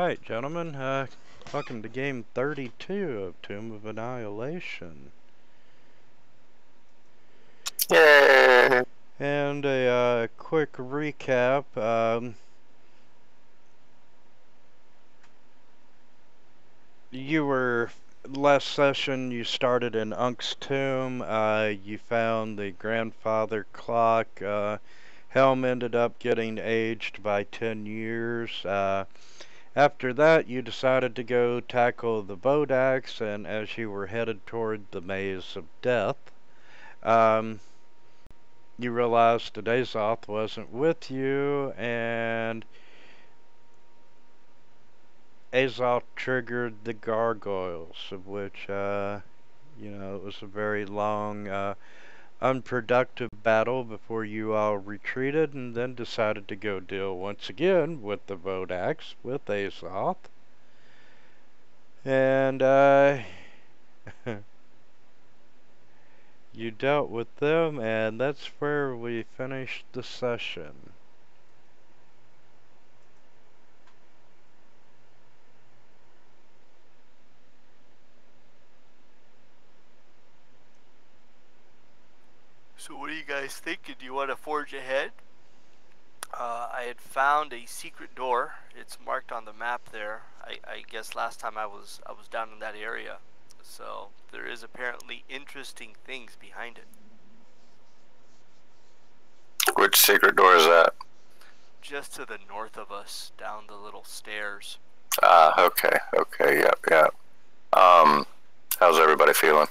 Alright, gentlemen, welcome to game 32 of Tomb of Annihilation. Yay! And a quick recap. Last session you started in Unk's tomb. You found the grandfather clock. Helm ended up getting aged by 10 years. After that, you decided to go tackle the Beldrak, and as you were headed toward the Maze of Death, you realized that Azoth wasn't with you, and Azoth triggered the gargoyles, of which, it was a very long, unproductive battle before you all retreated and then decided to go deal once again with the Beldrak, with Azoth. And, you dealt with them, and that's where we finished the session. So what do you guys think? Do you want to forge ahead? I had found a secret door. It's marked on the map there. I guess last time I was down in that area. So there is apparently interesting things behind it. Which secret door is that? Just to the north of us, down the little stairs. Okay, yep. How's everybody feeling?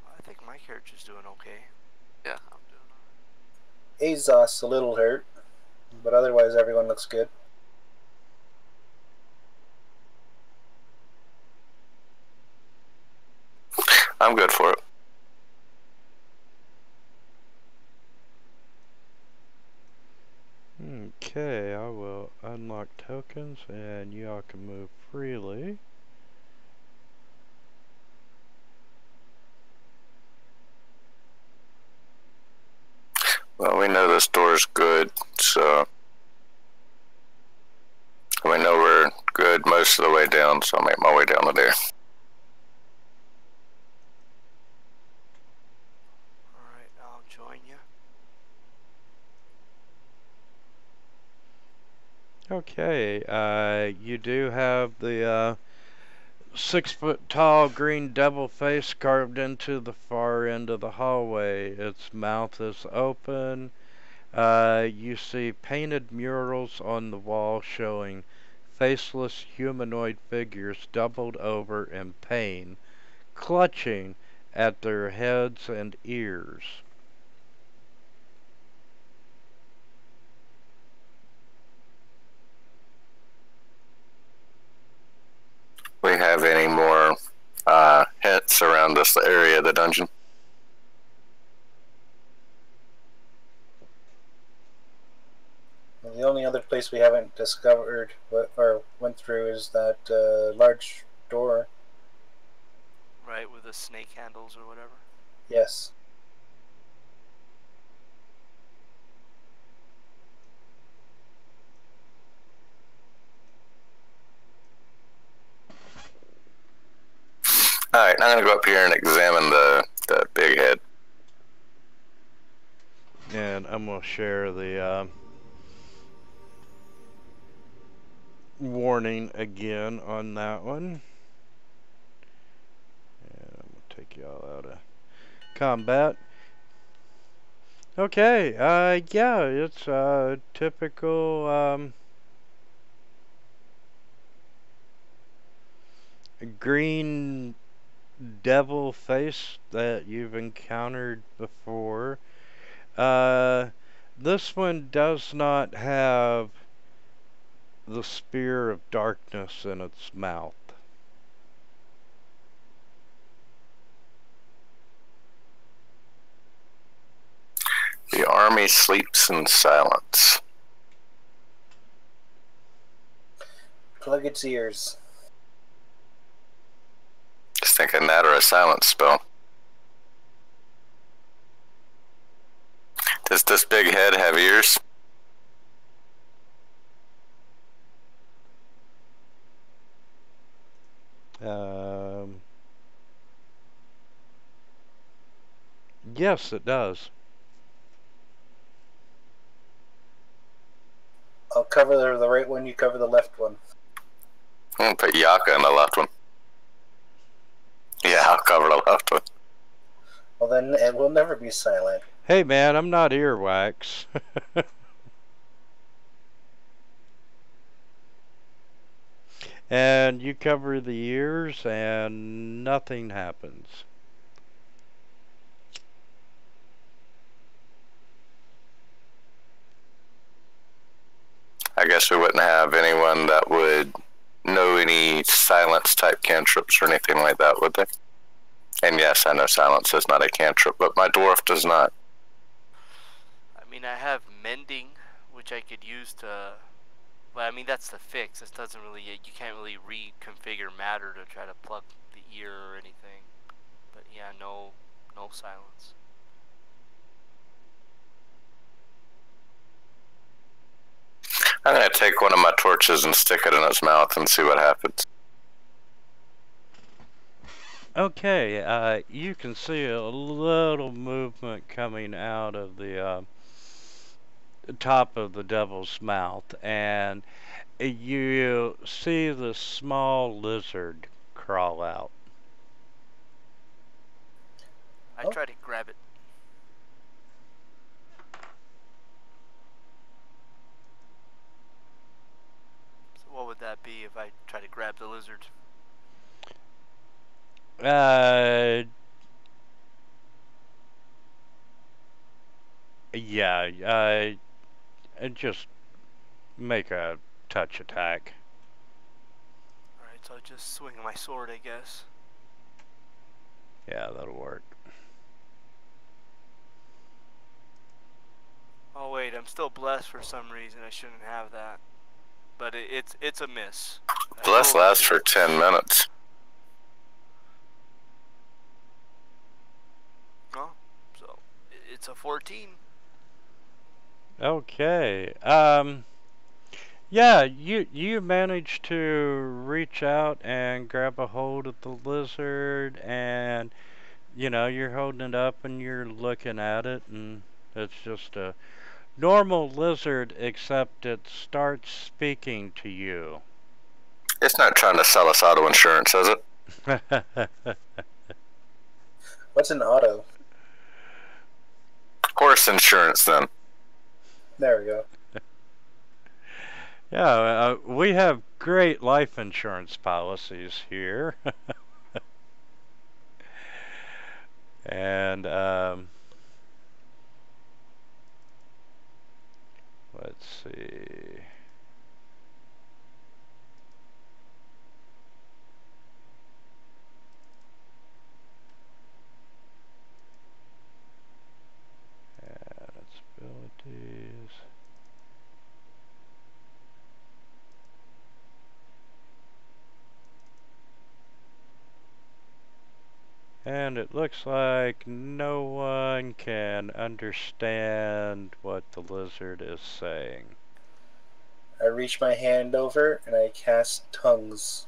I think my character's doing okay. Yeah, I'm doing alright. Azoth's a little hurt, but otherwise everyone looks good. I'm good for it. Okay, I will unlock tokens and y'all can move freely. Well, we know this door's good, so we know we're good most of the way down, so I'll make my way down to there. Alright, I'll join you. Okay, you do have the 6-foot-tall green devil face carved into the far end of the hallway. Its mouth is open. You see painted murals on the wall showing faceless humanoid figures doubled over in pain, clutching at their heads and ears. We have any more hints around this area of the dungeon? The only other place we haven't discovered or went through is that large door. Right, with the snake handles or whatever. Yes. Alright, I'm gonna go up here and examine the big head. And I'm going to share the warning again on that one. And I'm going to take y'all out of combat. Okay, yeah, it's a typical green devil face that you've encountered before. This one does not have the spear of darkness in its mouth. The army sleeps in silence. Plug its ears. Just thinking that or a silence spell. Does this big head have ears? Yes, it does. I'll cover the right one, you cover the left one. I'm gonna put Yaka in the left one. Yeah, I'll cover the left one. Well, then it will never be silent. Hey man, I'm not earwax. And you cover the ears and nothing happens. I guess we wouldn't have anyone that would know any silence type cantrips or anything like that, would they? And yes, I know silence is not a cantrip, but my dwarf does not. I mean, I have mending, which I could use to. Well, I mean, that's the fix. This doesn't really. You can't really reconfigure matter to try to pluck the ear or anything. But yeah, no silence. I'm gonna take one of my torches and stick it in its mouth and see what happens. Okay, you can see a little movement coming out of the top of the devil's mouth, and you see the small lizard crawl out. I Oh. try to grab it. So what would that be if I try to grab the lizard? Yeah, just make a touch attack. Alright, so I just swing my sword, I guess. Yeah, that'll work. Oh wait, I'm still blessed for some reason. I shouldn't have that. But it's a miss. Bless lasts for 10 minutes. Oh, so it's a 14. Okay. Yeah, you managed to reach out and grab a hold of the lizard, and you're holding it up and you're looking at it, and it's just a normal lizard, except it starts speaking to you. It's not trying to sell us auto insurance, is it? What's an auto? Horse insurance, then. There we go. Yeah, we have great life insurance policies here. And let's see. And its abilities. And it looks like no one can understand what the lizard is saying. I reach my hand over and I cast tongues.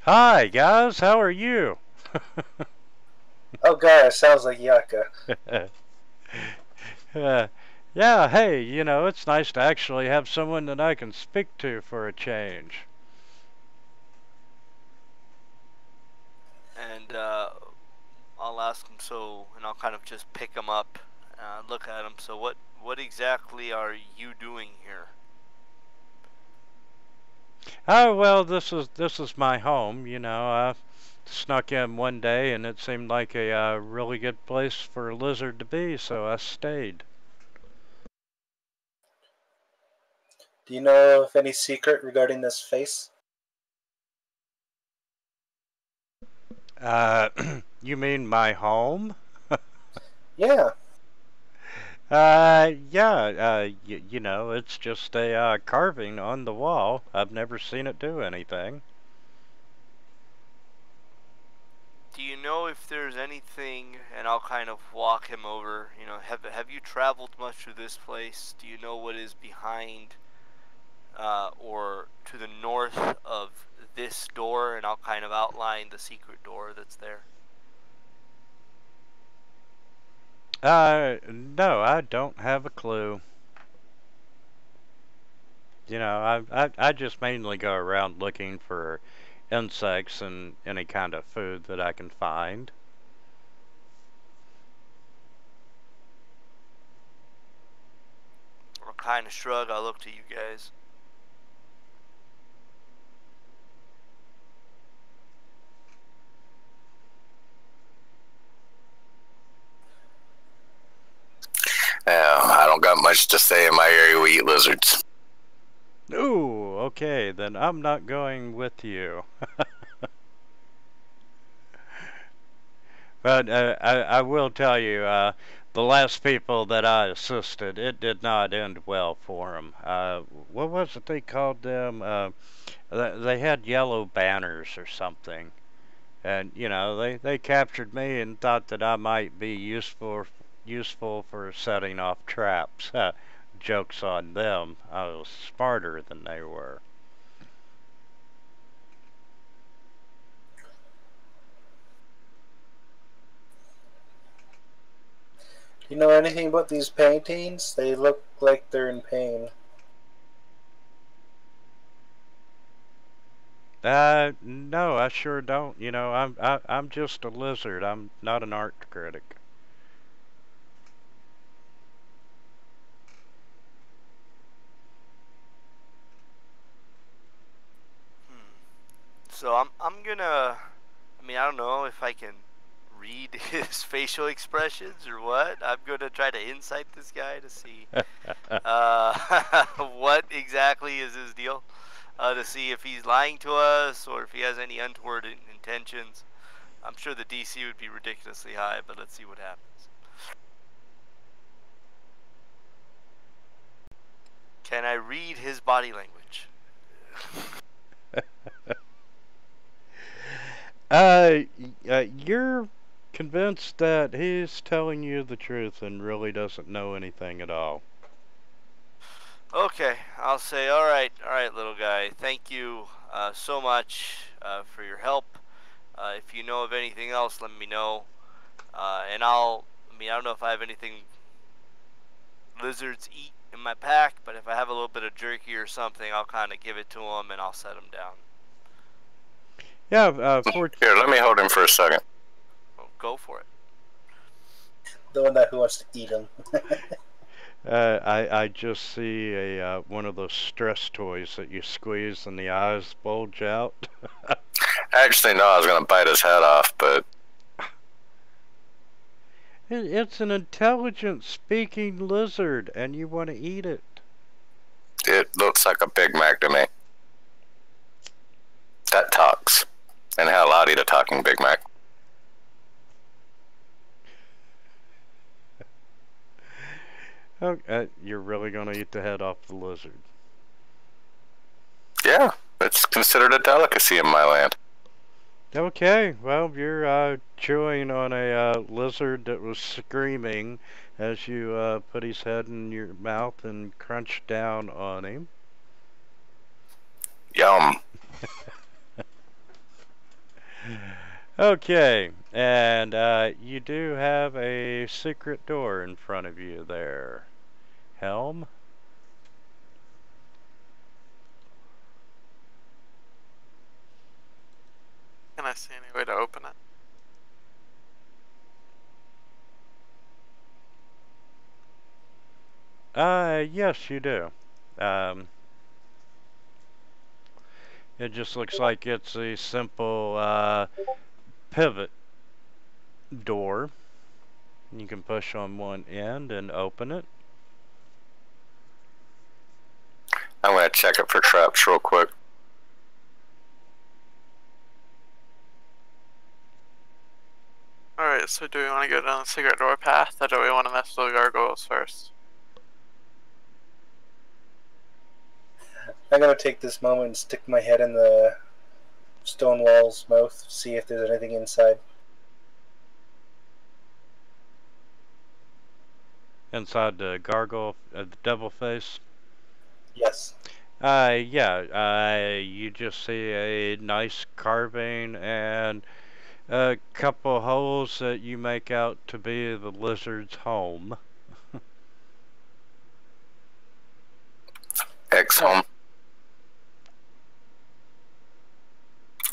Hi guys, how are you? Oh god, it sounds like Yaka. Yeah, hey, it's nice to actually have someone that I can speak to for a change. And I'll ask him and I'll kind of just pick him up, look at him. So what exactly are you doing here? Oh, well, this is my home, I snuck in one day and it seemed like a really good place for a lizard to be, so I stayed. Do you know of any secret regarding this face? You mean my home? Yeah. Yeah, it's just a carving on the wall. I've never seen it do anything. Do you know if there's anything, and I'll kind of walk him over, have you traveled much to this place? Do you know what is behind or to the north of this door, and I'll kind of outline the secret door that's there. No, I don't have a clue. You know, I just mainly go around looking for insects and any kind of food that I can find. I'll kind of shrug. I'll look to you guys. I don't got much to say. In my area, we eat lizards. Ooh, okay, then I'm not going with you. But I will tell you, the last people that I assisted, it did not end well for them. What was it they called them? They had yellow banners or something. And, you know, they captured me and thought that I might be useful for setting off traps. Joke's on them. I was smarter than they were. You know anything about these paintings? They look like they're in pain. No, I sure don't. You know, I'm just a lizard. I'm not an art critic. So I'm gonna. I mean, I don't know if I can read his facial expressions or what. I'm gonna try to insight this guy to see what exactly is his deal. To see if he's lying to us or if he has any untoward intentions. I'm sure the DC would be ridiculously high, but let's see what happens. Can I read his body language? You're convinced that he's telling you the truth and really doesn't know anything at all. Okay, I'll say, all right, little guy. Thank you so much for your help. If you know of anything else, let me know. And I don't know if I have anything lizards eat in my pack, but if I have a little bit of jerky or something, I'll kind of give it to them and I'll set them down. Yeah, Here, let me hold him for a second. Well, go for it. The one that who wants to eat them. I just see a one of those stress toys that you squeeze and the eyes bulge out. Actually, no, I was going to bite his head off, but It's an intelligent speaking lizard, and you want to eat it. it looks like a Big Mac to me. That talks. And hell, I'd eat a talking Big Mac. Okay, you're really going to eat the head off the lizard? Yeah, it's considered a delicacy in my land. Okay, well, you're chewing on a lizard that was screaming as you put his head in your mouth and crunched down on him. Yum. Okay, and you do have a secret door in front of you there. Helm? Can I see any way to open it? Yes, you do. It just looks like it's a simple pivot door. You can push on one end and open it. I'm going to check it for traps real quick. Alright, so do we want to go down the secret door path, or do we want to mess with the gargoyles first? I'm gonna take this moment and stick my head in the stone wall's mouth, see if there's anything inside. Inside the gargoyle, the devil face? Yes. Yeah, you just see a nice carving and a couple holes that you make out to be the lizard's home. X-home.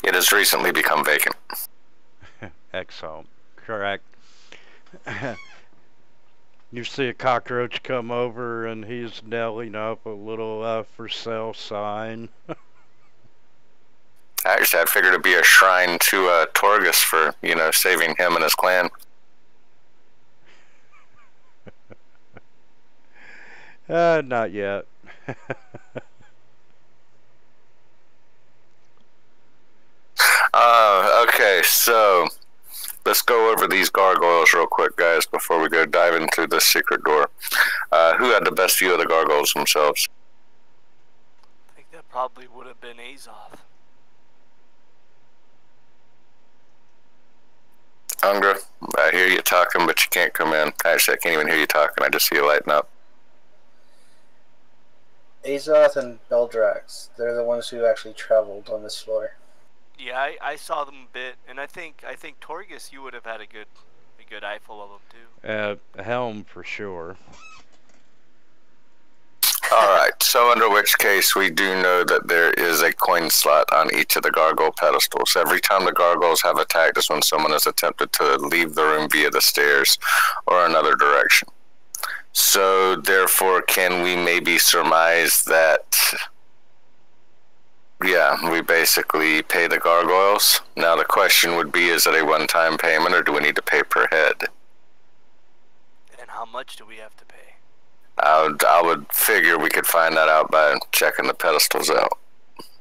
It has recently become vacant. X-home, correct. You see a cockroach come over and he's nailing up a little for sale sign. Actually, I figured it'd be a shrine to Torgus for, you know, saving him and his clan. Not yet. Okay, so let's go over these gargoyles real quick, guys, before we go dive into the secret door. Who had the best view of the gargoyles themselves? I think that probably would have been Azoth. Ungra, I hear you talking, but you can't come in. Actually, I can't even hear you talking. I just see you lighting up. Azoth and Beldrax, they're the ones who actually traveled on this floor. Yeah, I saw them a bit, and I think Torgus, you would have had a good eyeful of them too. Helm for sure. Alright, so under which case we do know that there is a coin slot on each of the gargoyle pedestals. Every time the gargoyles have attacked is when someone has attempted to leave the room via the stairs or another direction. So therefore, can we maybe surmise that, yeah, we basically pay the gargoyles? Now the question would be, is it a one-time payment or do we need to pay per head? And how much do we have to pay? I would figure we could find that out by checking the pedestals out.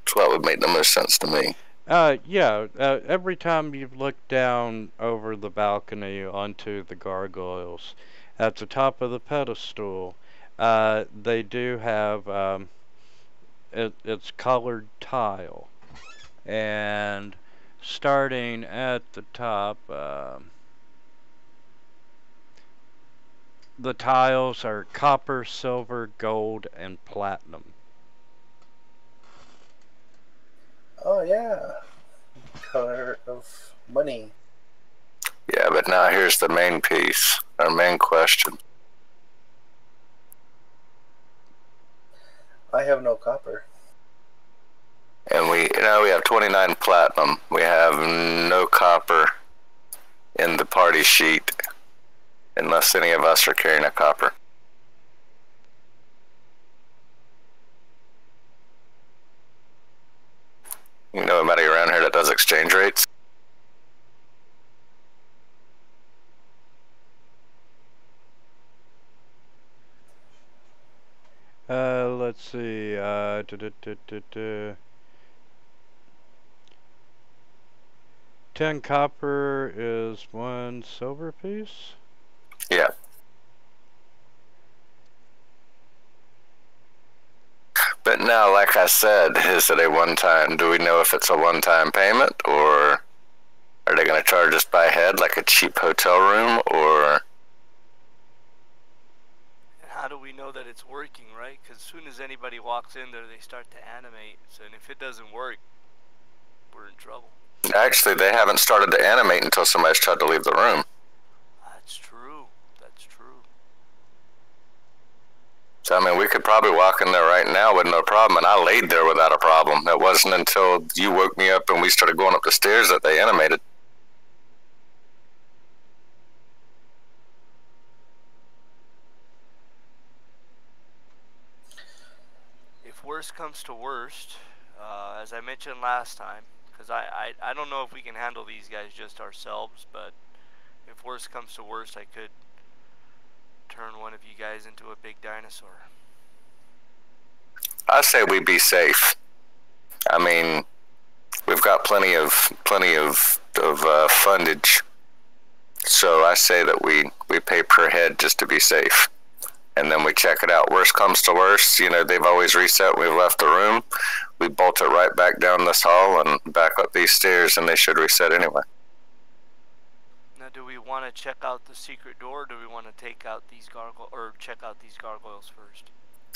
So that would make the most sense to me. Every time you look down over the balcony onto the gargoyles, at the top of the pedestal, they do have, it's colored tile. And starting at the top, the tiles are copper, silver, gold, and platinum. Oh yeah, color of money. Yeah, but now here's the main piece, our main question. I have no copper. And we have 29 platinum. We have no copper in the party sheet, unless any of us are carrying a copper. You know anybody around here that does exchange rates? Let's see, 10 copper is 1 silver piece? Yeah. But now, like I said, is it a one-time? Do we know if it's a one-time payment, or are they going to charge us by head like a cheap hotel room, or? How do we know that it's working, right? Because as soon as anybody walks in there, they start to animate. So, and if it doesn't work, we're in trouble. Actually, they haven't started to animate until somebody's tried to leave the room. That's true. That's true. So, I mean, we could probably walk in there right now with no problem, and I laid there without a problem. It wasn't until you woke me up and we started going up the stairs that they animated. If worst comes to worst, as I mentioned last time, because I don't know if we can handle these guys just ourselves, but if worst comes to worst, I could turn one of you guys into a big dinosaur. I say we be safe. I mean, we've got plenty of fundage, so I say that we pay per head just to be safe, and then we check it out. Worst comes to worst, you know, they've always reset. We've left the room. We bolt it right back down this hall and back up these stairs, and they should reset anyway. Now, do we want to check out the secret door, or do we want to take out these check out these gargoyles first?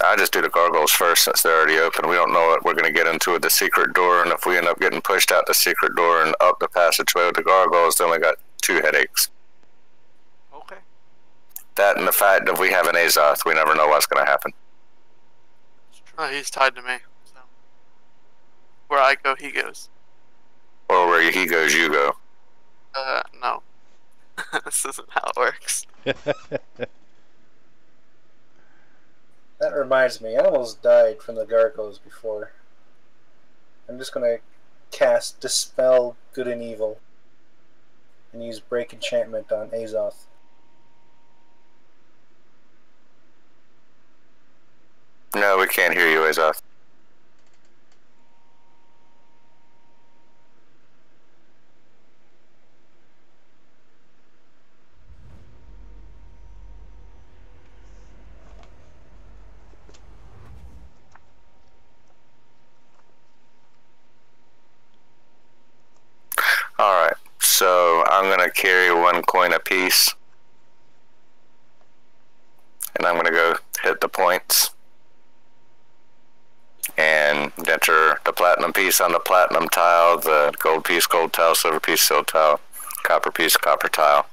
I just do the gargoyles first since they're already open. We don't know what we're going to get into with the secret door, and if we end up getting pushed out the secret door and up the passageway with the gargoyles, then we got 2 headaches. Okay. That and the fact that we have an Azoth, we never know what's going to happen. Oh, he's tied to me. So. Where I go, he goes. Or where he goes, you go. No. This isn't how it works. That reminds me, I almost died from the gargoyles before. I'm just gonna cast Dispel Good and Evil and use Break Enchantment on Azoth. No, we can't hear you, Azoth. Alright, so I'm going to carry 1 coin apiece. And I'm going to go hit the points. And enter the platinum piece on the platinum tile, the gold piece, gold tile, silver piece, silver tile, copper piece, copper tile.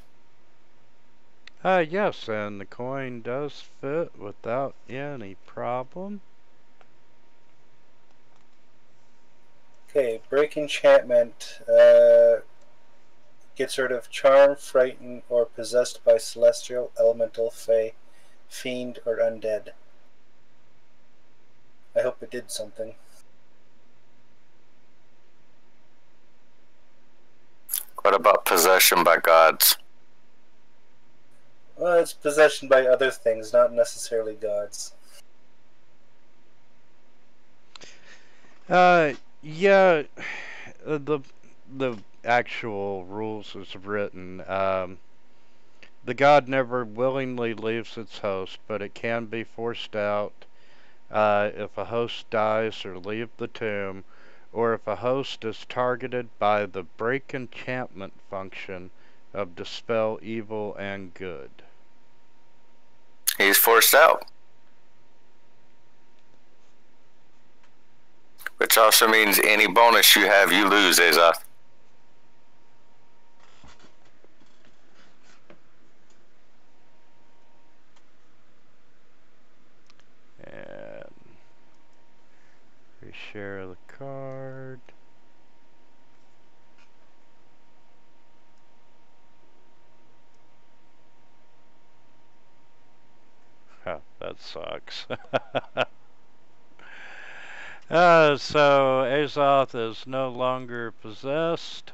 Yes, and the coin does fit without any problem. Okay, Break Enchantment gets rid of Charm, Frighten, or Possessed by Celestial, Elemental, Fey, Fiend, or Undead. I hope it did something. What about possession by gods? Well, it's possession by other things, not necessarily gods. Yeah, the actual rules is written. The god never willingly leaves its host, but it can be forced out if a host dies or leave the tomb, or if a host is targeted by the break enchantment function of Dispel Evil and Good. He's forced out. Which also means any bonus you have, you lose, Azoth. And reshare the card. Huh, that sucks. So Azoth is no longer possessed.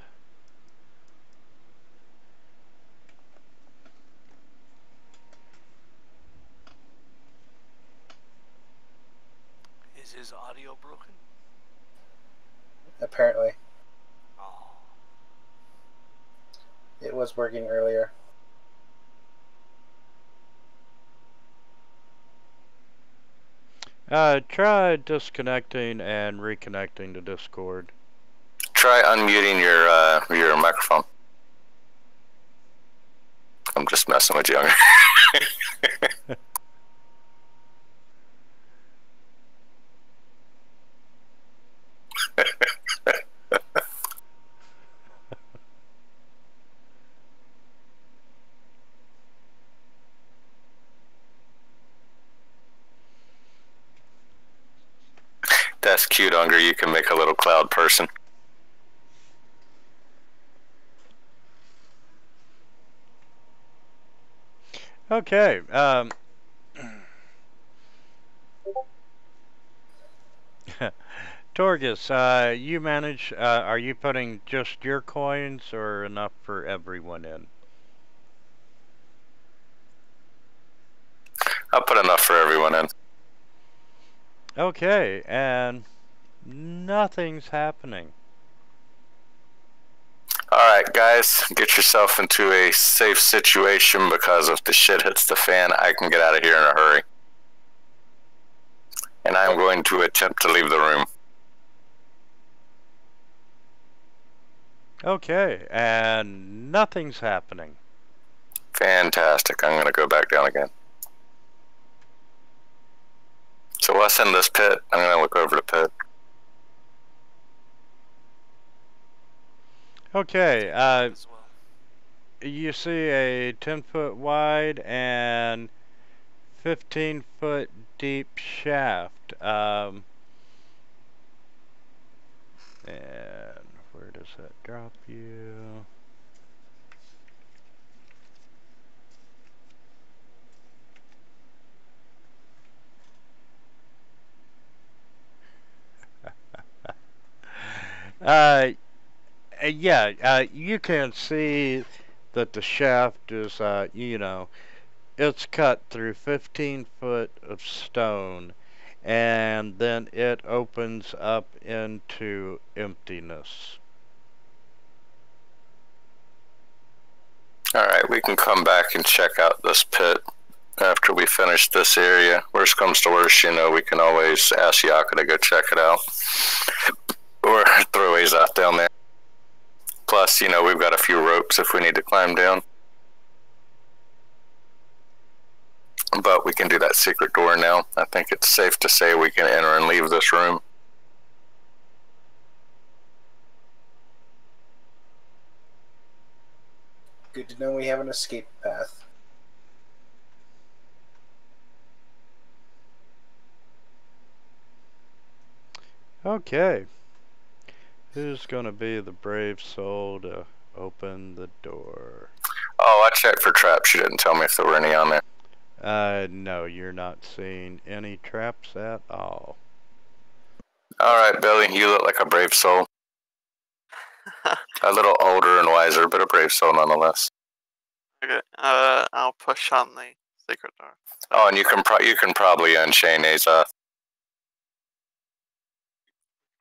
Is his audio broken? Apparently. Oh. It was working earlier. Try disconnecting and reconnecting to Discord. Try unmuting your microphone. I'm just messing with you. That's cute, Unger. You can make a little cloud person. Okay. Torgus, you manage. Are you putting just your coins or enough for everyone in? I'll put enough for everyone in. Okay, and nothing's happening. Alright, guys, get yourself into a safe situation because if the shit hits the fan, I can get out of here in a hurry. And I'm going to attempt to leave the room. Okay, and nothing's happening. Fantastic. I'm going to go back down again. So what's in this pit? I'm gonna look over the pit. Okay, As well. you see a 10-foot wide and 15-foot deep shaft. And where does that drop you? Yeah, you can see that the shaft is, it's cut through 15 foot of stone, and then it opens up into emptiness. Alright, we can come back and check out this pit after we finish this area. Worst comes to worst, we can always ask Yaka to go check it out. Or throw Azoth down there. Plus, we've got a few ropes if we need to climb down. But we can do that secret door now. I think it's safe to say we can enter and leave this room. Good to know we have an escape path. Okay. Who's gonna be the brave soul to open the door? Oh, I checked for traps. You didn't tell me if there were any on there. No, you're not seeing any traps at all. Alright, Billy, you look like a brave soul. A little older and wiser, but a brave soul nonetheless. Okay, I'll push on the secret door. Oh, and you can probably unchain Azoth.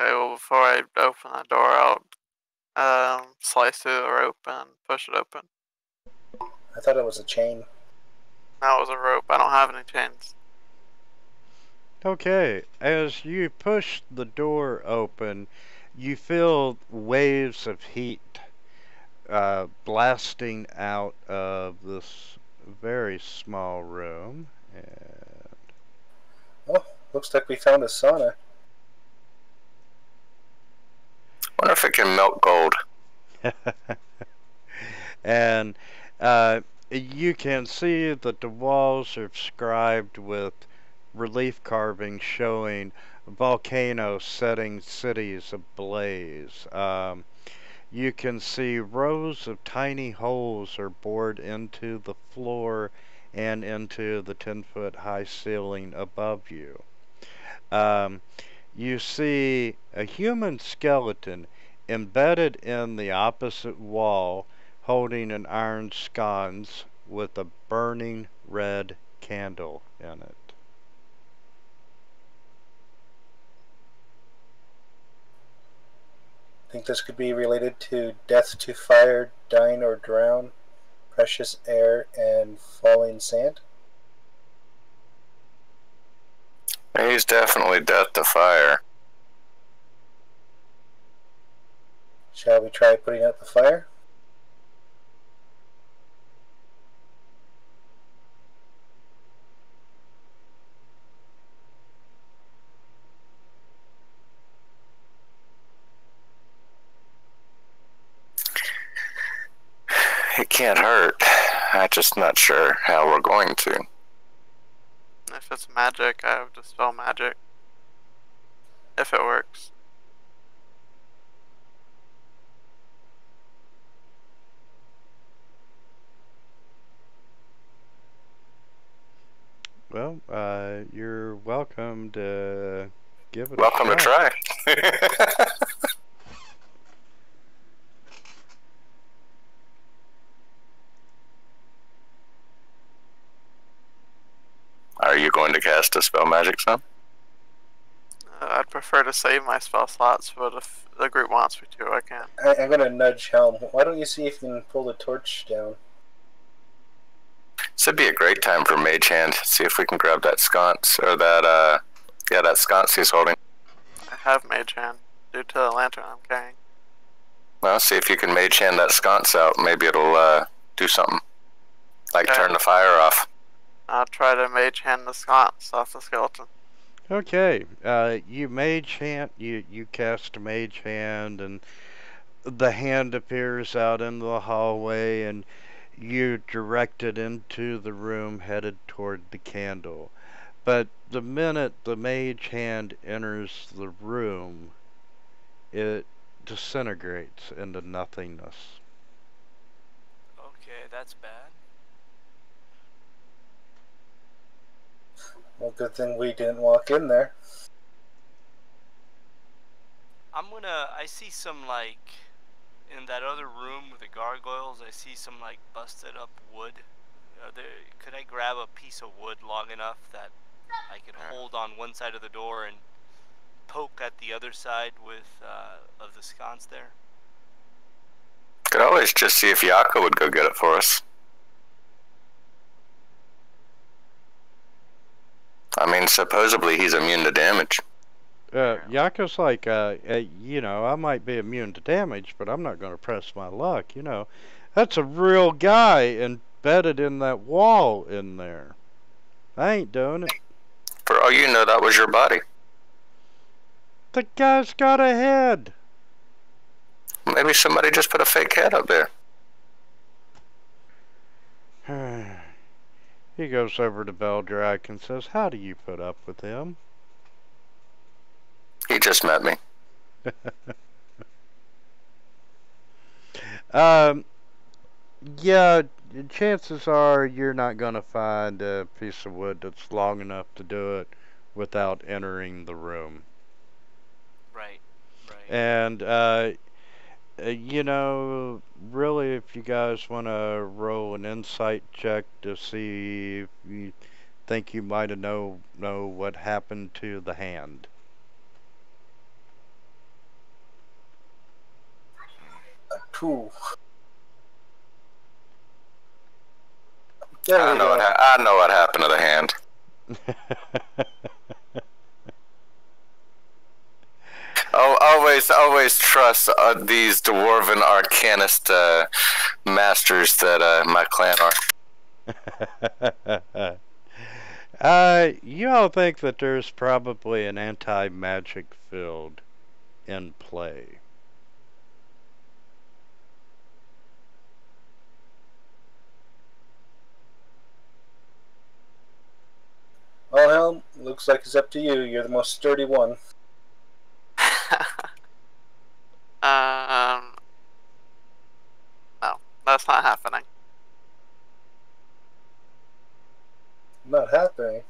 Okay, well, before I open the door, I'll slice through the rope and push it open. I thought it was a chain. That was a rope. I don't have any chains. Okay, as you push the door open, you feel waves of heat blasting out of this very small room. And Oh, looks like we found a sauna. Wonder if it can melt gold. and you can see that the walls are inscribed with relief carvings showing volcanoes setting cities ablaze. You can see rows of tiny holes are bored into the floor and into the 10-foot high ceiling above you. You see a human skeleton embedded in the opposite wall holding an iron scones with a burning red candle in it. Think this could be related to death to fire, dine or drown, precious air, and falling sand? He's definitely death to fire. Shall we try putting out the fire? It can't hurt. I'm just not sure how we're going to. If it's magic, I would dispel magic. If it works. Well, you're welcome to give it Welcome a to shot. try. Are you going to cast a spell magic, son? I'd prefer to save my spell slots, but if the group wants me to, I can. I'm gonna nudge Helm. Why don't you see if you can pull the torch down? This would be a great time for Mage Hand. See if we can grab that sconce, or that, that sconce he's holding. I have Mage Hand, due to the lantern I'm carrying. Well, see if you can Mage Hand that sconce out. Maybe it'll, do something. Like Okay. turn the fire off. I'll try to Mage Hand the sconce off the skeleton. Okay, you mage hand, you cast a mage hand, and the hand appears out in the hallway, and you direct it into the room headed toward the candle. But the minute the mage hand enters the room, it disintegrates into nothingness. Okay, that's bad. Well, good thing we didn't walk in there. I see some, like, in that other room with the gargoyles, I see some, like, busted up wood. Could I grab a piece of wood long enough that I could hold on one side of the door and poke at the other side with, of the sconce there? Could always just see if Yaka would go get it for us. I mean, supposedly he's immune to damage. Yaka's like, you know, I might be immune to damage, but I'm not going to press my luck, you know. That's a real guy embedded in that wall in there. I ain't doing it. For all you know, that was your body. The guy's got a head. Maybe somebody just put a fake head up there. He goes over to Beldrak and says, how do you put up with him? He just met me. Yeah, chances are you're not going to find a piece of wood that's long enough to do it without entering the room. Right, right. And, you know, really, if you guys want to roll an insight check to see if you think you might have know what happened to the hand. Two. I know what happened to the hand. Always trust these dwarven arcanist masters that my clan are. You all think that there's probably an anti-magic field in play. Well, Helm, looks like it's up to you. You're the most sturdy one. No, that's not happening. Not happening.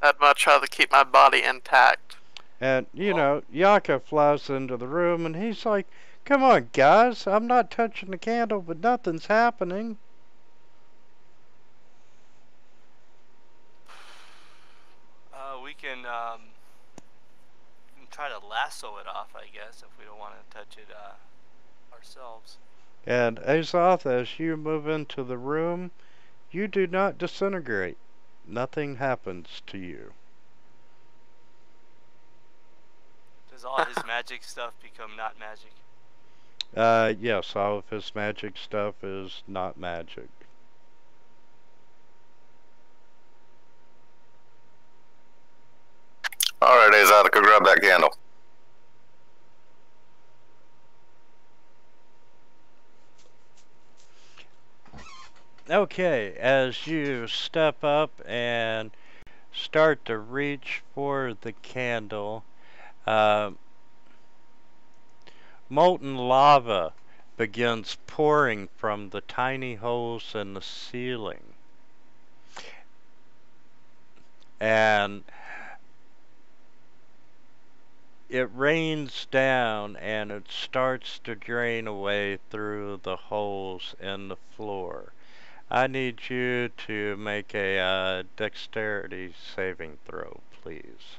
I'd much rather keep my body intact. And, you know, Yaka flies into the room and he's like, come on, guys, I'm not touching the candle, but nothing's happening. We can try to lasso it off, I guess, if we don't want to touch it ourselves. And Azoth, as you move into the room, you do not disintegrate. Nothing happens to you. Does all his magic stuff become not magic? Yes, all of his magic stuff is not magic. Alright, Azoth, go grab that candle. Okay, as you step up and start to reach for the candle, molten lava begins pouring from the tiny holes in the ceiling. And it rains down and it starts to drain away through the holes in the floor. I need you to make a dexterity saving throw, please.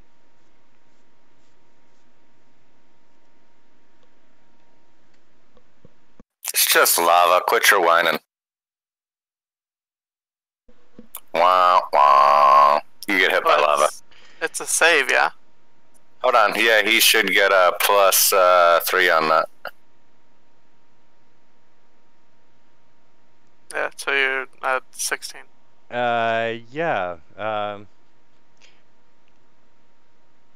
It's just lava. Quit your whining. Wah, wah. You get hit by lava. It's a save, yeah? Hold on. Yeah, he should get a plus 3 on that. Yeah, so you're at 16. Yeah.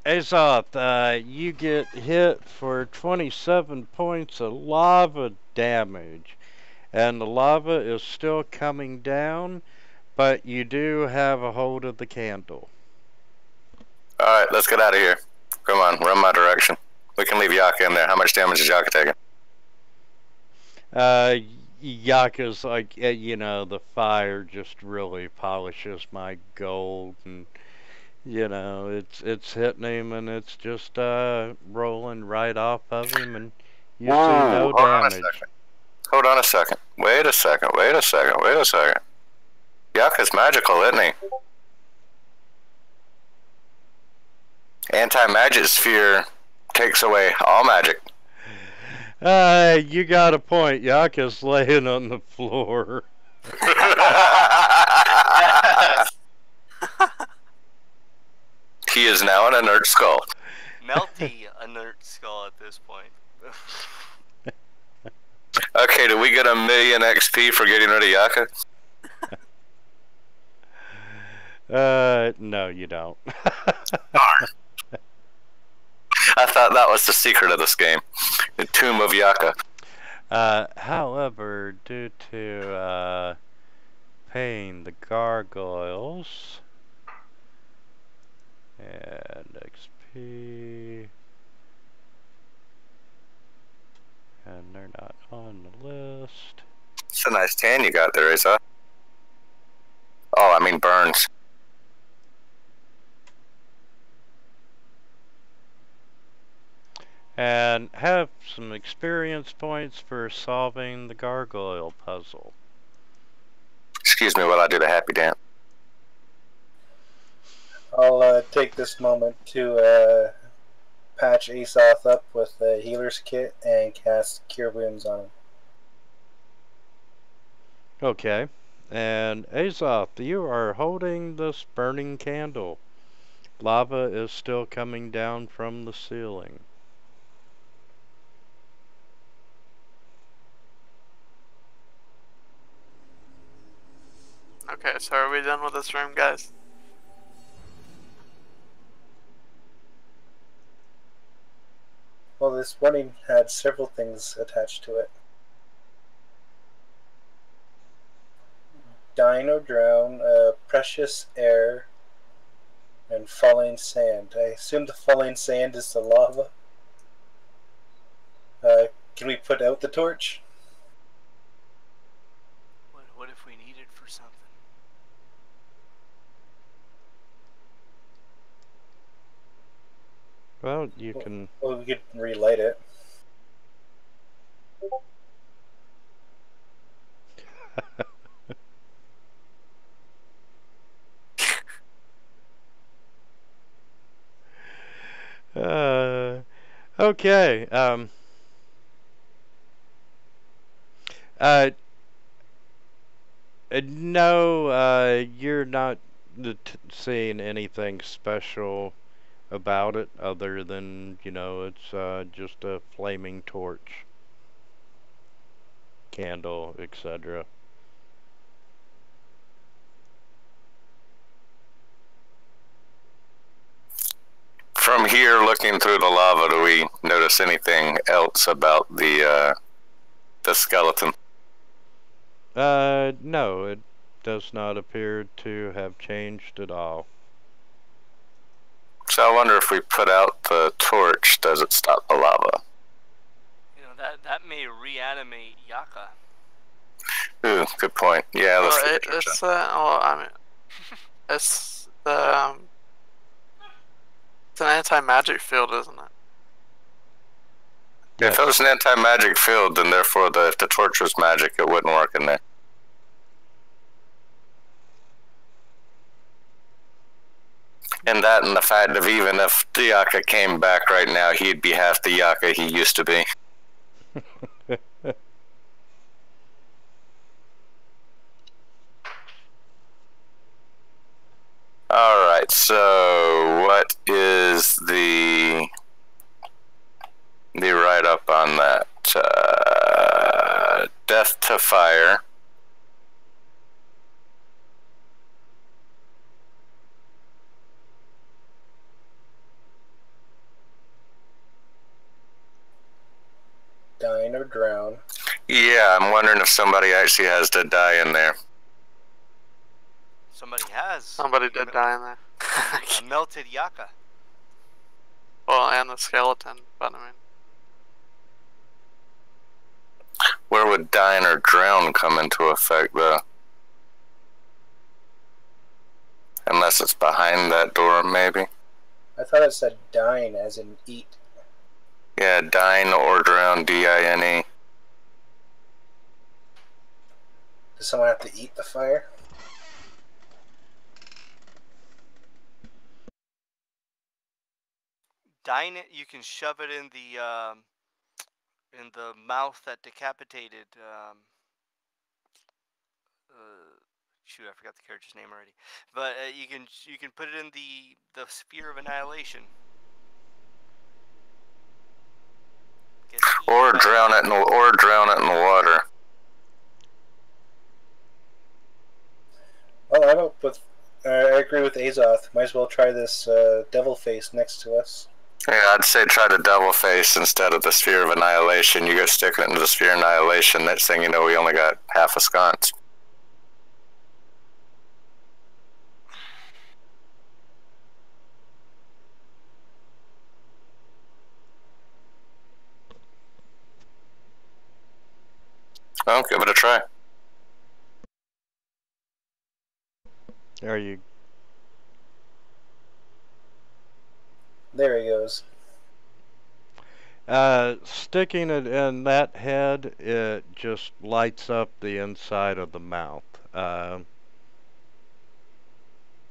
Azoth, you get hit for 27 points of lava damage. And the lava is still coming down, but you do have a hold of the candle. Alright, let's get out of here. Come on, run my direction. We can leave Yaka in there. How much damage is Yaka taking? Yaka's like, the fire just really polishes my gold, and it's hitting him, and it's just rolling right off of him, and you see no damage. Hold on a second. Wait a second. Yaka's magical, isn't he? Anti-magic sphere takes away all magic. You got a point. Yaka's laying on the floor. He is now an inert skull. Melty inert skull at this point. Okay, do we get 1,000,000 XP for getting rid of Yaka? No, you don't. I thought that was the secret of this game. The Tomb of Yaka. However, due to paying the gargoyles and XP, and they're not on the list. It's a nice tan you got there, Azoth. Oh, I mean burns. And have some experience points for solving the gargoyle puzzle. Excuse me while I do the happy dance. I'll take this moment to patch Azoth up with the healer's kit and cast Cure Wounds on him. Okay. And Azoth, you are holding this burning candle. Lava is still coming down from the ceiling. Okay, so are we done with this room, guys? Well, this warning had several things attached to it. Dine or drown, precious air, and falling sand. I assume the falling sand is the lava. Can we put out the torch? What if we need it for something? Well, you can... Well, we could relight it. Okay, no, you're not seeing anything special about it other than, it's just a flaming torch, candle, etc. From here, looking through the lava, do we notice anything else about the skeleton? No, it does not appear to have changed at all. So I wonder if we put out the torch, does it stop the lava? That may reanimate Yaka. Ooh, good point. Yeah, let's Well, leave the torch it's on. it's it's an anti-magic field, isn't it? Yeah, if it was an anti-magic field, then therefore if the torch was magic, it wouldn't work in there. And that and the fact of even if the Yaka came back right now, he'd be half the Yaka he used to be. Alright, so what is the write-up on that? Death to fire. dine or drown. Yeah, I'm wondering if somebody actually has to die in there. Somebody has. Somebody did die in there. A melted Yaka. Well, and the skeleton, but I mean. Where would dine or drown come into effect, though? Unless it's behind that door, maybe. I thought it said dine as in eat. Yeah, dine or drown, D-I-N-E. Does someone have to eat the fire? Dine it. You can shove it in the mouth that decapitated. Shoot, I forgot the character's name already. But you can put it in the sphere of annihilation. Or drown it in the water. Well, I agree with Azoth. Might as well try this devil face next to us. Yeah, I'd say try the devil face instead of the sphere of annihilation. You go sticking it into the sphere of annihilation, next thing you know, we only got half a sconce. Well, give it a try. Are you? There he goes. Sticking it in that head, it just lights up the inside of the mouth.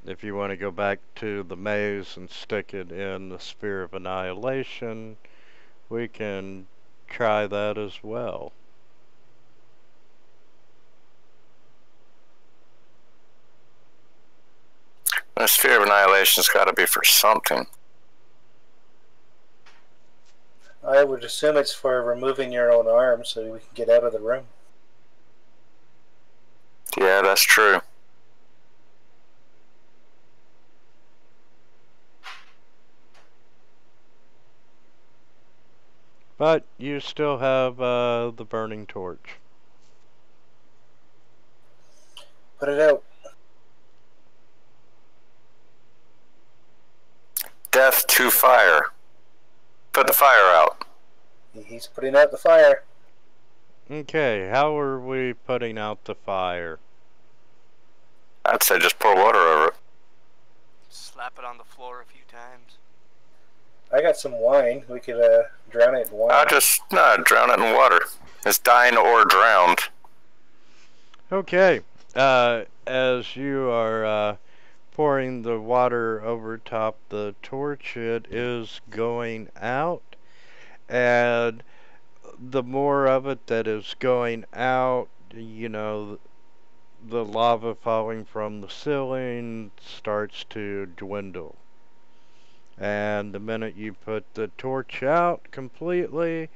If you want to go back to the maze and stick it in the sphere of annihilation, we can try that as well. The sphere of annihilation's got to be for something. I would assume it's for removing your own arm so we can get out of the room. Yeah, that's true. But you still have the burning torch. Put it out. Death to fire. Put the fire out. He's putting out the fire. Okay, how are we putting out the fire? I'd say just pour water over it. Slap it on the floor a few times. I got some wine. We could drown it in wine. Drown it in water. It's dine or drowned. Okay, as you are pouring the water over top the torch, it is going out, and the more of it that is going out, you know, the lava falling from the ceiling starts to dwindle. And the minute you put the torch out completely,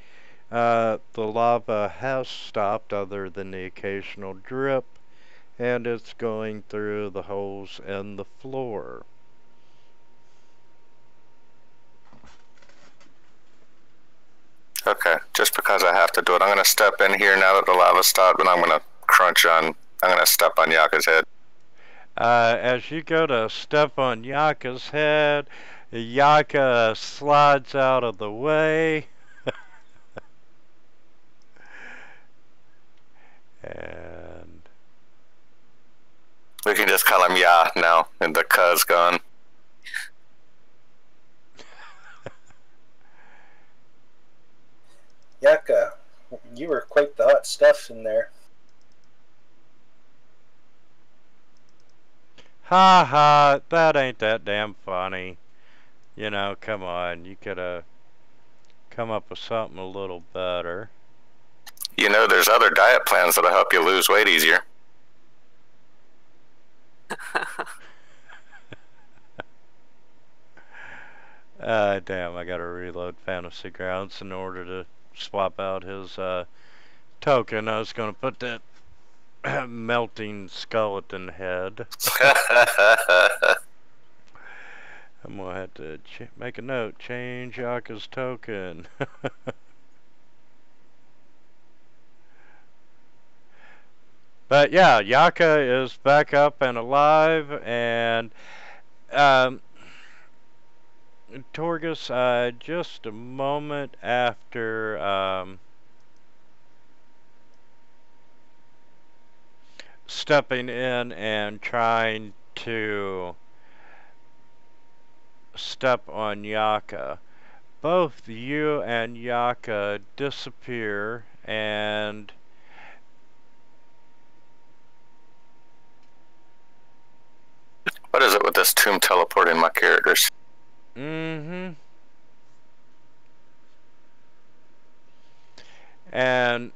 the lava has stopped other than the occasional drip, and it's going through the holes in the floor. Okay, just because I have to do it. I'm going to step in here now that the lava stopped, and I'm going to step on Yaka's head. As you go to step on Yaka's head, Yaka slides out of the way. And we can just call him Ya now, and the cuz gone. Yaka, you were quite the hot stuff in there. Ha ha, that ain't that damn funny. You know, come on, you could come up with something a little better. You know, there's other diet plans that'll help you lose weight easier. Damn, I gotta reload Fantasy Grounds in order to swap out his token. I was gonna put that melting skeleton head. I'm gonna have to make a note. Change Yaka's token. But yeah, Yaka is back up and alive, and Torgus, just a moment after stepping in and trying to step on Yaka, both you and Yaka disappear, and What is it with this tomb teleporting my characters? mm-hmm. And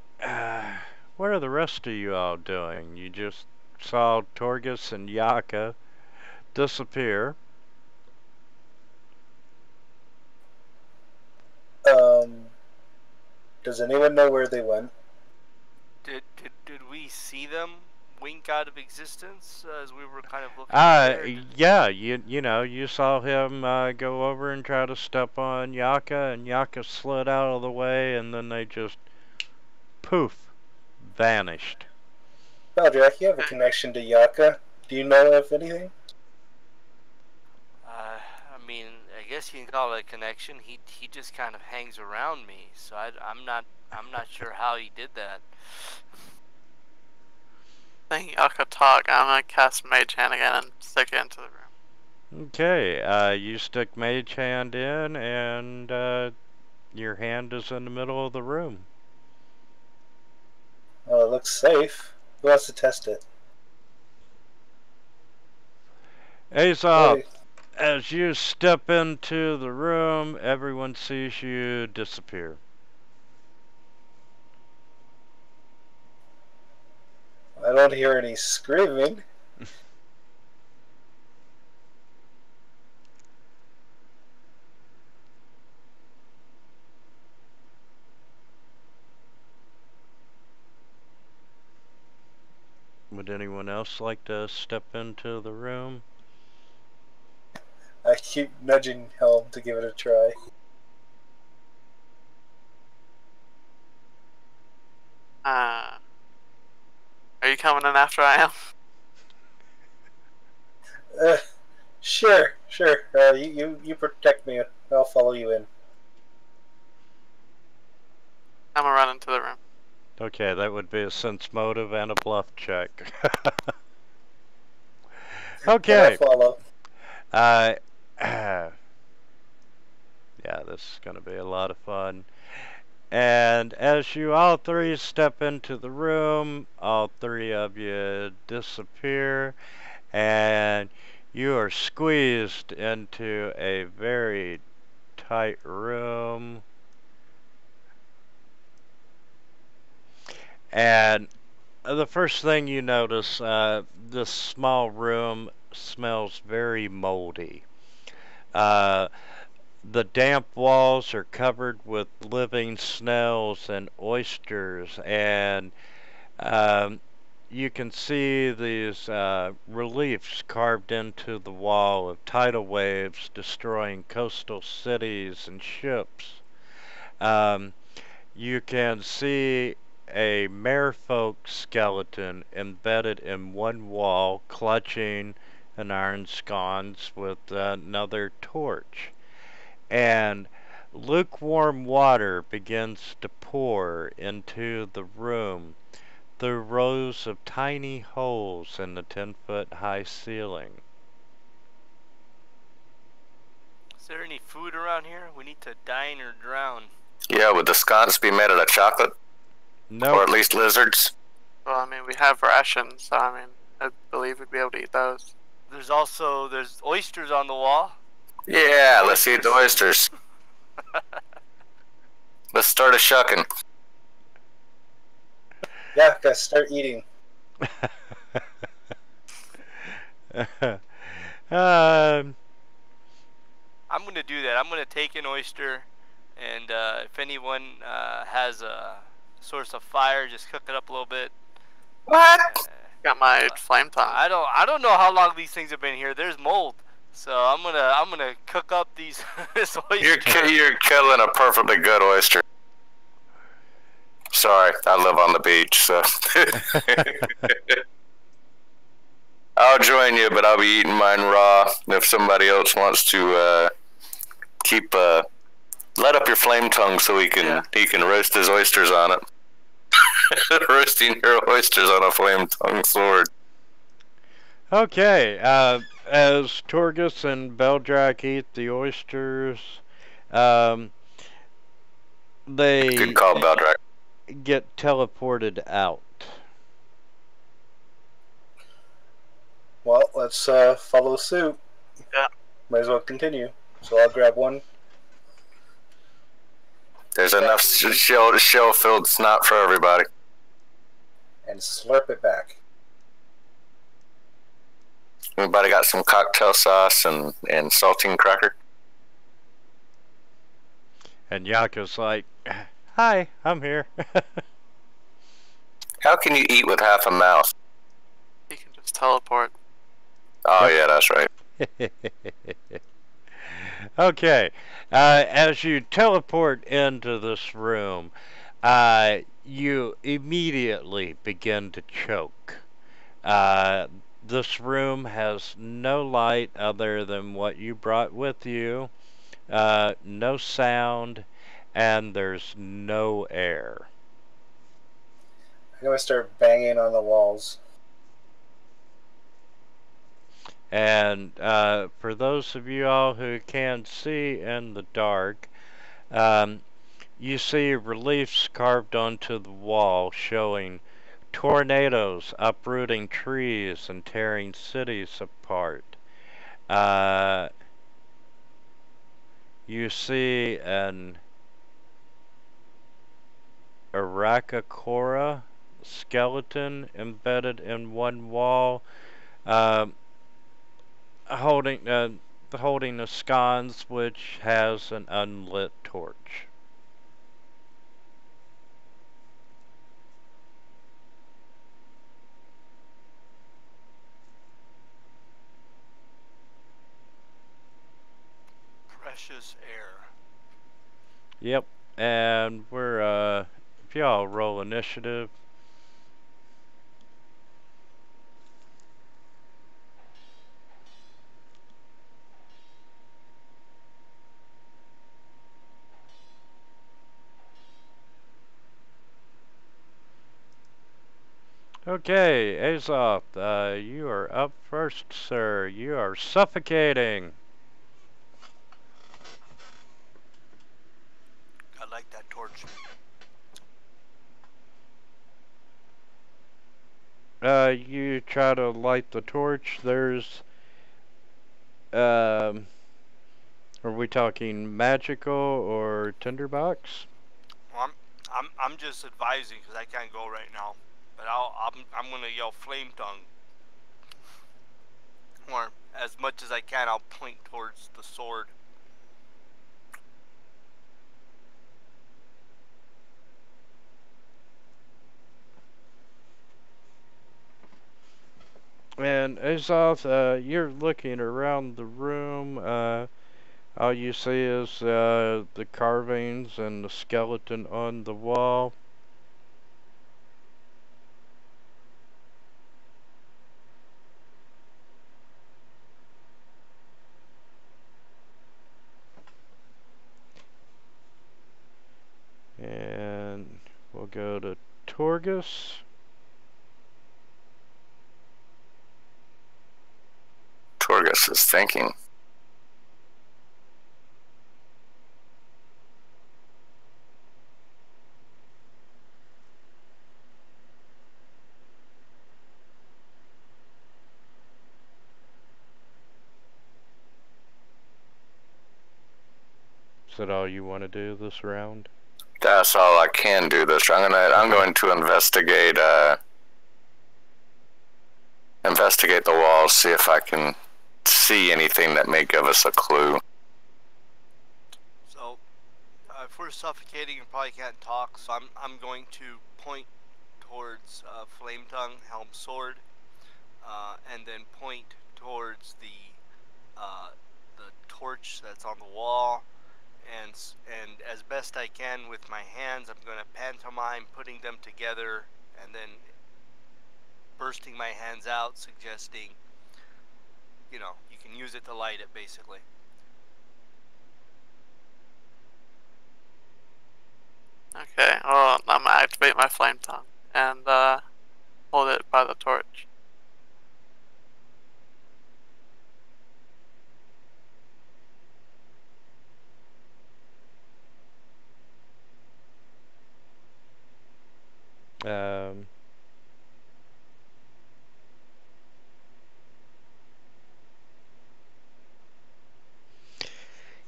what are the rest of you all doing? You just saw Torgus and Yaka disappear. Does anyone know where they went? Did we see them wink out of existence as we were kind of looking there? Yeah, you know, you saw him go over and try to step on Yaka, and Yaka slid out of the way, and then they just poof, vanished. Beldrak, you have a connection to Yaka. Do you know of anything? I mean, I guess you can call it a connection. He just kind of hangs around me, so I'm not sure how he did that. I think Yaka talk. I'm gonna cast Mage Hand again and stick it into the room. Okay, you stick Mage Hand in, and your hand is in the middle of the room. Well, it looks safe. Who wants to test it? Azoth, as you step into the room, everyone sees you disappear. I don't hear any screaming. Would anyone else like to step into the room? I keep nudging Helm to give it a try. Are you coming in after I am? Sure. You protect me. I'll follow you in. I'm gonna run into the room. Okay, that would be a sense motive and a bluff check. Okay. Follow. Yeah, this is going to be a lot of fun. And as you all three step into the room, all three of you disappear, and you are squeezed into a very tight room. And the first thing you notice, this small room smells very moldy. The damp walls are covered with living snails and oysters, and you can see these reliefs carved into the wall of tidal waves destroying coastal cities and ships. You can see a merfolk skeleton embedded in one wall, clutching an iron sconce with another torch. And lukewarm water begins to pour into the room through rows of tiny holes in the 10-foot high ceiling. Is there any food around here? We need to dine or drown. Yeah, would the scones be made out of chocolate? No. Or at least lizards? Well, I mean, we have rations, so I mean, I believe we'd be able to eat those. There's oysters on the wall. Yeah, let's eat the oysters. Let's start a shucking. Yeah, guys, start eating. I'm gonna do that. I'm gonna take an oyster, and if anyone has a source of fire, just cook it up a little bit. What? Got my flame tongue. I don't know how long these things have been here. There's mold, so I'm gonna cook up these this oyster. You're killing a perfectly good oyster. sorry. I live on the beach, so I'll join you, but I'll be eating mine raw. If somebody else wants to keep let up your flame tongue so he can roast his oysters on it. Roasting your oysters on a flame tongue sword. Okay, as Torgus and Beldrak eat the oysters, they Good call, Beldrak. get teleported out. Well, let's follow suit. Yeah. Might as well continue. So I'll grab one. There's enough shell-filled snot for everybody. And slurp it back. Anybody got some cocktail sauce and saltine cracker? And Yaka's like, "Hi, I'm here." How can you eat with half a mouth? You can just teleport. Oh, yeah, that's right. Okay, as you teleport into this room, you immediately begin to choke. This room has no light other than what you brought with you, no sound, and there's no air. I'm going to start banging on the walls. And for those of you all who can see in the dark, you see reliefs carved onto the wall showing tornadoes uprooting trees and tearing cities apart. You see an Arakakora skeleton embedded in one wall, holding a scones which has an unlit torch. Precious air. Yep, and we're if y'all roll initiative. Okay, Azoth, you are up first, sir. You are suffocating. I like that torch. You try to light the torch. There's, are we talking magical or tinderbox? Well, I'm just advising because I can't go right now. But I'm gonna yell flame tongue. Or as much as I can, I'll point towards the sword. And Azoth, you're looking around the room. All you see is the carvings and the skeleton on the wall. And we'll go to Torgus. Torgus is thinking. Is that all you want to do this round? That's all I can do this. I'm going to investigate the walls, see if I can see anything that may give us a clue. So, if we're suffocating and probably can't talk, so I'm going to point towards flame tongue, helm, sword, and then point towards the torch that's on the wall, and as best I can with my hands, I'm going to pantomime putting them together and then bursting my hands out, suggesting, you know, you can use it to light it, basically. Okay, well, I'm gonna activate my flame tongue and hold it by the torch.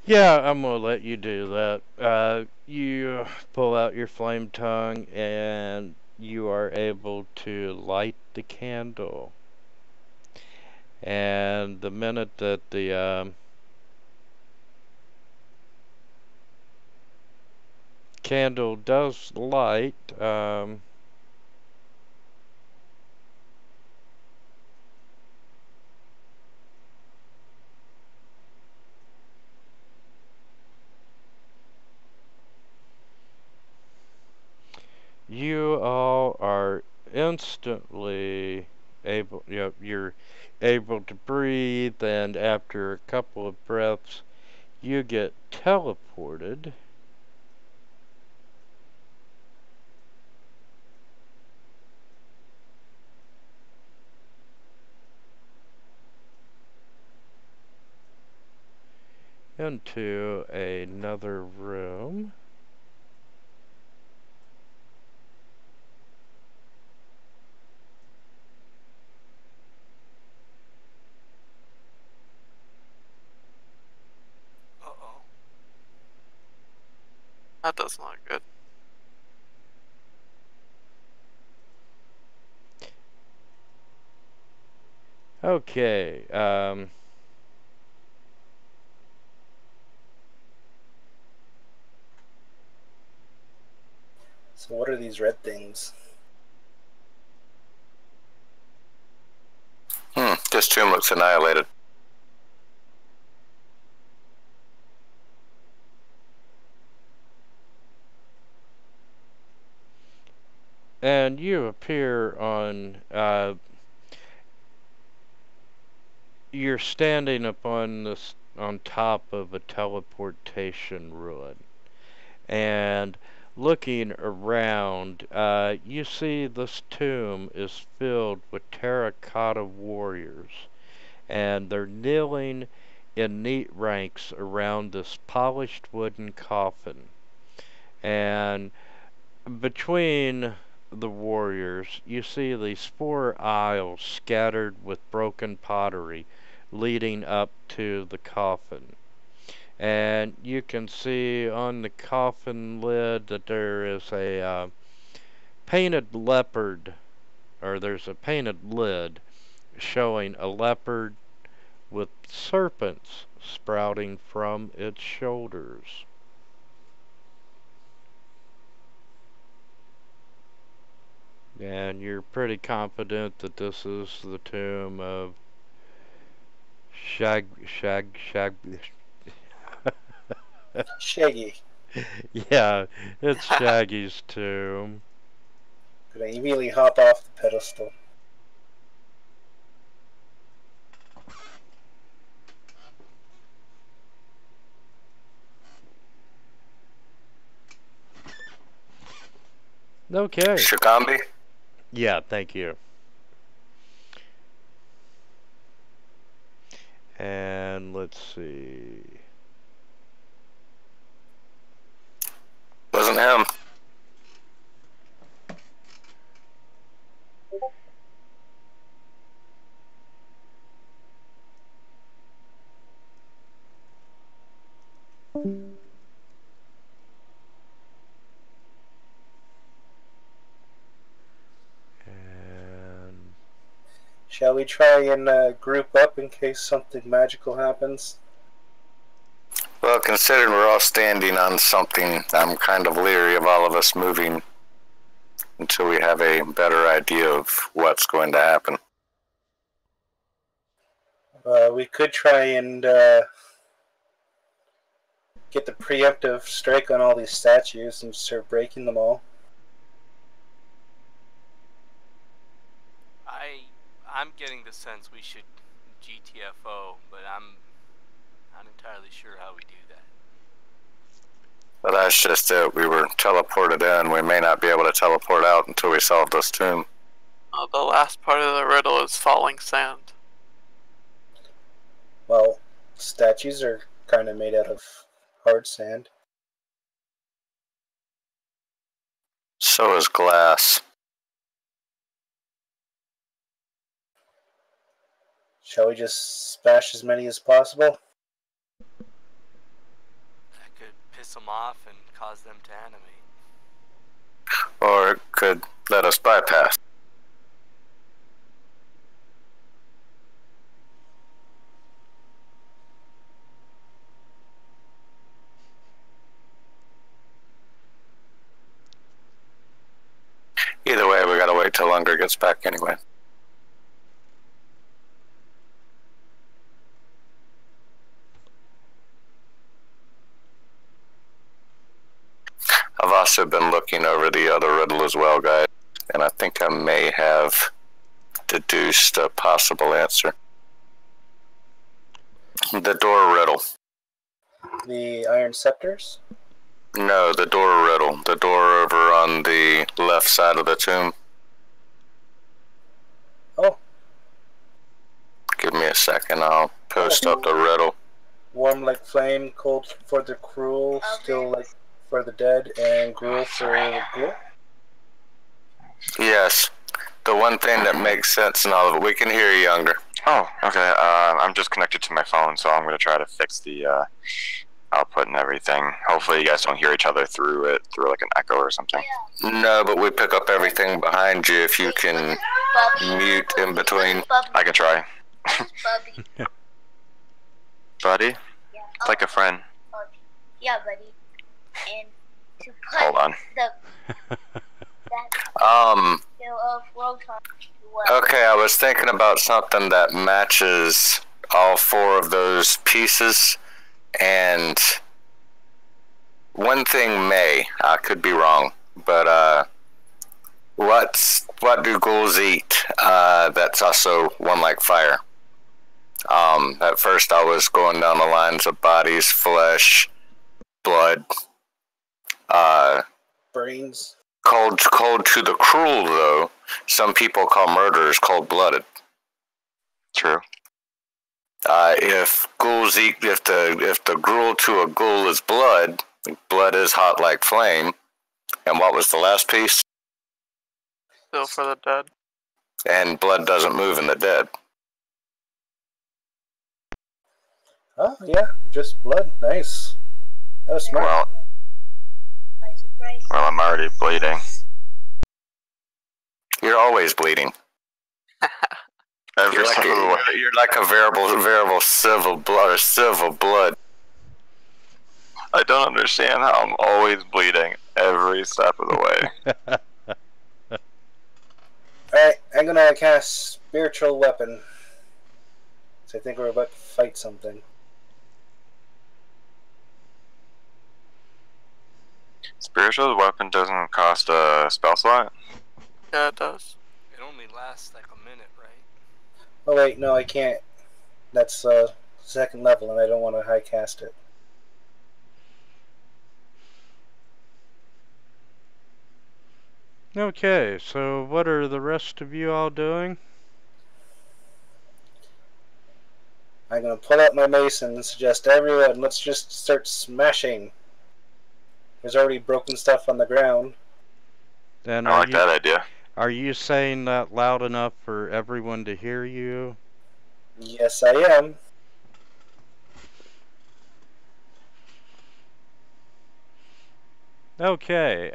Yeah, I'm gonna let you do that. You pull out your flame tongue and you are able to light the candle. And the minute that the candle does light, you all are instantly able, you're able to breathe, and after a couple of breaths, you get teleported into another room. Uh-oh. That doesn't look good. Okay, So what are these red things? This tomb looks annihilated. and you appear on, you're standing upon this, on top of a teleportation ruin. And looking around, you see this tomb is filled with Terracotta Warriors. And they're kneeling in neat ranks around this polished wooden coffin. And between the warriors, you see these 4 aisles scattered with broken pottery leading up to the coffin. And you can see on the coffin lid that there is a painted leopard, or there's a painted lid showing a leopard with serpents sprouting from its shoulders. And you're pretty confident that this is the tomb of Shaggy. Yeah, it's Shaggy's tomb. Gonna immediately hop off the pedestal. Okay. Shagambi? Yeah, thank you. And let's see. Wasn't him. And Shall we try and group up in case something magical happens? Well, considering we're all standing on something, I'm kind of leery of all of us moving until we have a better idea of what's going to happen. We could try and get the preemptive strike on all these statues and start breaking them all. I'm getting the sense we should GTFO, but I'm not entirely sure how we do that. But that's just it. We were teleported in. We may not be able to teleport out until we solve this tomb. The last part of the riddle is falling sand. Well, statues are kind of made out of hard sand. So is glass. Shall we just smash as many as possible? That could piss them off and cause them to animate. Or it could let us bypass. Either way, we gotta wait till Unger gets back anyway. I've also been looking over the other riddle as well, guys, and I think I may have deduced a possible answer. The door riddle. The iron scepters? No, the door riddle. The door over on the left side of the tomb. Oh. Give me a second, I'll post up the riddle. Warm like flame, cold for the cruel, still like for the dead, and gruel for the ghoul? Yes. The one thing that makes sense in all of it. We can hear you, Unger. Oh, okay. I'm just connected to my phone, so I'm going to try to fix the output and everything. Hopefully you guys don't hear each other through like an echo or something. No, but we pick up everything behind you if you can mute in between. I can try. Bubby. Buddy? Yeah. It's like a friend. Yeah, buddy. And to put Hold on. Okay, I was thinking about something that matches all four of those pieces, and one thing I could be wrong, but what do ghouls eat? That's also one like fire. At first I was going down the lines of bodies, flesh, blood, brains. Cold to the cruel, though. Some people call murderers cold-blooded. True. If ghouls eat, if the gruel to a ghoul is blood is hot like flame. And what was the last piece? Still for the dead. And blood doesn't move in the dead. Oh yeah, just blood. Nice. That was smart. Well, I'm already bleeding. You're always bleeding. You're like a variable civil blood. I don't understand how I'm always bleeding every step of the way. Alright, I'm gonna cast Spiritual Weapon. So I think we're about to fight something. Spiritual weapon doesn't cost a spell slot? Yeah, it does. It only lasts like a minute, right? Oh wait, no, I can't. That's second level, and I don't want to high cast it. Okay, so what are the rest of you all doing? I'm gonna pull out my mace and suggest everyone, let's just start smashing. There's already broken stuff on the ground. Then I like that idea. Are you saying that loud enough for everyone to hear you? Yes, I am. Okay,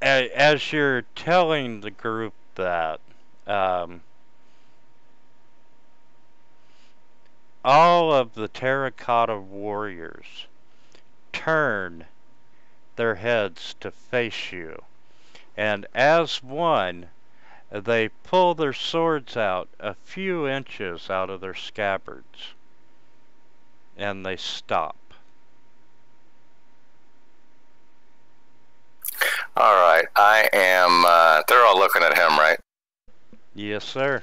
as you're telling the group that, all of the Terracotta Warriors turn their heads to face you, and as one, they pull their swords out a few inches out of their scabbards. and they stop. Alright, I am, they're all looking at him, right? Yes, sir.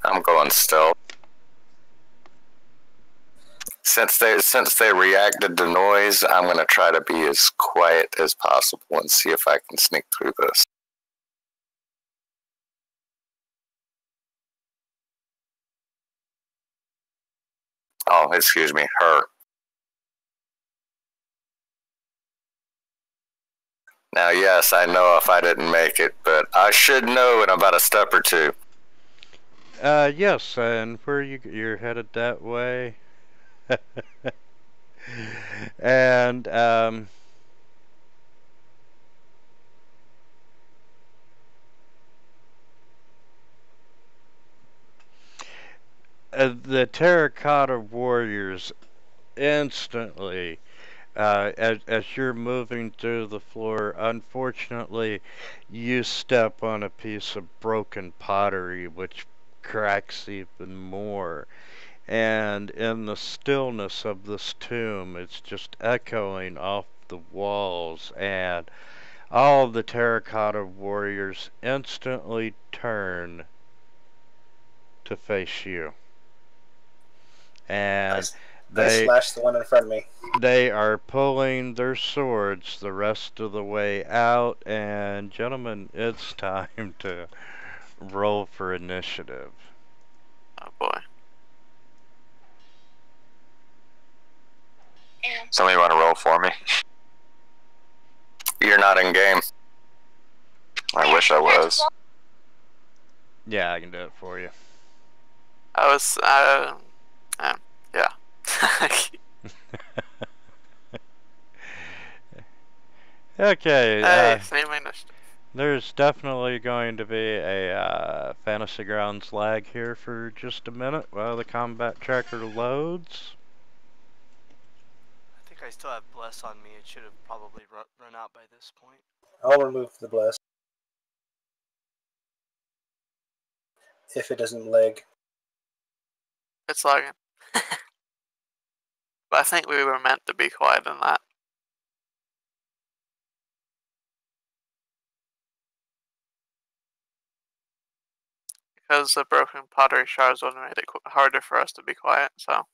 I'm going stealth. Since they reacted to noise, I'm going to try to be as quiet as possible and see if I can sneak through this. Oh, excuse me, her. Now, yes, I know if I didn't make it, but I should know in about a step or two. Yes, and where you're headed that way. And, the Terracotta Warriors instantly, as you're moving through the floor, unfortunately, you step on a piece of broken pottery, which cracks even more. And in the stillness of this tomb, it's just echoing off the walls, and all of the Terracotta Warriors instantly turn to face you. And I slashed the one in front of me. they are pulling their swords the rest of the way out, and gentlemen, it's time to roll for initiative. Oh boy. Somebody want to roll for me? You're not in game. I wish I was. Yeah, I can do it for you. I was, yeah. Okay, Hey, same initiative. there's definitely going to be a Fantasy Grounds lag here for just a minute while the combat tracker loads. I think I still have bless on me. It should have probably run out by this point. I'll remove the bless. If it doesn't lag. It's lagging. But I think we were meant to be quiet in that. Because the broken pottery shards would have made it harder for us to be quiet, so.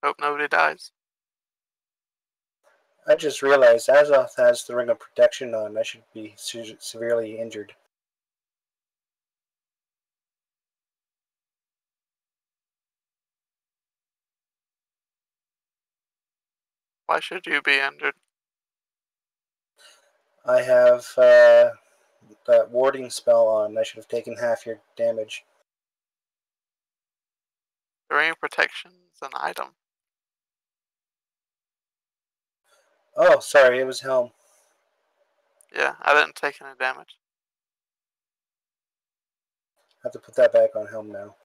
Hope nobody dies. I just realized Azoth has the ring of protection on. I should be severely injured. Why should you be injured? I have that warding spell on. I should have taken half your damage. The ring of protection is an item. Oh, sorry, it was Helm. Yeah, I didn't take any damage. I have to put that back on Helm now.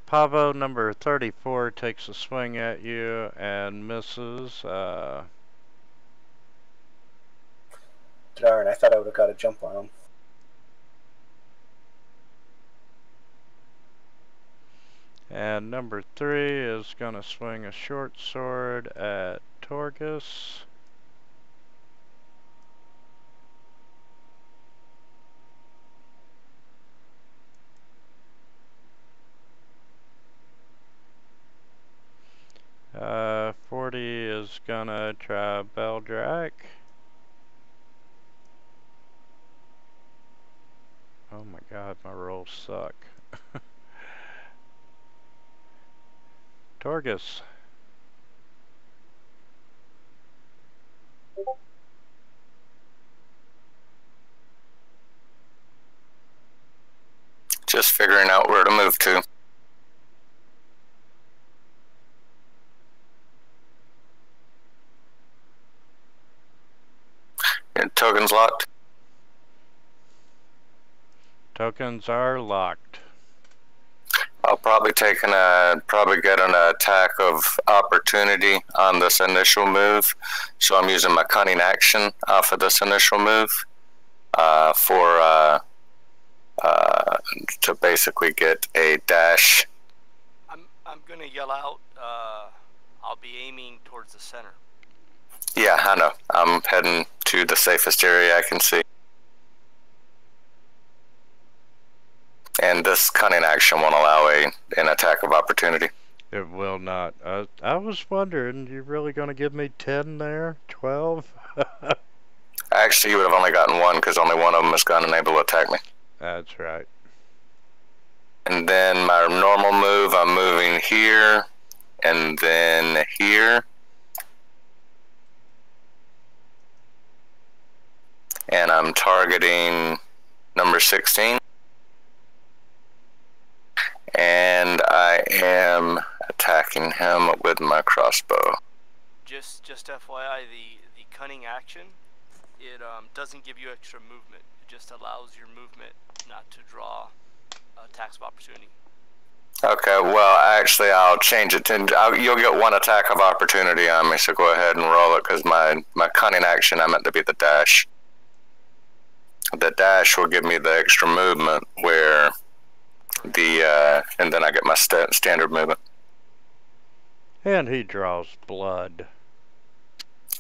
Paavo number 34 takes a swing at you and misses. Darn, I thought I would have got a jump on him. And number 3 is going to swing a short sword at Torgus. Uh, 40 is going to try Beldrak. Oh my god, my rolls suck. Torgus. Just figuring out where to move to. Tokens are locked. I'll probably get an attack of opportunity on this initial move. So I'm using my cunning action off of this initial move to basically get a dash. I'm gonna yell out. I'll be aiming towards the center. Yeah, I know. I'm heading to the safest area I can see. And this cunning action won't allow an attack of opportunity. It will not. I was wondering, you really going to give me 10 there? 12? Actually, you would have only gotten one because only one of them is going to enable to attack me. That's right. And then my normal move, I'm moving here and then here. And I'm targeting number 16. And I am attacking him with my crossbow. Just FYI, the cunning action, it doesn't give you extra movement. It just allows your movement not to draw attacks of opportunity. Okay, well, actually, I'll change it to... you'll get one attack of opportunity on me, so go ahead and roll it, because my cunning action, I meant to be the dash. The dash will give me the extra movement, where and then I get my standard movement. And he draws blood.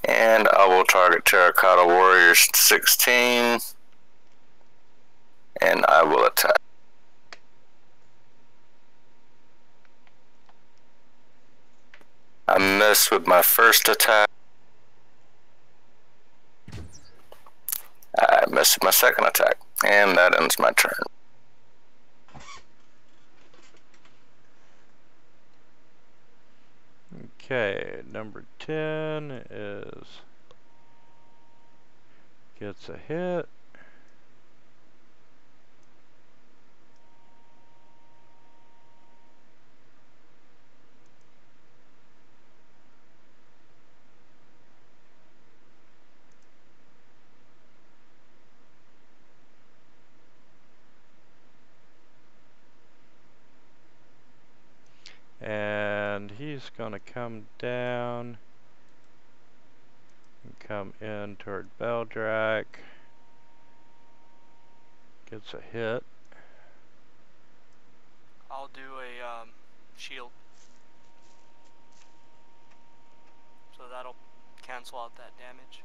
And I will target Terracotta Warriors 16, and I will attack. I missed with my first attack. I missed with my second attack, and that ends my turn. Okay, number 10 gets a hit. And he's gonna come down and come in toward Beldrak. Gets a hit. I'll do a shield. So that'll cancel out that damage.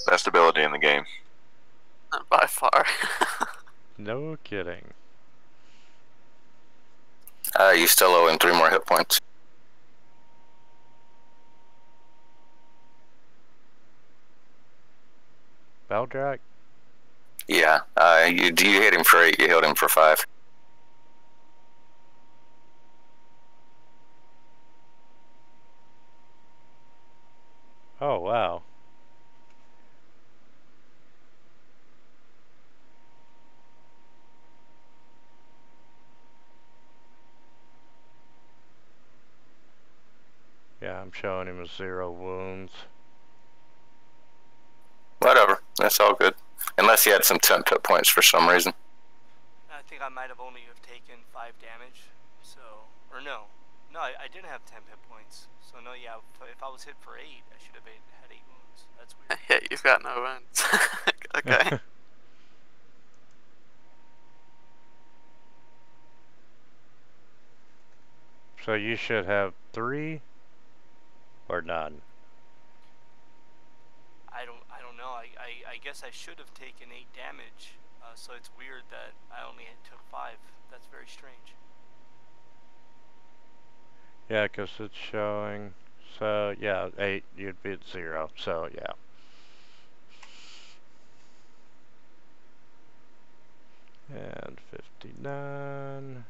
Best ability in the game. By far. No kidding. You still owe him 3 more hit points. Beldrak? Yeah, you hit him for 8, you healed him for 5. Oh, wow. Yeah, I'm showing him 0 wounds. Whatever, that's all good. Unless he had some temp hit points for some reason. I think I might have only taken 5 damage. So, or no, I didn't have 10 hit points. So no, yeah, if I was hit for 8, I should have had 8 wounds. That's weird. Yeah, you've got no wounds. Okay. So you should have 3 or none. I don't know. I guess I should have taken 8 damage. So it's weird that I only took 5. That's very strange. Yeah, because it's showing. So yeah, 8, you'd be at 0. So yeah. And 59.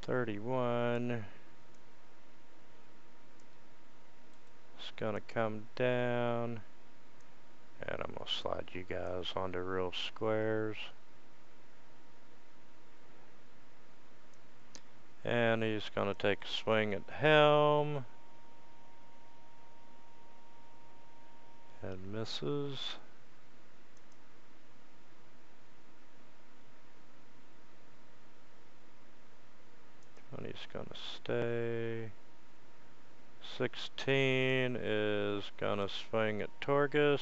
31. It's gonna come down. And I'm gonna slide you guys onto real squares. And he's gonna take a swing at the helm. misses. 20's gonna stay. 16 is gonna swing at Torgus.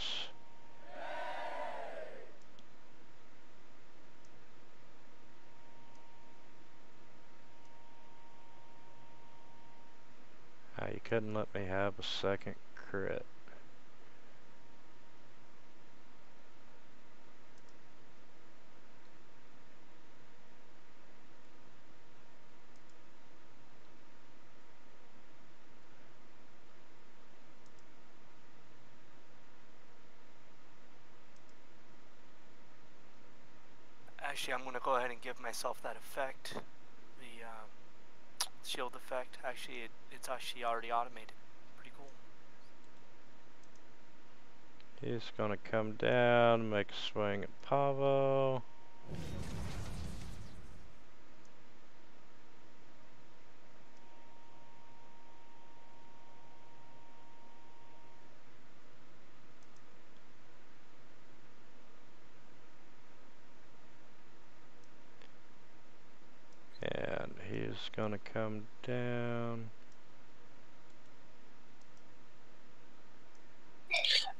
You couldn't let me have a second crit. Actually, I'm gonna go ahead and give myself that effect, the shield effect. Actually, it's actually already automated. Pretty cool. He's gonna come down, make a swing at Paavo. And he's gonna come down.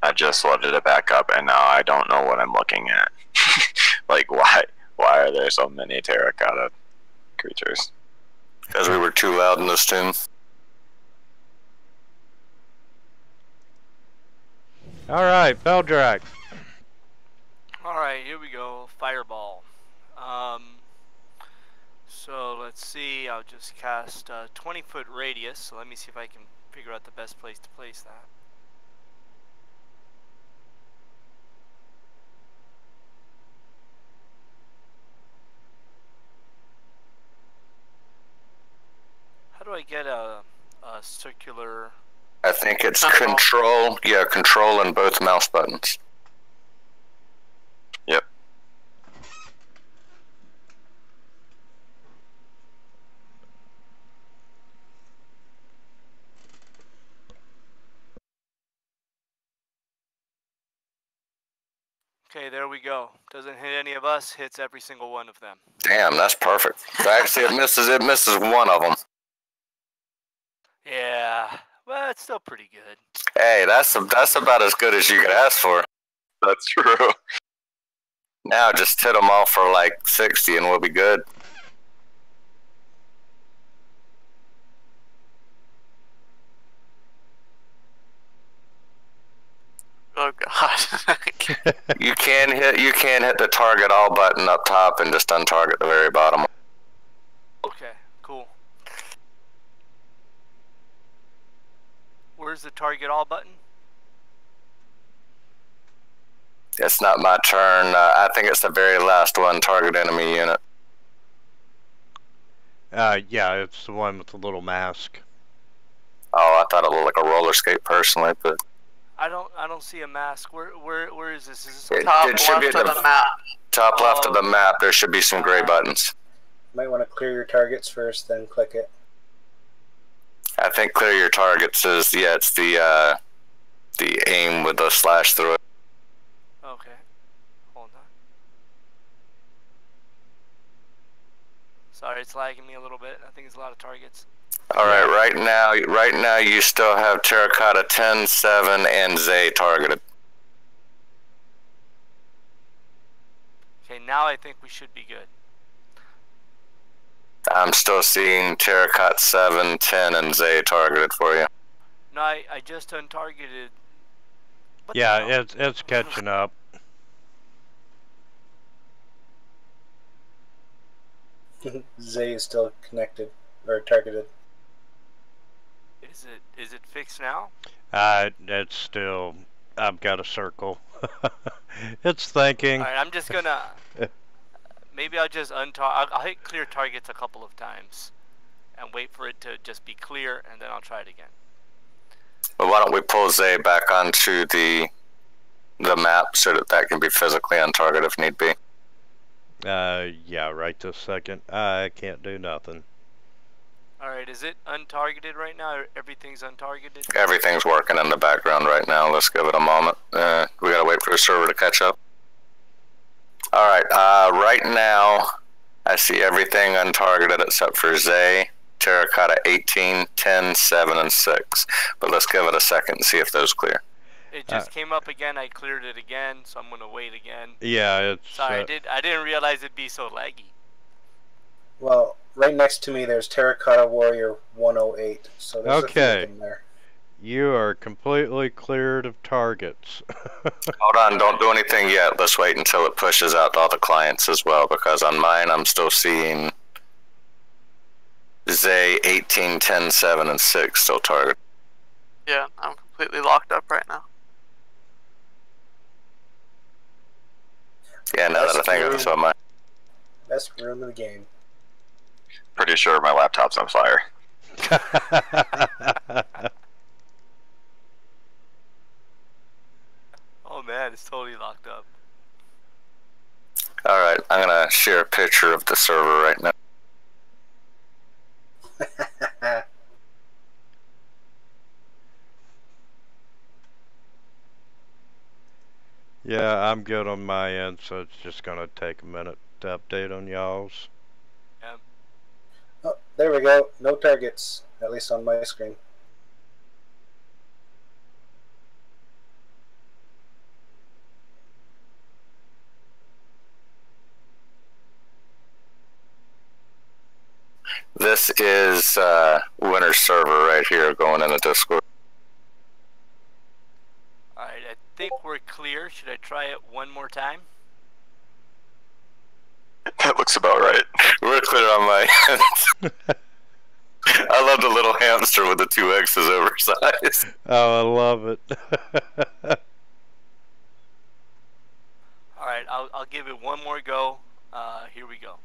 I just loaded it back up, and now I don't know what I'm looking at. Like, why are there so many terracotta creatures? Because we were too loud in this tune. Alright, Beldrak. Alright, here we go. Fireball. So let's see, I'll just cast a 20-foot radius. So let me see if I can figure out the best place to place that. How do I get a circular... I think it's control. Yeah, control and both mouse buttons. Yep. Okay, there we go. Doesn't hit any of us, hits every single one of them. Damn, that's perfect. Actually, it misses one of them. Yeah, well, it's still pretty good. Hey, that's about as good as you could ask for. That's true. Now just hit them all for like 60 and we'll be good. Oh god. You can hit the target all button up top and just untarget the very bottom. Okay, cool. Where's the target all button? It's not my turn. I think it's the very last one, target enemy unit. Yeah, it's the one with the little mask. Oh, I thought it looked like a roller skate personally, but I don't see a mask. Where is this? Is this it should be at left of the map. top left of the map. There should be some gray buttons. Might want to clear your targets first, then click it. I think clear your targets is it's the aim with the slash through it. Okay. Hold on. Sorry, it's lagging me a little bit. I think it's a lot of targets. Alright, right now you still have Terracotta 10, 7, and Zay targeted. Okay, now I think we should be good. I'm still seeing Terracotta 7, 10, and Zay targeted for you. No, I just untargeted. What Yeah, the hell? it's catching up. Zay is still connected, or targeted. Is it fixed now? It's still... I've got a circle. It's thinking. Alright, I'm just gonna... Maybe I'll just I'll hit clear targets a couple of times. And wait for it to just be clear, and then I'll try it again. But why don't we pull Zay back onto the map so that can be physically untargeted if need be. Yeah, right this second. I can't do nothing. Alright, is it untargeted right now? Or everything's untargeted? Everything's working in the background right now. Let's give it a moment. We gotta wait for the server to catch up. Alright, right now, I see everything untargeted except for Zay, Terracotta 18, 10, 7, and 6. But let's give it a second and see if those clear. It just came up again. I cleared it again, so I'm gonna wait again. Yeah, it's... Sorry, I didn't realize it'd be so laggy. Well, right next to me there's Terracotta Warrior 108, so there's a few of them there. You are completely cleared of targets. Hold on, don't do anything yet. Let's wait until it pushes out to all the clients as well, because on mine I'm still seeing Zay 18, 10, 7, and 6 still target. Yeah, I'm completely locked up right now. Yeah, now that I think of it, so am I. Best room in the game. Pretty sure my laptop's on fire. Oh man, it's totally locked up. Alright, I'm gonna share a picture of the server right now. Yeah, I'm good on my end, so it's just gonna take a minute to update on y'all's. Yep. Oh, there we go. No targets, at least on my screen. This is Winter's server right here going in the Discord. Alright, I think we're clear. Should I try it one more time? That looks about right. We're clear on my end. I love the little hamster with the 2 X's oversized. Oh, I love it. Alright, I'll give it one more go. Here we go.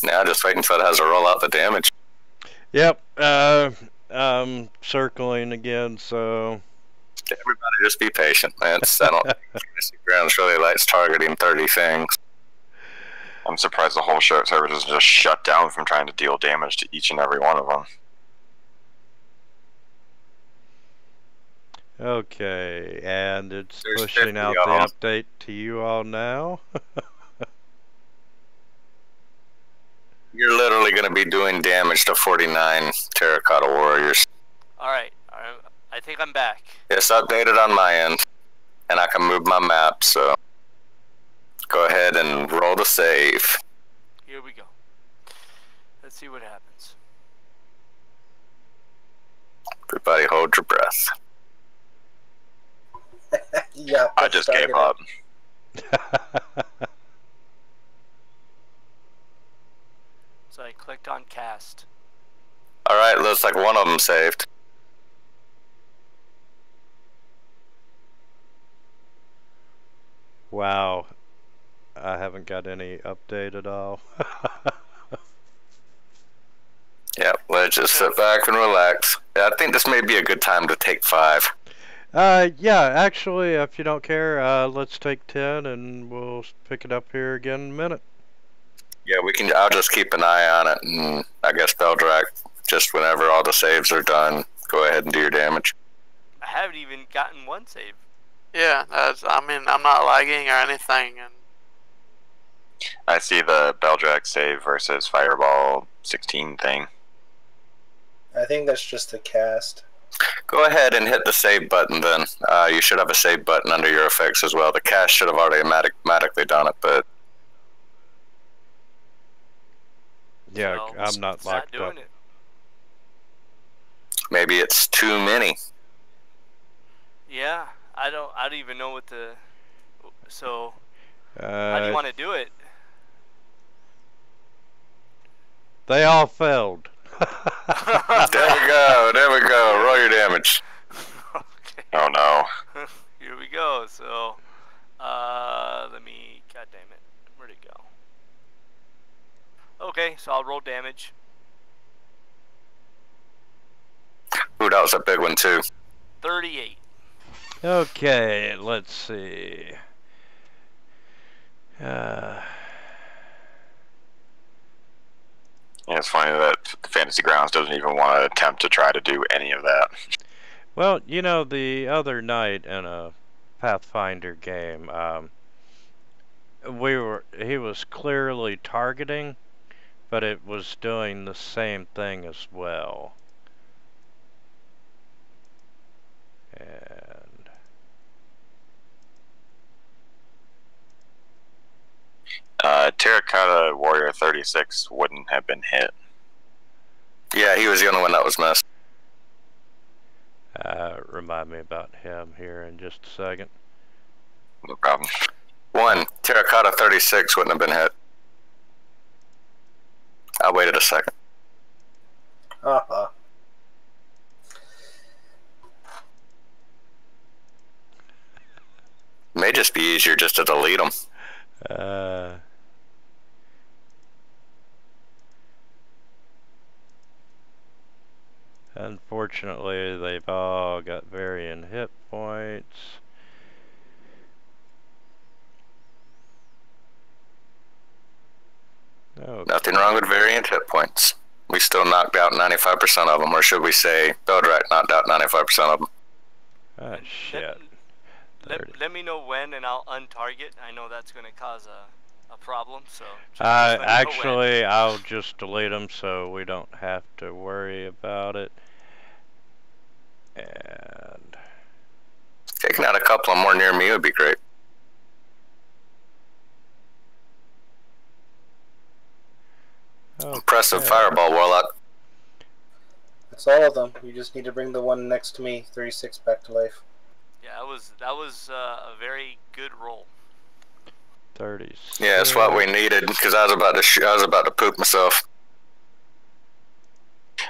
Now just waiting for it has to roll out the damage. Yep, circling again, so... Everybody just be patient. I don't Fantasy Grounds really likes targeting 30 things. I'm surprised the whole server doesn't just shut down from trying to deal damage to each and every one of them. Okay, and it's There's pushing 50 out of the them. update to you all now. You're literally going to be doing damage to 49 Terracotta Warriors. Alright, I think I'm back. It's updated on my end, and I can move my map, so go ahead and roll the save. Here we go. Let's see what happens. Everybody hold your breath. Yeah, I just gave up. So I clicked on cast. Alright, looks like one of them saved. Wow, I haven't got any update at all. Yep, let's just sit back and relax. Yeah, I think this may be a good time to take 5. Yeah, actually, if you don't care, let's take 10 and we'll pick it up here again in a minute. Yeah, we can. I'll just keep an eye on it, and I guess Beldrak, just whenever all the saves are done, go ahead and do your damage. I haven't even gotten one save. Yeah, I mean, I'm not lagging or anything. And I see the Beldrak save versus Fireball 16 thing. I think that's just a cast. Go ahead and hit the save button then. You should have a save button under your effects as well. The cast should have already automatically done it, but... Yeah, So, I'm not it's locked doing up. it. Maybe it's too many. Yeah, I don't even know what the. So, how do you want to do it? They all failed. There we go. Roll your damage. Okay. Oh no. Here we go. So, let me. God damn it. Where'd it go? Okay, so I'll roll damage. Ooh, that was a big one too. 38. Okay, let's see. Uh, Yeah, it's funny that Fantasy Grounds doesn't even want to attempt to try to do any of that. well, you know, the other night in a Pathfinder game, he was clearly targeting, but it was doing the same thing as well. And Terracotta Warrior 36 wouldn't have been hit. Yeah, he was the only one that was missed. remind me about him here in just a second. No problem. One, Terracotta 36 wouldn't have been hit. I waited a second. Uh-huh. May just be easier just to delete them. Unfortunately, they've all got varying hit points. Okay. Nothing wrong with variant hit points. We still knocked out 95% of them, or should we say Beldrak knocked out 95% of them. Oh, shit. Let me know when, and I'll untarget. I know that's going to cause a problem, so... just let me know actually, I'll just delete them so we don't have to worry about it. And... Taking out a couple of more near me would be great. Okay. Impressive fireball, Warlock. That's all of them. You just need to bring the one next to me, 36, back to life. Yeah, that was a very good roll. 36. Yeah, it's what we needed, because I was about to poop myself.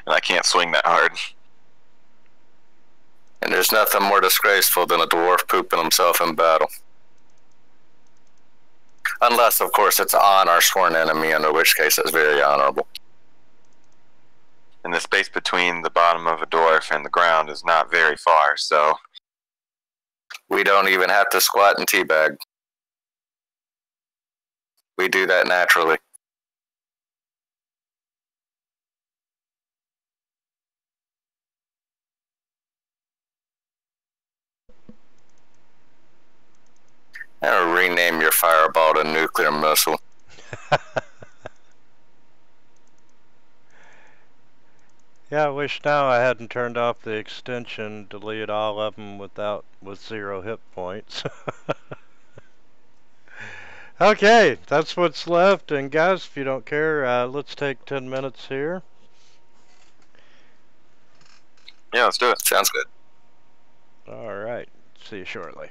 And I can't swing that hard. And there's nothing more disgraceful than a dwarf pooping himself in battle. Unless, of course, it's on our sworn enemy, in which case it's very honorable. And the space between the bottom of a dwarf and the ground is not very far, so... We don't even have to squat and teabag. We do that naturally. I'll rename your fireball to nuclear missile. Yeah, I wish now I hadn't turned off the extension, deleted all of them with 0 hit points. Okay, that's what's left, and guys, if you don't care, let's take 10 minutes here. Yeah, let's do it. Sounds good. Alright, see you shortly.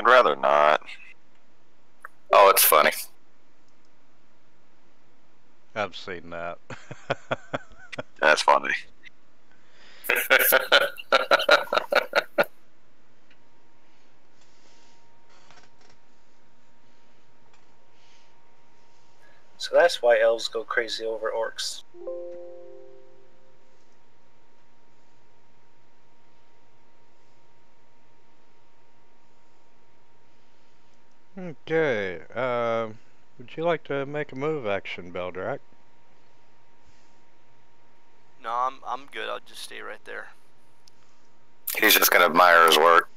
I'd rather not. Oh, it's funny. I've seen that. That's funny. So that's why elves go crazy over orcs. Okay, would you like to make a move action, Beldrak? No, I'm good. I'll just stay right there. He's just gonna admire his work.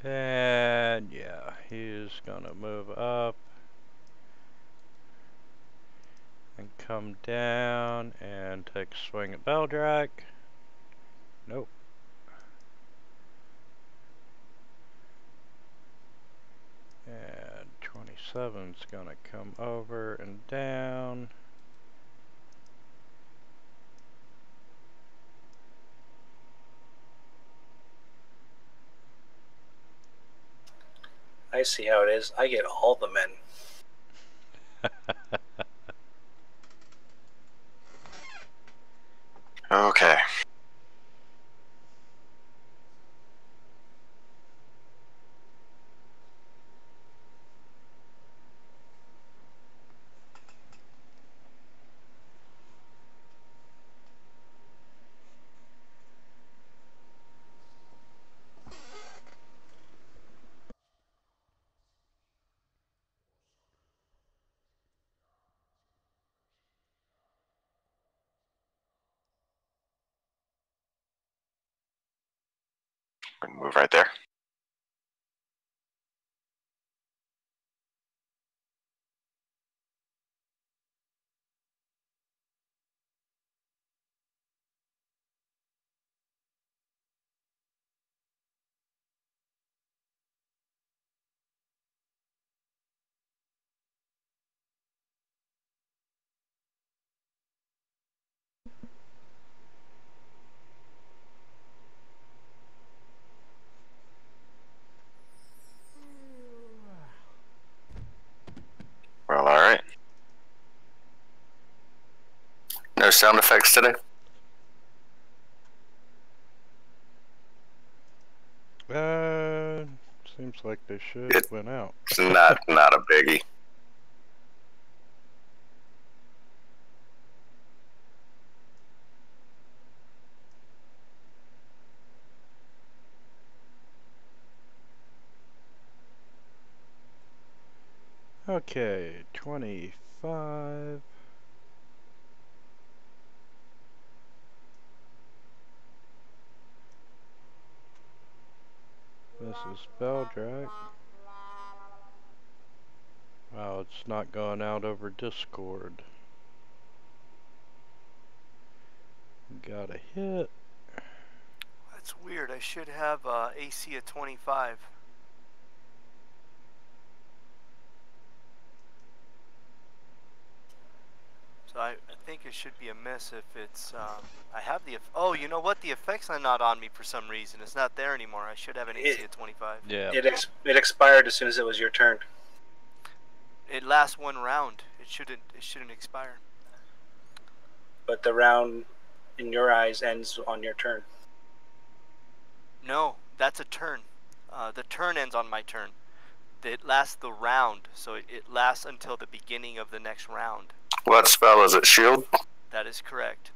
And yeah, he's gonna move up and come down and take a swing at Beldrak. Nope. And 27's gonna come over and down. I see how it is. I get all the men. Okay. Gonna move right there. Well, alright. No sound effects today? Seems like they should went out. It's not a biggie. Okay, 25. This is Beldrak. Wow, it's not going out over Discord. Got a hit. That's weird. I should have AC at 25. So I think it should be a miss if it's, I have the, oh, you know what? The effect's not on me for some reason. It's not there anymore. I should have an AC at 25. Yeah. It expired as soon as it was your turn. It lasts one round. It shouldn't expire. But the round, in your eyes, ends on your turn. No, that's a turn. The turn ends on my turn. It lasts the round, so it lasts until the beginning of the next round. What spell is it? Shield? That is correct.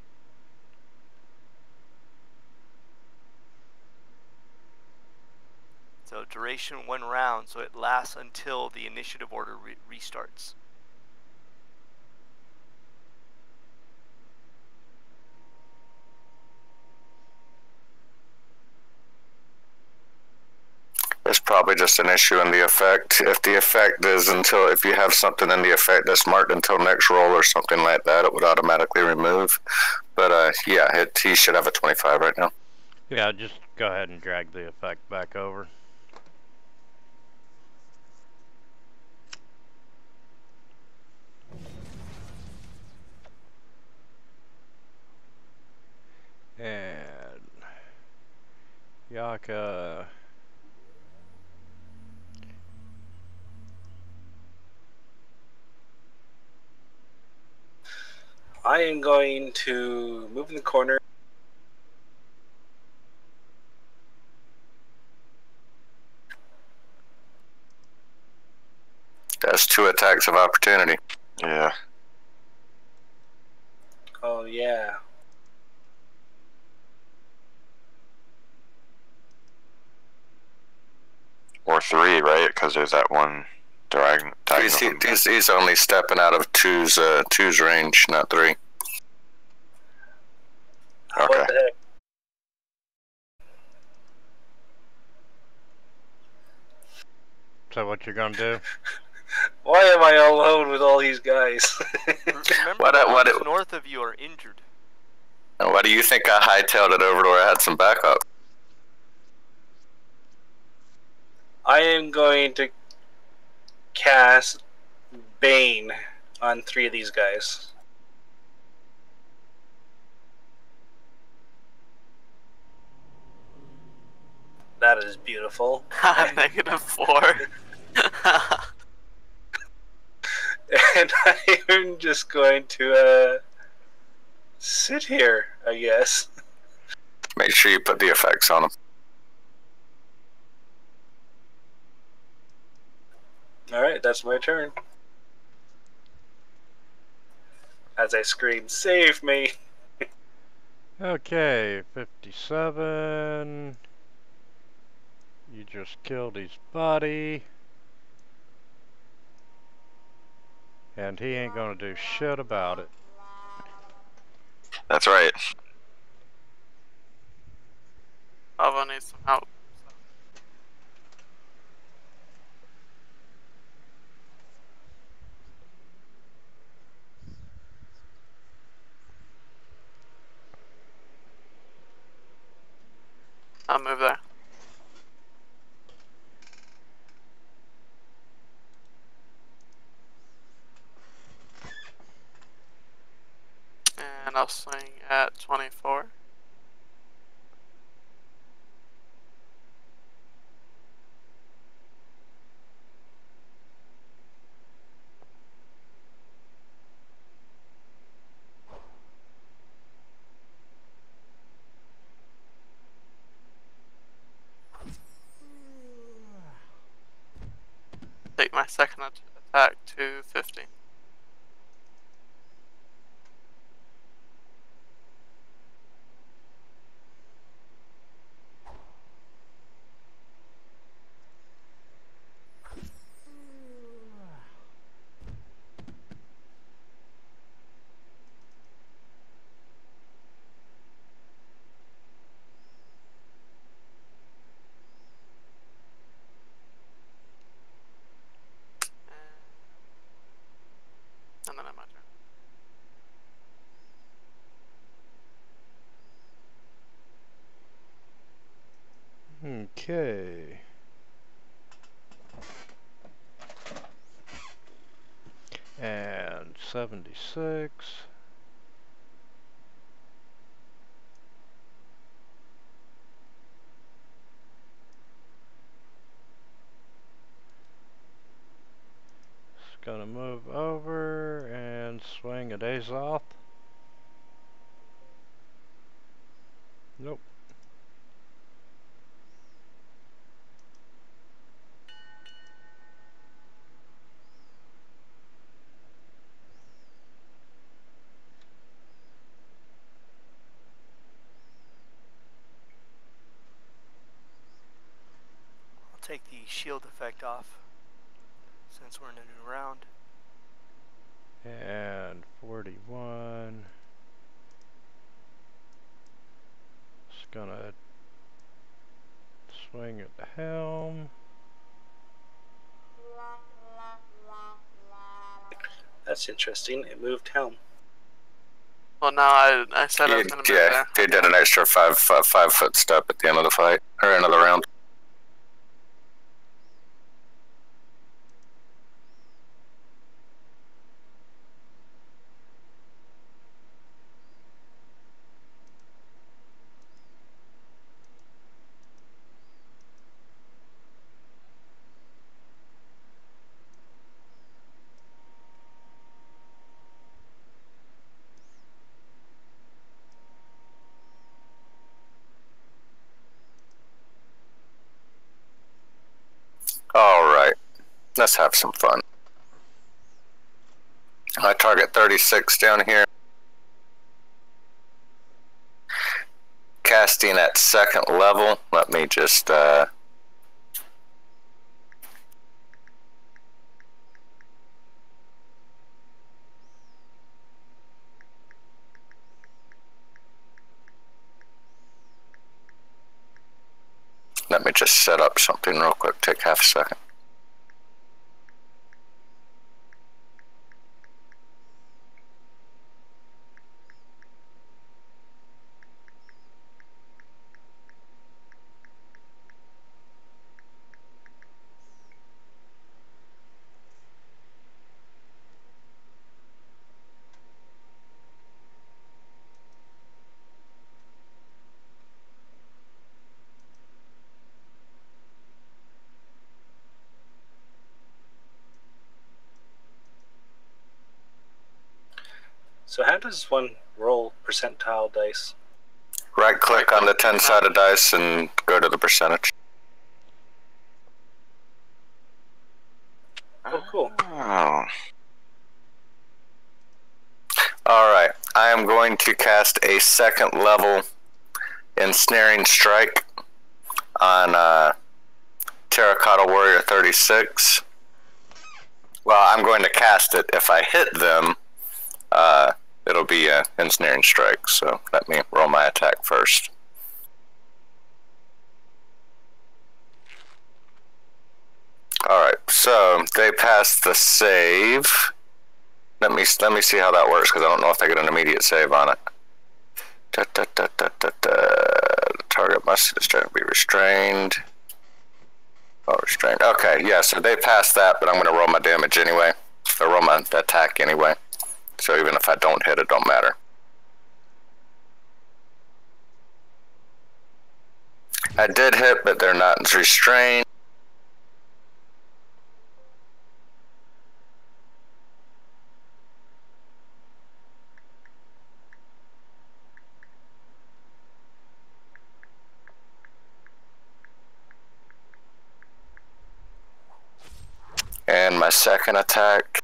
So duration 1 round, so it lasts until the initiative order restarts. It's probably just an issue in the effect. If the effect is if you have something in the effect that's marked until next roll or something like that, it would automatically remove. But yeah, he should have a 25 right now. Yeah, just go ahead and drag the effect back over. Yaka. I am going to move in the corner. That's 2 attacks of opportunity. Yeah. Oh, yeah. Or 3, right? Because there's that one diagonal. He's only stepping out of two's range, not 3. Okay. What the heck? So what you're gonna do? Why am I alone with all these guys? Remember, What- the what- ones north of you are injured. And why do you think I hightailed it over to where I had some backup? I am going to cast Bane on 3 of these guys. That is beautiful. -4. And I'm just going to sit here, I guess. Make sure you put the effects on them. Alright, that's my turn. As I scream, save me! Okay, 57. You just killed his buddy. And he ain't gonna do shit about it. That's right. Paavo needs some help. I'll move there. And I'll swing at 24. Take my second attack to 50. And then my turn. Okay. And 76. It's gonna move over and swing at Azoth. Nope. I'll take the shield effect off since we're in a new round. And 41. It's gonna swing at the helm. That's interesting. It moved helm. Well, now I said I was going to move Yeah, there. they did an extra 5-foot step at the end of the fight, or another round. Let's have some fun. I target 36 down here. Casting at 2nd level. Let me just set up something real quick. Take half a second. So how does one roll percentile dice? Right click on the 10-sided dice and go to the percentage. Oh, cool. Oh. Alright, I am going to cast a 2nd level ensnaring strike on Terracotta Warrior 36. Well, I'm going to cast it. If I hit them, it'll be an ensnaring strike, so let me roll my attack first. Alright, so they pass the save. Let me see how that works, because I don't know if I get an immediate save on it. The target must be restrained. Oh, restrained. Okay, yeah, so they pass that, but I'm going to roll my damage anyway. Or roll my attack anyway. So even if I don't hit, it don't matter. I did hit, but they're not restrained. And my second attack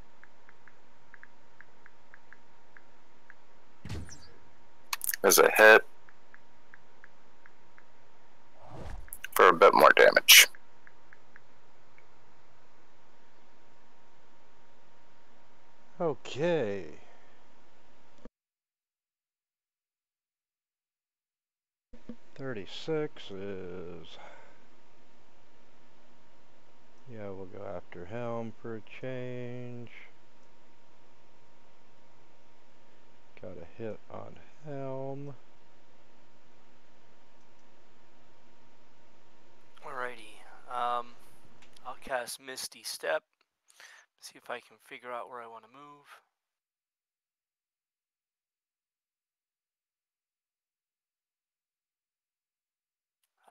is a hit for a bit more damage. Okay. $36 is... Yeah, we'll go after Helm for a change. Got a hit on Helm. Alrighty. I'll cast Misty Step. See if I can figure out where I want to move.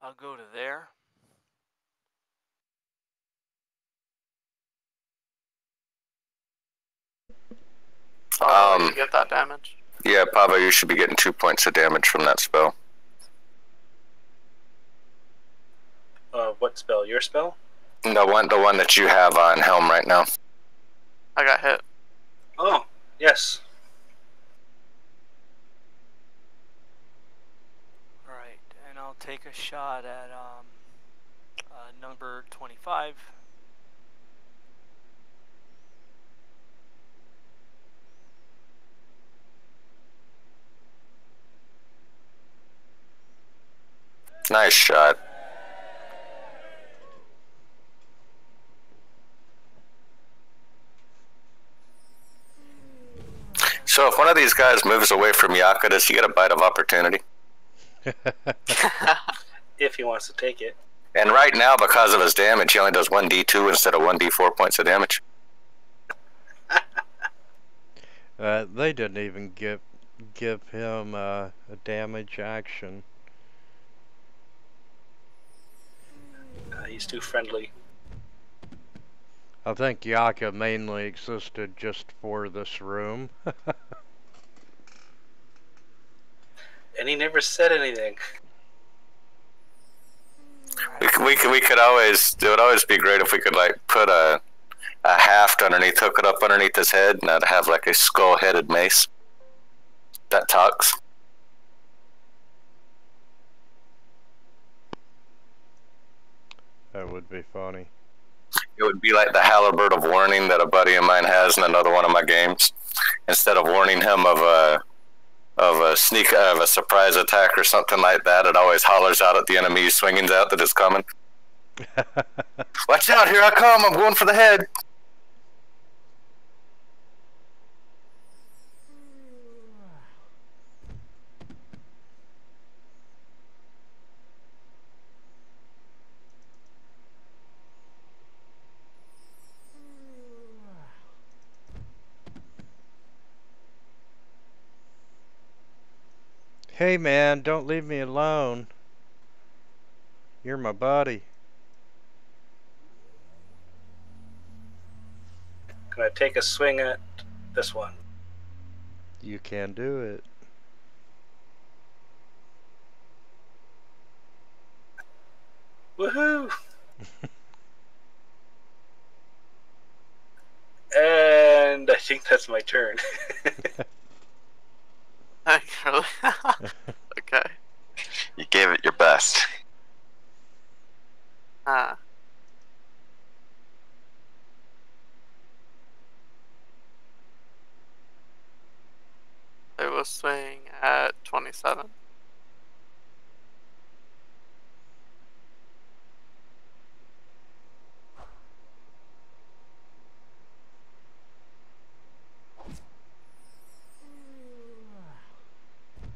I'll go to there. You get that damage? Yeah, Paavo, you should be getting 2 points of damage from that spell. What spell? Your spell? The one that you have on Helm right now. I got hit. Oh, yes. Alright, and I'll take a shot at number 25. Nice shot. So if one of these guys moves away from Yaka, does he get a bite of opportunity? If he wants to take it. And right now, because of his damage, he only does 1d2 instead of 1d4 points of damage. They didn't even give him a damage action. He's too friendly. I think Yaka mainly existed just for this room. And he never said anything. We could always, it would always be great if we could like put a a haft underneath, hook it up underneath his head, and I'd have like a skull-headed mace that talks. That would be funny. It would be like the halberd of warning that a buddy of mine has in another one of my games. Instead of warning him of a surprise attack or something like that, it always hollers out at the enemy he's swinging out that it's coming. Watch out, here I come, I'm going for the head. Hey man, don't leave me alone. You're my buddy. Can I take a swing at this one? You can do it. Woohoo! And I think that's my turn. Really? Okay. You gave it your best. They will swing at 27.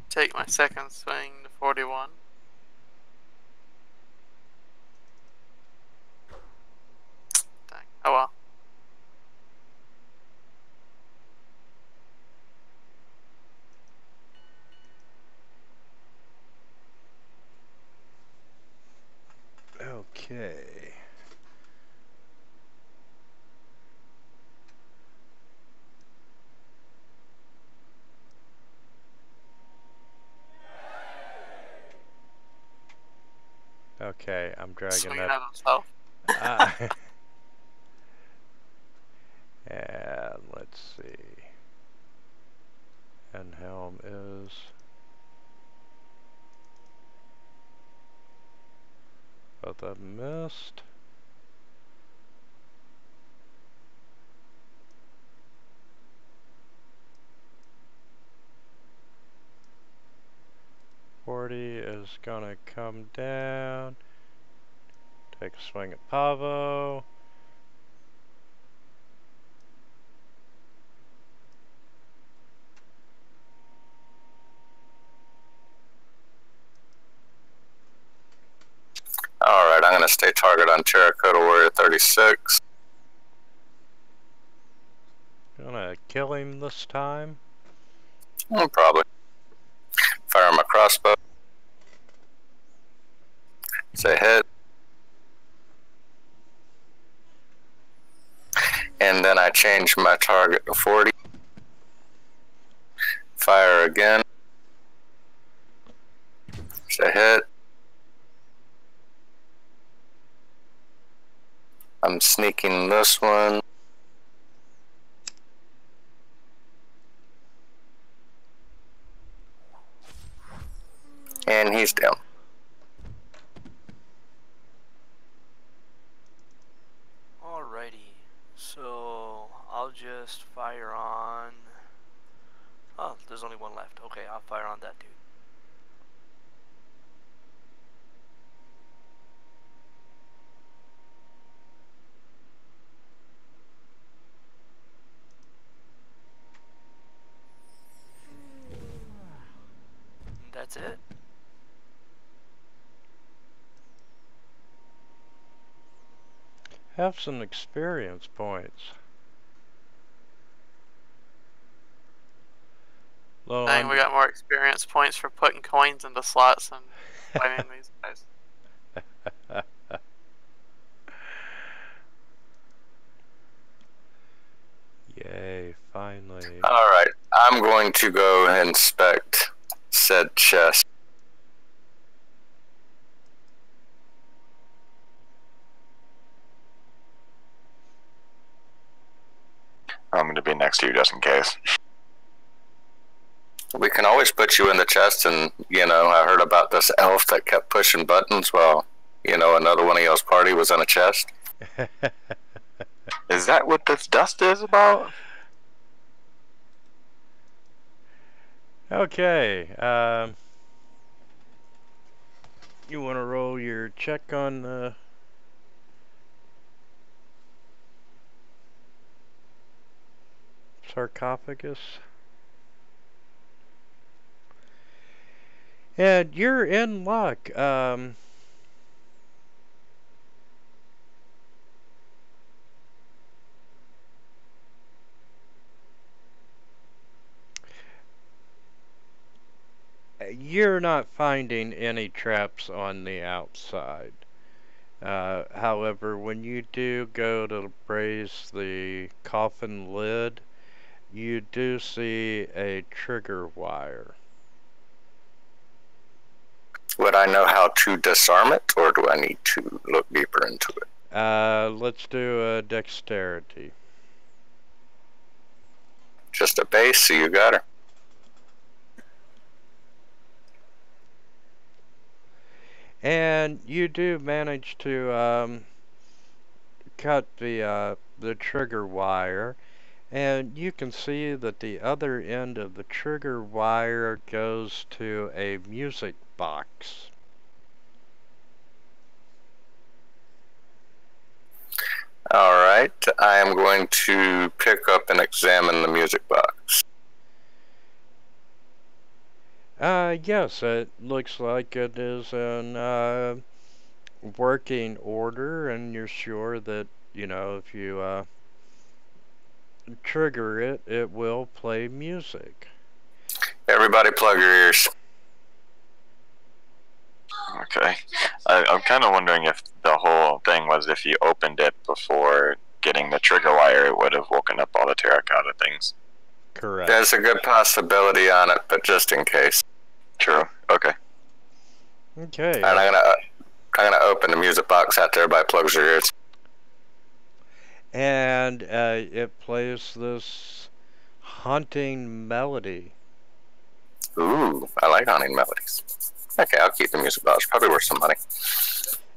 Take my second swing to 41. Dang. Oh well. Okay. Okay, I'm dragging Swinging that. at himself. And let's see. And helm is both of them missed. .40 is gonna come down. Take a swing at Paavo. Alright, I'm going to stay target on Terracotta Warrior 36. Gonna kill him this time. Probably. Fire my crossbow. Say hit. And then I change my target to 40. Fire again. Say hit. I'm sneaking this one. And he's down. Alrighty, so I'll just fire on... Oh, there's only one left. Okay, I'll fire on that dude. That's it. Have some experience points. Little Dang, we got more experience points for putting coins into slots and fighting these guys. Yay, finally. Alright, I'm going to go inspect said chest. next to you just in case. We can always put you in the chest, and, you know, I heard about this elf that kept pushing buttons while, you know, another one of y'all's party was in a chest. Is that what this dust is about? Okay, you want to roll your check on the sarcophagus? And you're in luck. You're not finding any traps on the outside. However, when you do go to raise the coffin lid, you do see a trigger wire. Would I know how to disarm it, or do I need to look deeper into it? Let's do a dexterity. Just a base, so you got her. And you do manage to cut the trigger wire, and you can see that the other end of the trigger wire goes to a music box. Alright, I am going to pick up and examine the music box. Yes, it looks like it is in working order, and you're sure that, you know, if you trigger it, it will play music. Everybody plug your ears. Okay. I'm kind of wondering if the whole thing was if you opened it before getting the trigger wire, it would have woken up all the terracotta things. Correct. There's a good possibility on it, but just in case. True. Okay. Okay. And I'm gonna open the music box after everybody plugs their ears. And it plays this haunting melody. Ooh, I like haunting melodies. Okay, I'll keep the music box. Probably worth some money.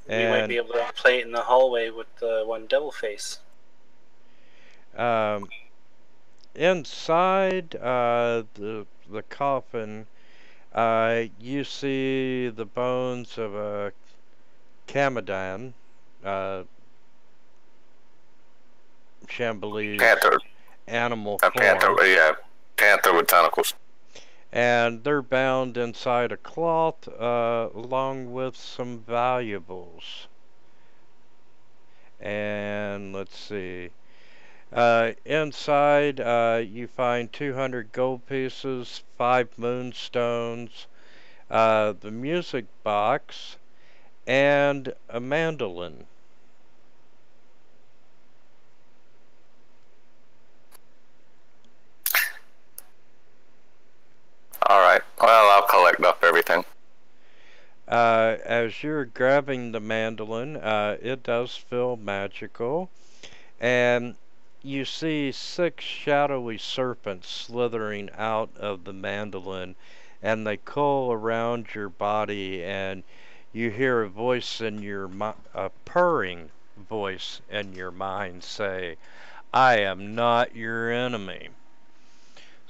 We might be able to play it in the hallway with the one devil face. Inside the coffin, you see the bones of a Kamadan, Shambhalese Panther. animal A form. panther, yeah. Panther with tentacles. And they're bound inside a cloth along with some valuables. And let's see. Inside you find 200 gold pieces, 5 moonstones, the music box, and a mandolin. Alright, well, I'll collect up everything. As you're grabbing the mandolin, it does feel magical, and you see 6 shadowy serpents slithering out of the mandolin, and they coil around your body, and you hear a voice in your a purring voice in your mind say, "I am not your enemy."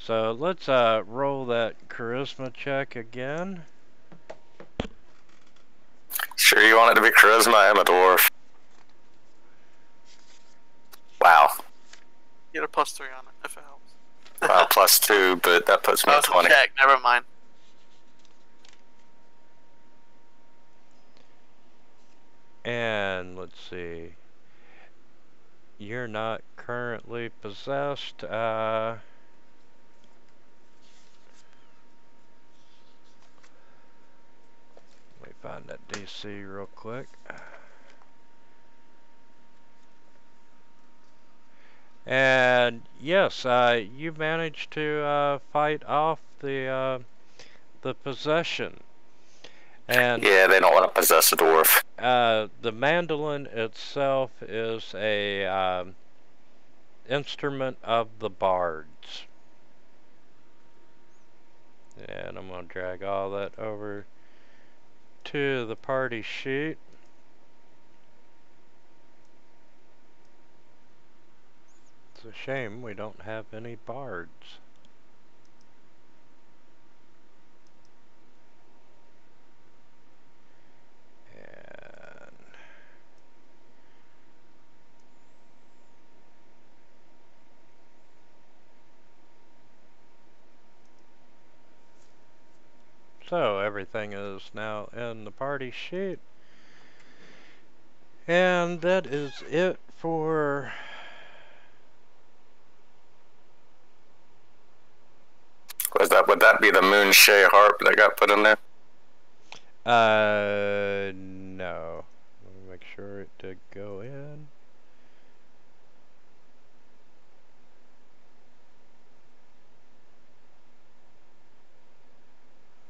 So let's roll that charisma check again. Sure you want it to be charisma? I am a dwarf. Wow. Get a +3 on it if it helps. Well, +2, but that puts me at 20. Check. Never mind. And let's see. You're not currently possessed. Let me find that DC real quick. And yes, you managed to fight off the possession. And yeah, they don't want to possess a dwarf. the mandolin itself is Instrument of the Bards. And I'm going to drag all that over to the party sheet. It's a shame we don't have any bards. And so everything is now in the party sheet. And that is it for Would that be the Moon Shea harp that got put in there? no. Let me make sure it did go in.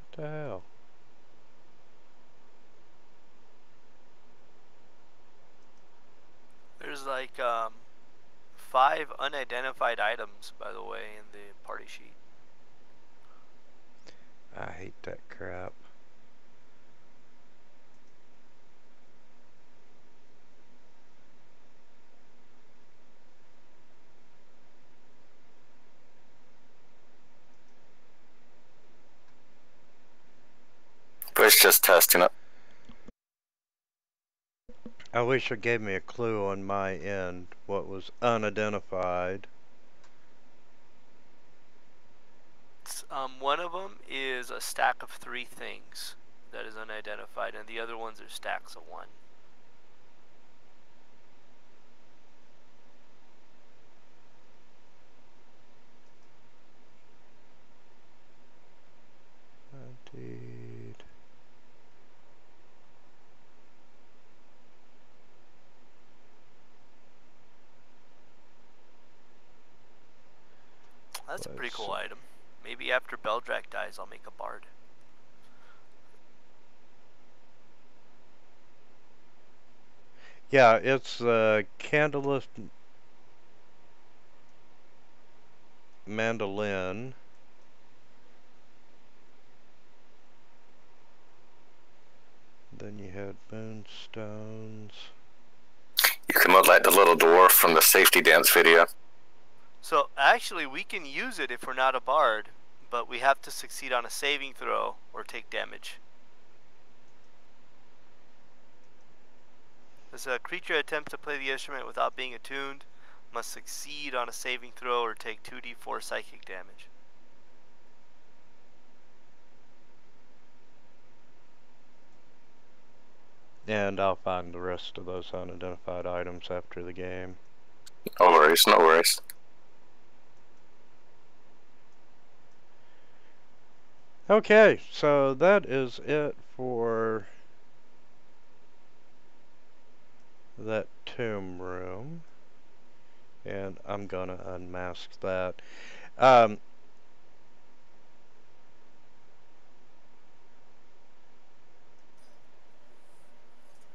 What the hell? There's like 5 unidentified items, by the way, in the party sheet. I hate that crap. But it's just testing it. I wish it gave me a clue on my end what was unidentified. One of them is a stack of 3 things that is unidentified, and the other ones are stacks of 1. Indeed. That's a pretty cool item. Maybe after Beldrak dies, I'll make a bard. Yeah, it's a candlelit mandolin. Then you had moonstones. You can look like the little dwarf from the safety dance video. So actually, we can use it if we're not a bard, but we have to succeed on a saving throw or take damage. As a creature attempts to play the instrument without being attuned, must succeed on a saving throw or take 2d4 psychic damage. And I'll find the rest of those unidentified items after the game. No worries, no worries. Okay, so that is it for that tomb room. And I'm gonna unmask that.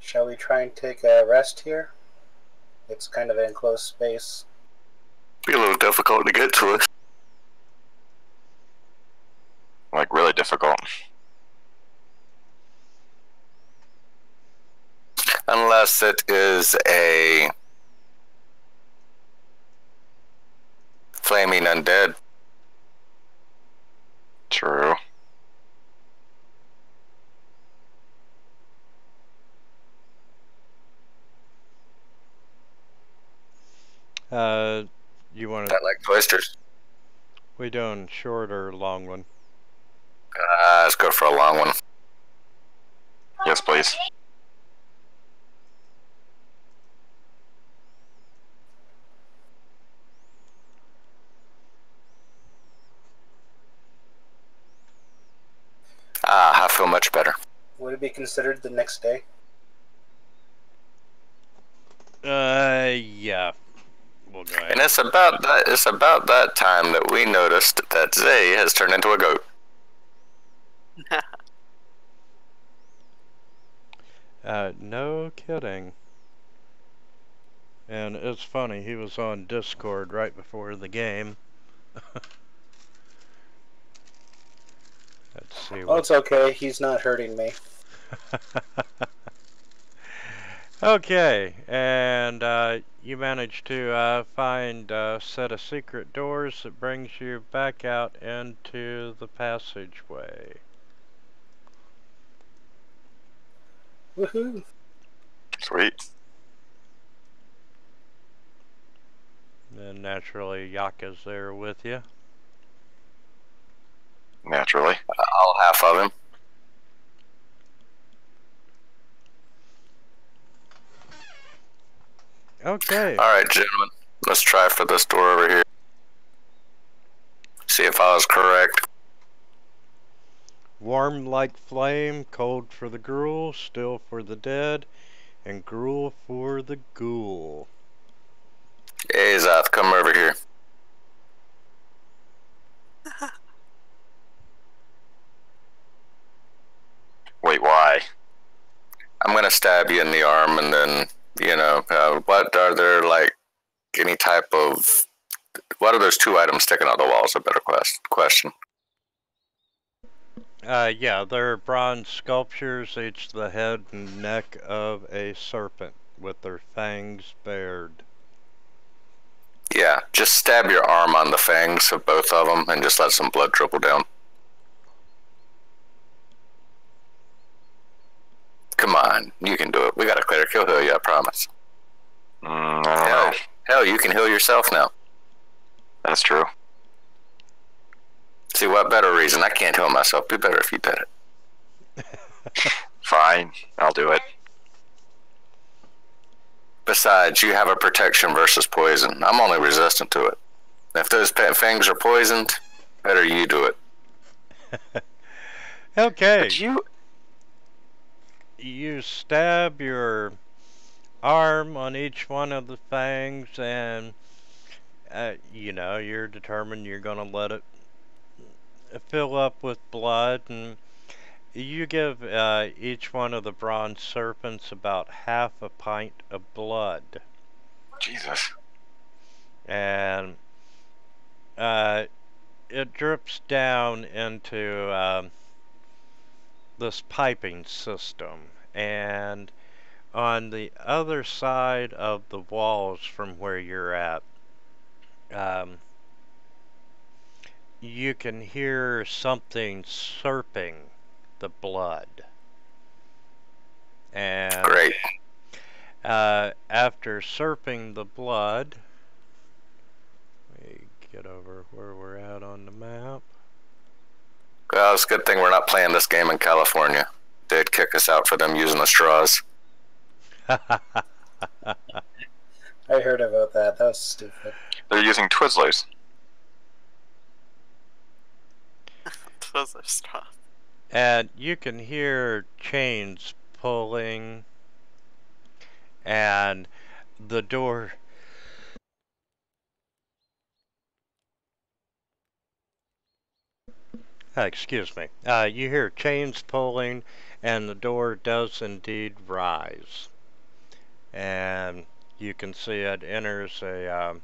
Shall we try and take a rest here? It's kind of an enclosed space. Be a little difficult to get to it. Like, really difficult. Unless it is a flaming undead. True. You want I to? like oysters. We doing short or long one? Let's go for a long one. Yes, please. I feel much better. Would it be considered the next day? Yeah. We'll go ahead. And it's about that time that we noticed that Zay has turned into a goat. No kidding. And it's funny, he was on Discord right before the game. Let's see Oh, what... it's okay. He's not hurting me. Okay, and you managed to find a set of secret doors that brings you back out into the passageway. Woohoo! Sweet. And naturally, Yaka's there with you. Naturally. All half of him. Okay. Alright, gentlemen. Let's try for this door over here. See if I was correct. Warm like flame, cold for the gruel, still for the dead, and gruel for the ghoul. Azoth, come over here. Wait, why? I'm gonna stab you in the arm, and then, you know, what are there, like, any type of... What are those two items sticking out the wall is a better question. Yeah, they're bronze sculptures, each the head and neck of a serpent, with their fangs bared. Yeah, just stab your arm on the fangs of both of them, and just let some blood trickle down. Come on, you can do it. We got a clear kill heal you, I promise. I don't know. Hell, you can heal yourself now. That's true. See, what better reason? I can't heal myself. Be better if you did it. Fine, I'll do it. Besides, you have a protection versus poison. I'm only resistant to it. If those pet fangs are poisoned, better you do it. Okay. But You stab your arm on each one of the fangs, and you know, you're determined you're gonna let it fill up with blood, and you give each one of the bronze serpents about half a pint of blood. Jesus. And it drips down into this piping system, and on the other side of the walls from where you're at, you can hear something slurping the blood. And Great. after slurping the blood, let me get over where we're at on the map. Well, it's a good thing we're not playing this game in California. They'd kick us out for them using the straws. I heard about that. That was stupid. They're using Twizzlers. Twizzler straw. And you can hear chains pulling, and the door excuse me. You hear chains pulling, and the door does indeed rise. And you can see it enters a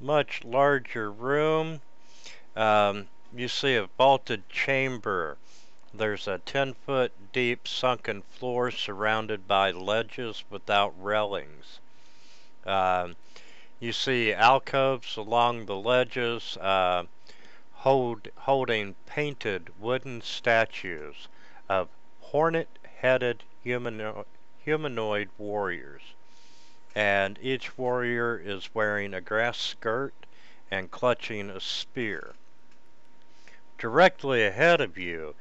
much larger room. You see a vaulted chamber. There's a 10-foot deep sunken floor surrounded by ledges without railings. You see alcoves along the ledges, holding painted wooden statues of hornet-headed humanoid warriors. And each warrior is wearing a grass skirt and clutching a spear. Directly ahead of you,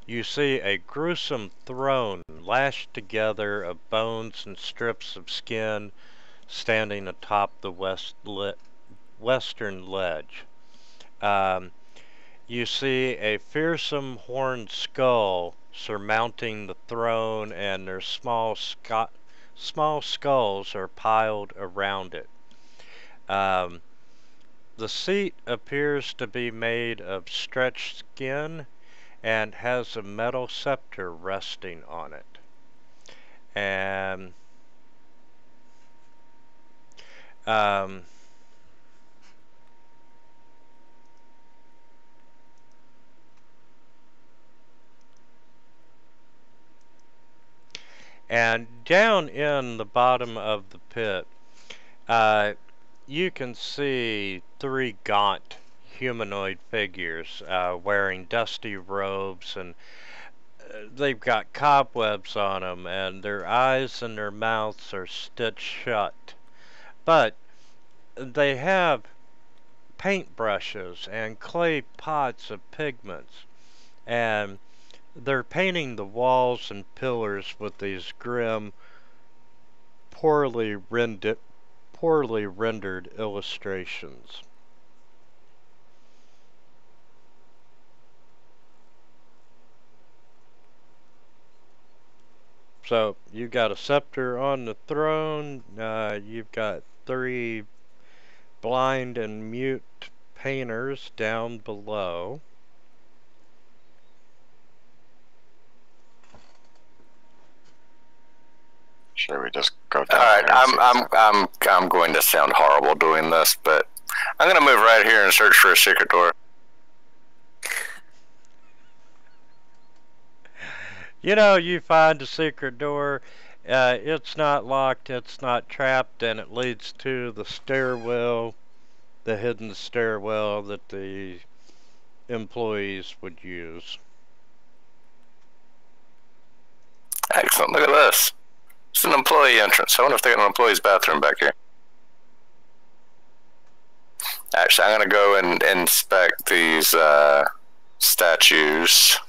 you see a gruesome throne lashed together of bones and strips of skin standing atop the western ledge. You see a fearsome horned skull surmounting the throne, and their small skulls are piled around it. The seat appears to be made of stretched skin and has a metal scepter resting on it. And Um, and down in the bottom of the pit, you can see 3 gaunt humanoid figures wearing dusty robes, and they've got cobwebs on them, and their eyes and their mouths are stitched shut. But they have paintbrushes and clay pots of pigments, and they're painting the walls and pillars with these grim, poorly rendered illustrations. So you've got a scepter on the throne. You've got 3 blind and mute painters down below. Should we just go down? All right, I'm going to sound horrible doing this, but I'm going to move right here and search for a secret door. You know, you find a secret door. It's not locked, it's not trapped, and it leads to the stairwell, the hidden stairwell that the employees would use. Excellent, look at this. It's an employee entrance. I wonder if they got an employee's bathroom back here. Actually, I'm going to go and inspect these statues.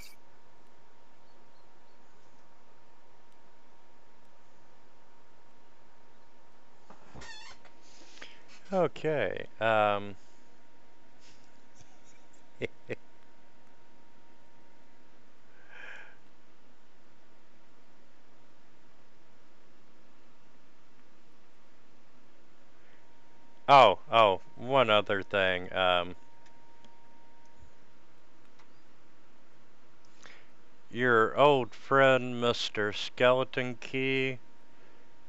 Okay, oh, one other thing. Your old friend, Mr. Skeleton Key,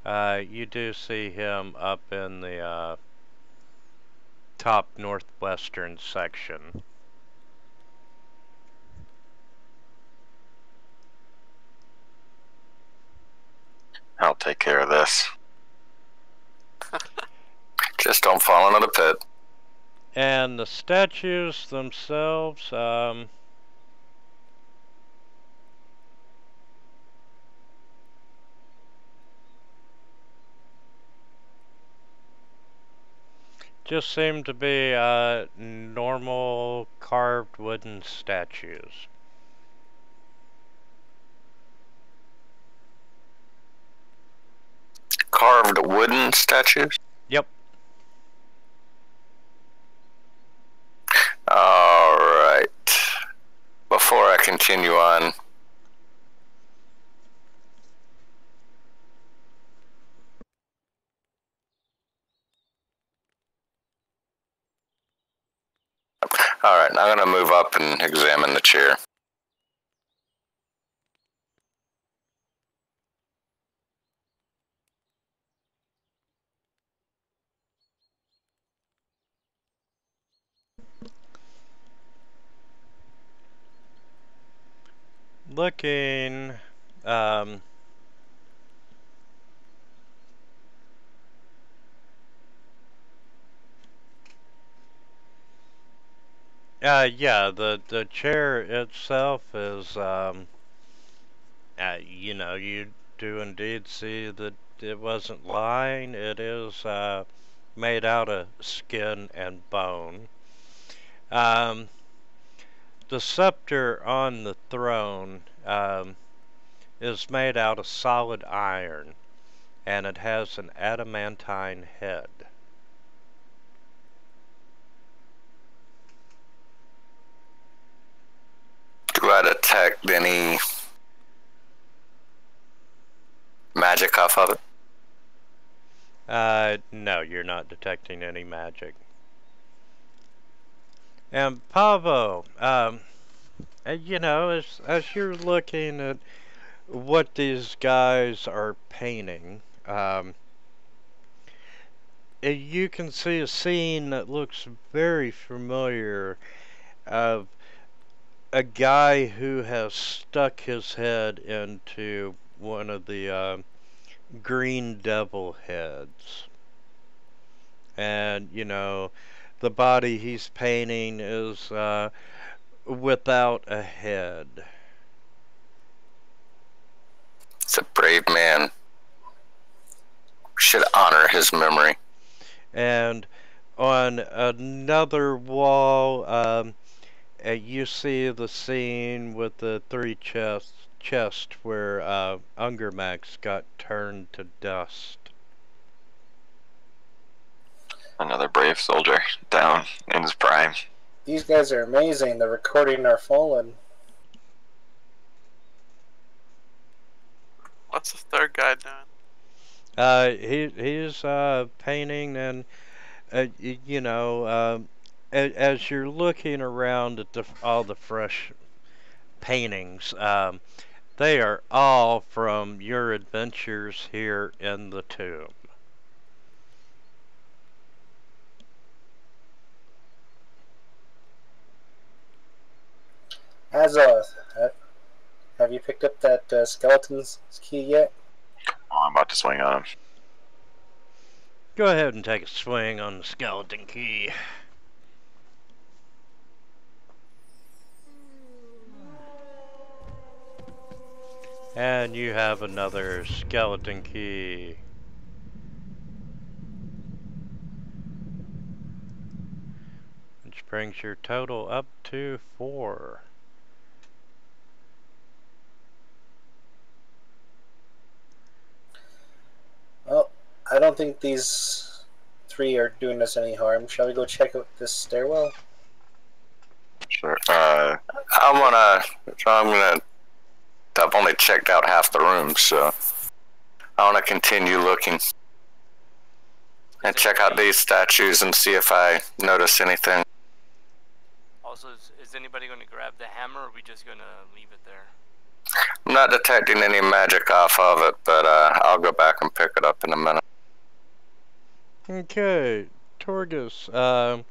you do see him up in the top northwestern section. I'll take care of this. Just don't fall into the pit. And the statues themselves, just seem to be normal carved wooden statues. Carved wooden statues? Yep. Alright. Before I continue on, alright, I'm going to move up and examine the chair. Looking, yeah, the chair itself is, you know, you do indeed see that it wasn't lying. It is, made out of skin and bone. The scepter on the throne, is made out of solid iron, and it has an adamantine head. Do I detect any magic off of it? No, you're not detecting any magic. And Paavo, you know, as you're looking at what these guys are painting, you can see a scene that looks very familiar of a guy who has stuck his head into one of the green devil heads. And, you know, the body he's painting is without a head. It's a brave man. We should honor his memory. And on another wall, you see the scene with the three chests where Ungermax got turned to dust. Another brave soldier down in his prime. These guys are amazing. They're recording our fallen. What's the third guy doing? He's painting, and you know, as you're looking around at all the fresh paintings, they are all from your adventures here in the tomb. Azoth, have you picked up that skeleton's key yet? Oh, I'm about to swing on him. Go ahead and take a swing on the skeleton key. And you have another skeleton key. Which brings your total up to 4. Well, I don't think these 3 are doing us any harm. Shall we go check out this stairwell? Sure. I've only checked out half the room, so I want to continue looking and check out these statues and see if I notice anything. Also, is anybody going to grab the hammer, or are we just going to leave it there? I'm not detecting any magic off of it, but I'll go back and pick it up in a minute. Okay, Torgus,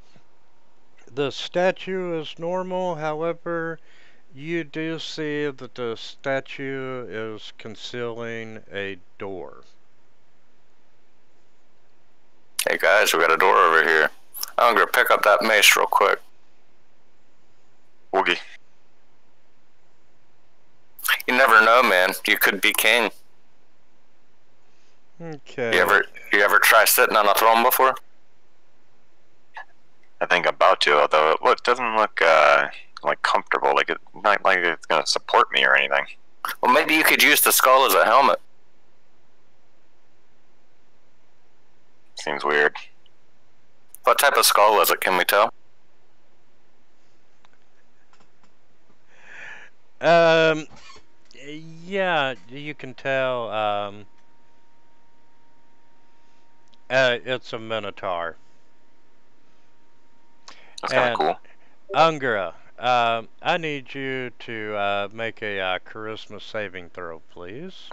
the statue is normal, however, you do see that the statue is concealing a door. Hey guys, we got a door over here. I'm gonna pick up that mace real quick. Woogie. You never know, man. You could be king. Okay. You ever try sitting on a throne before? I think I'm about to, although it doesn't look like comfortable. Like not like it's gonna support me or anything. Well, maybe you could use the skull as a helmet. Seems weird. What type of skull is it? Can we tell? Yeah, you can tell, it's a minotaur. That's kind of cool. Ungra, I need you to make a charisma saving throw, please.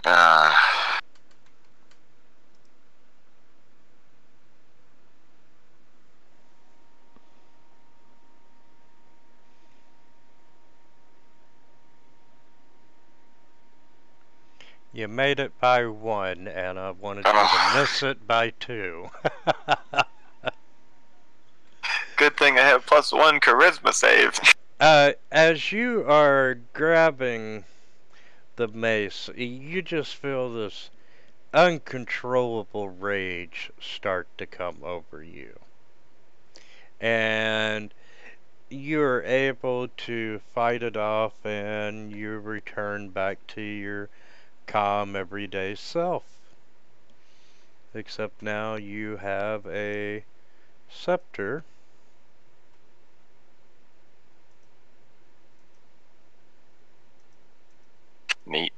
You made it by 1, and I wanted you to miss it by 2. Good thing I have +1 charisma save. As you are grabbing the mace, you just feel this uncontrollable rage start to come over you. And you're able to fight it off, and you return back to your calm everyday self. Except now you have a scepter. Neat.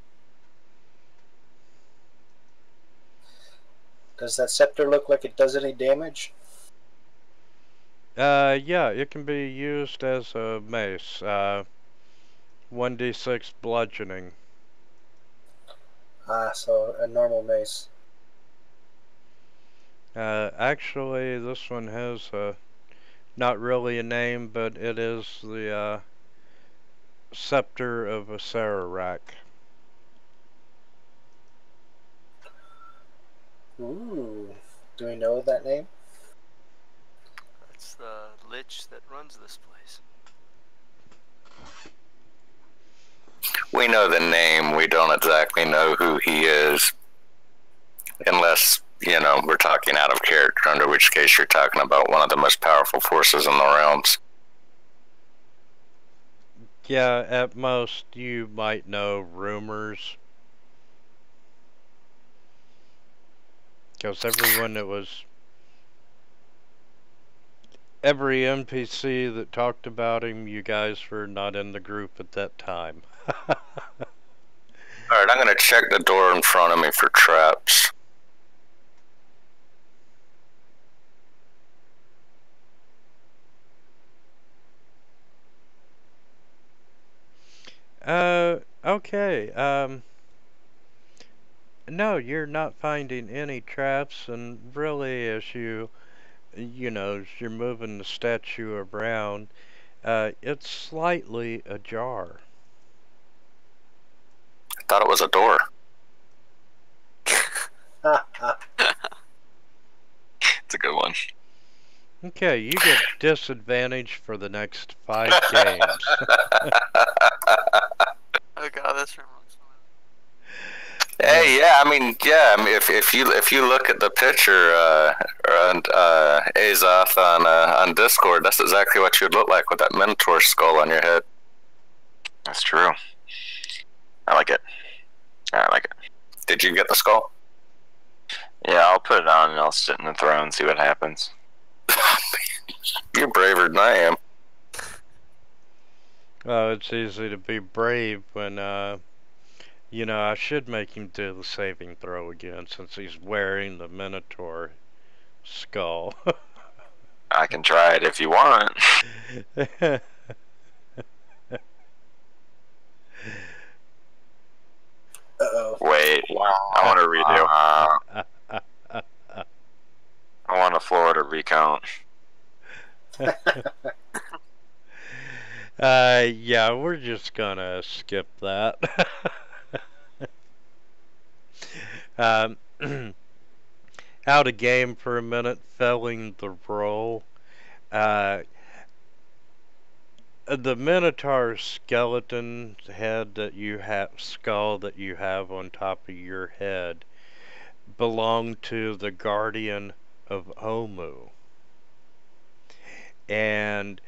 Does that scepter look like it does any damage? Yeah, it can be used as a mace. 1d6 bludgeoning. Ah, so a normal mace. Actually, this one has not really a name, but it is the Scepter of Acererak. Ooh. Do we know that name? That's the lich that runs this place. We know the name. We don't exactly know who he is. Unless, we're talking out of character, under which case you're talking about one of the most powerful forces in the realms. Yeah, at most you might know rumors. Because every NPC that talked about him, you guys were not in the group at that time. Alright, I'm going to check the door in front of me for traps. Okay, no, you're not finding any traps, and really as you're moving the statue around, it's slightly ajar. I thought it was a door. It's a good one. Okay, you get disadvantage for the next 5 games. Oh god, this room looks Hey, if you look at the picture around Azoth on Discord, that's exactly what you'd look like with that Minotaur skull on your head. That's true. I like it. Did you get the skull? Yeah, I'll put it on and I'll sit in the throne and see what happens. You're braver than I am. Oh, it's easy to be brave when, I should make him do the saving throw again since he's wearing the Minotaur skull. I can try it if you want. Uh-oh. Wait, I want to redo. I want a Florida recount. Yeah, we're just gonna skip that. Out of game for a minute, failing the roll. The Minotaur skeleton skull that you have on top of your head belonged to the Guardian of Omu. And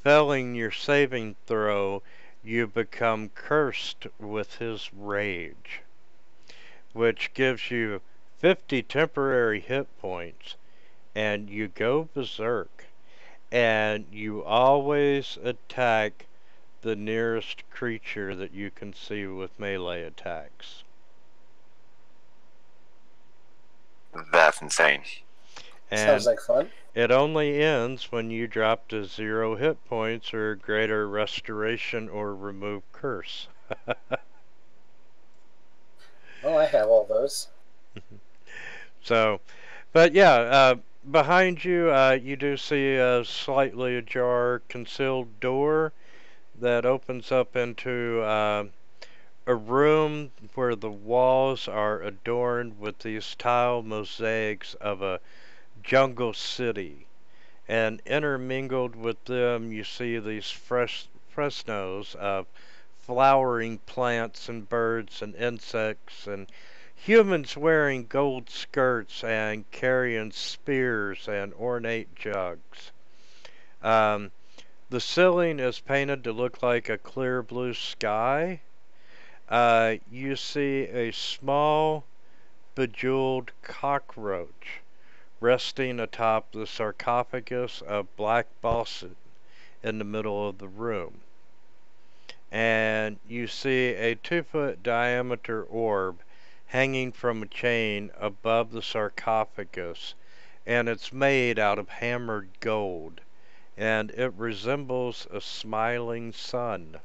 failing your saving throw, you become cursed with his rage, which gives you 50 temporary hit points, and you go berserk, and you always attack the nearest creature that you can see with melee attacks. That's insane. And Sounds like fun. it only ends when you drop to 0 hit points or greater restoration or remove curse. Oh, I have all those. So, but yeah, behind you, you do see a slightly ajar concealed door that opens up into a room where the walls are adorned with these tile mosaics of a jungle city. And intermingled with them, you see these frescoes of flowering plants and birds and insects and humans wearing gold skirts and carrying spears and ornate jugs. The ceiling is painted to look like a clear blue sky. You see a small bejeweled cockroach resting atop the sarcophagus of black balsam in the middle of the room. And you see a 2-foot diameter orb hanging from a chain above the sarcophagus, and it's made out of hammered gold, and it resembles a smiling sun.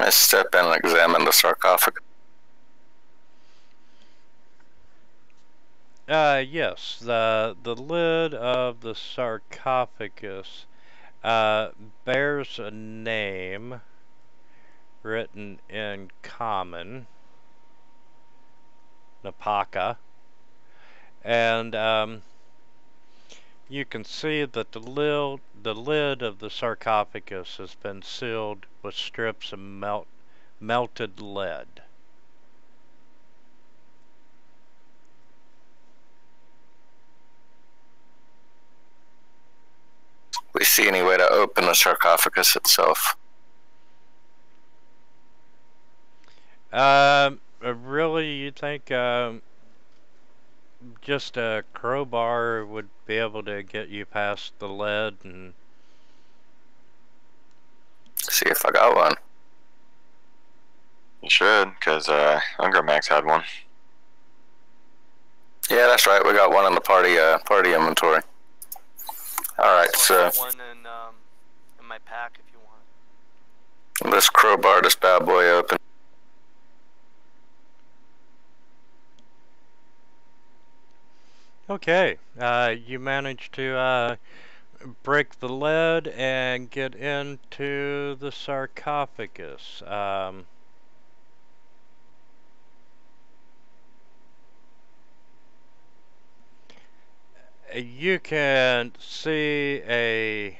I step in and examine the sarcophagus. Yes, the lid of the sarcophagus bears a name written in common, Napaka, and you can see that the lid of the sarcophagus has been sealed with strips of melted lead. We see any way to open the sarcophagus itself? Really, you think just a crowbar would be able to get you past the lead? And see if I got one. You should, because Max had one. Yeah, that's right. We got one in the party inventory. All right, so one in my pack if you want. let's crowbar this bad boy open. okay, you managed to break the lead and get into the sarcophagus. You can see a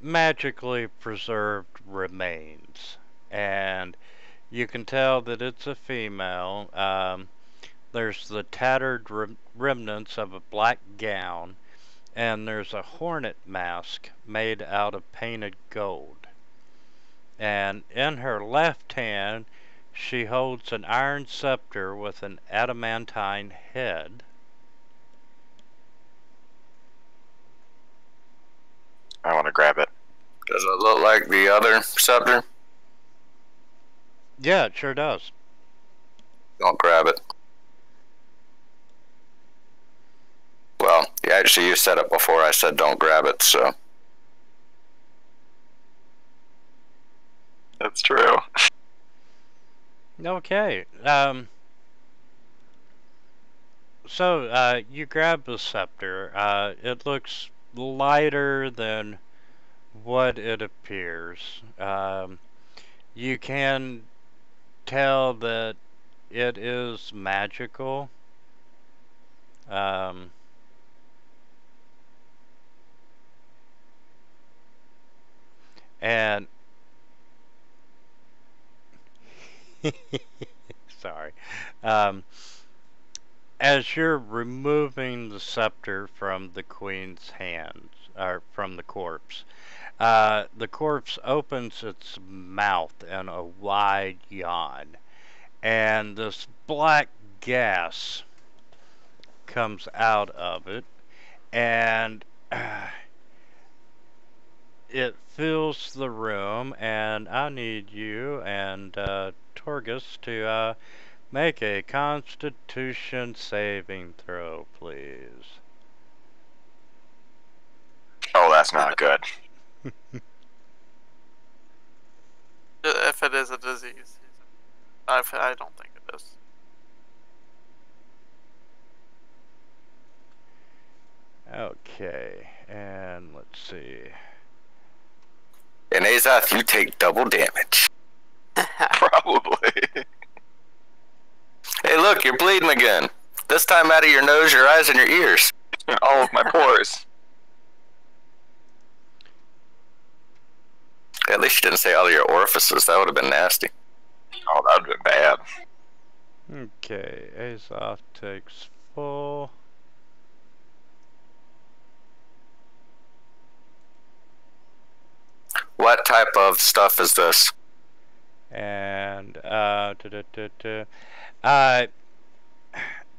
magically preserved remains, and you can tell that it's a female. There's the tattered remnants of a black gown, and there's a hornet mask made out of painted gold. And in her left hand, she holds an iron scepter with an adamantine head. I want to grab it. Does it look like the other scepter? Yeah, it sure does. Don't grab it. Well, yeah, actually you said it before I said don't grab it, so. That's true. Okay. So, you grab the scepter. It looks lighter than what it appears. You can tell that it is magical. And sorry. As you're removing the scepter from the queen's hands, or from the corpse opens its mouth in a wide yawn, and this black gas comes out of it, and it fills the room, and I need you and Torgus to make a Constitution saving throw, please. Oh, that's not good. If it is a disease. I don't think it is. Okay, and let's see. And Azoth, you take double damage. Probably. Hey, look, you're bleeding again. This time out of your nose, your eyes, and your ears. All of my pores. At least you didn't say all of your orifices. That would have been nasty. Oh, that would have been bad. Okay, Azoth takes full. What type of stuff is this? And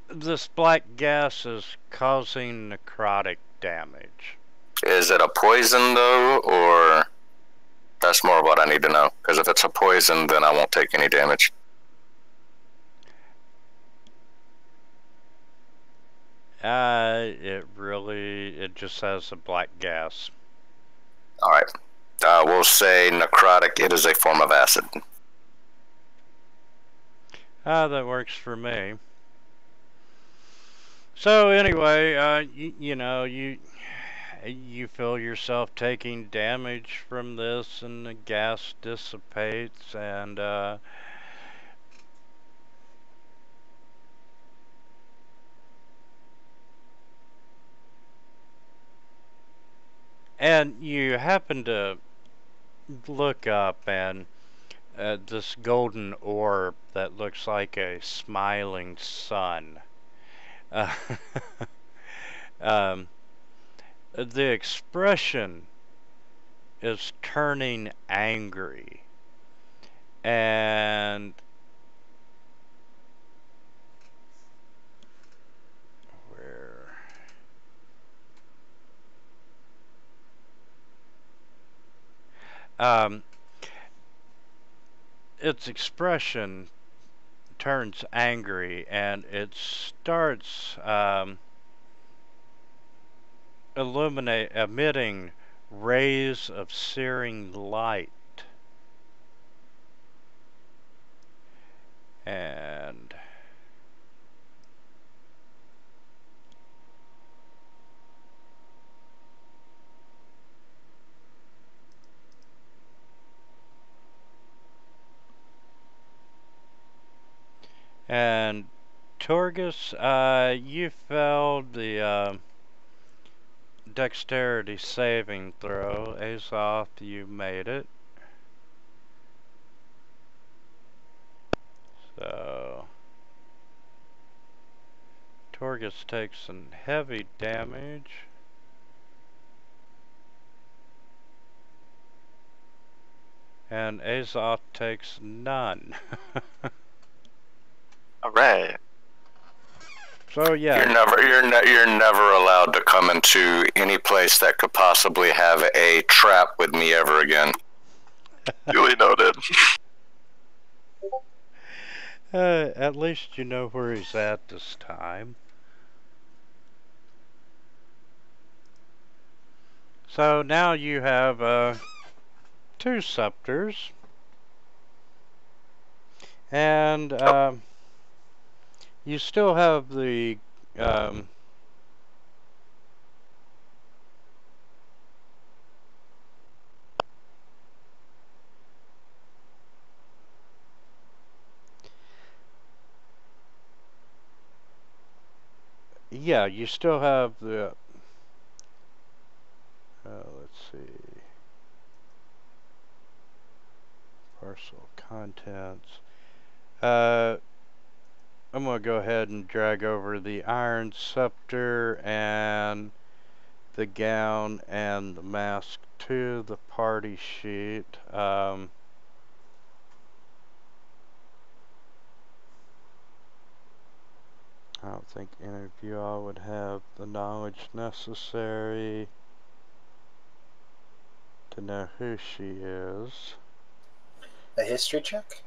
this black gas is causing necrotic damage. Is it a poison though, or that's more of what I need to know? Because if it's a poison, then I won't take any damage. It just has a black gas. Alright. We'll say necrotic. It is a form of acid. That works for me. So anyway, you know, you feel yourself taking damage from this, and the gas dissipates, and you happen to look up, and this golden orb that looks like a smiling sun. Um, the expression is turning angry, and where its expression turns angry, and it starts emitting rays of searing light. And Torgus, you failed the dexterity saving throw. Azoth, you made it. So Torgus takes some heavy damage. And Azoth takes none. Alright. So yeah, You're never allowed to come into any place that could possibly have a trap with me ever again. Duly noted. At least you know where he's at this time. So now you have 2 scepters, and you still have the yeah, you still have the let's see, parcel contents. I'm going to go ahead and drag over the iron scepter and the gown and the mask to the party sheet. I don't think any of you all would have the knowledge necessary to know who she is. A history check?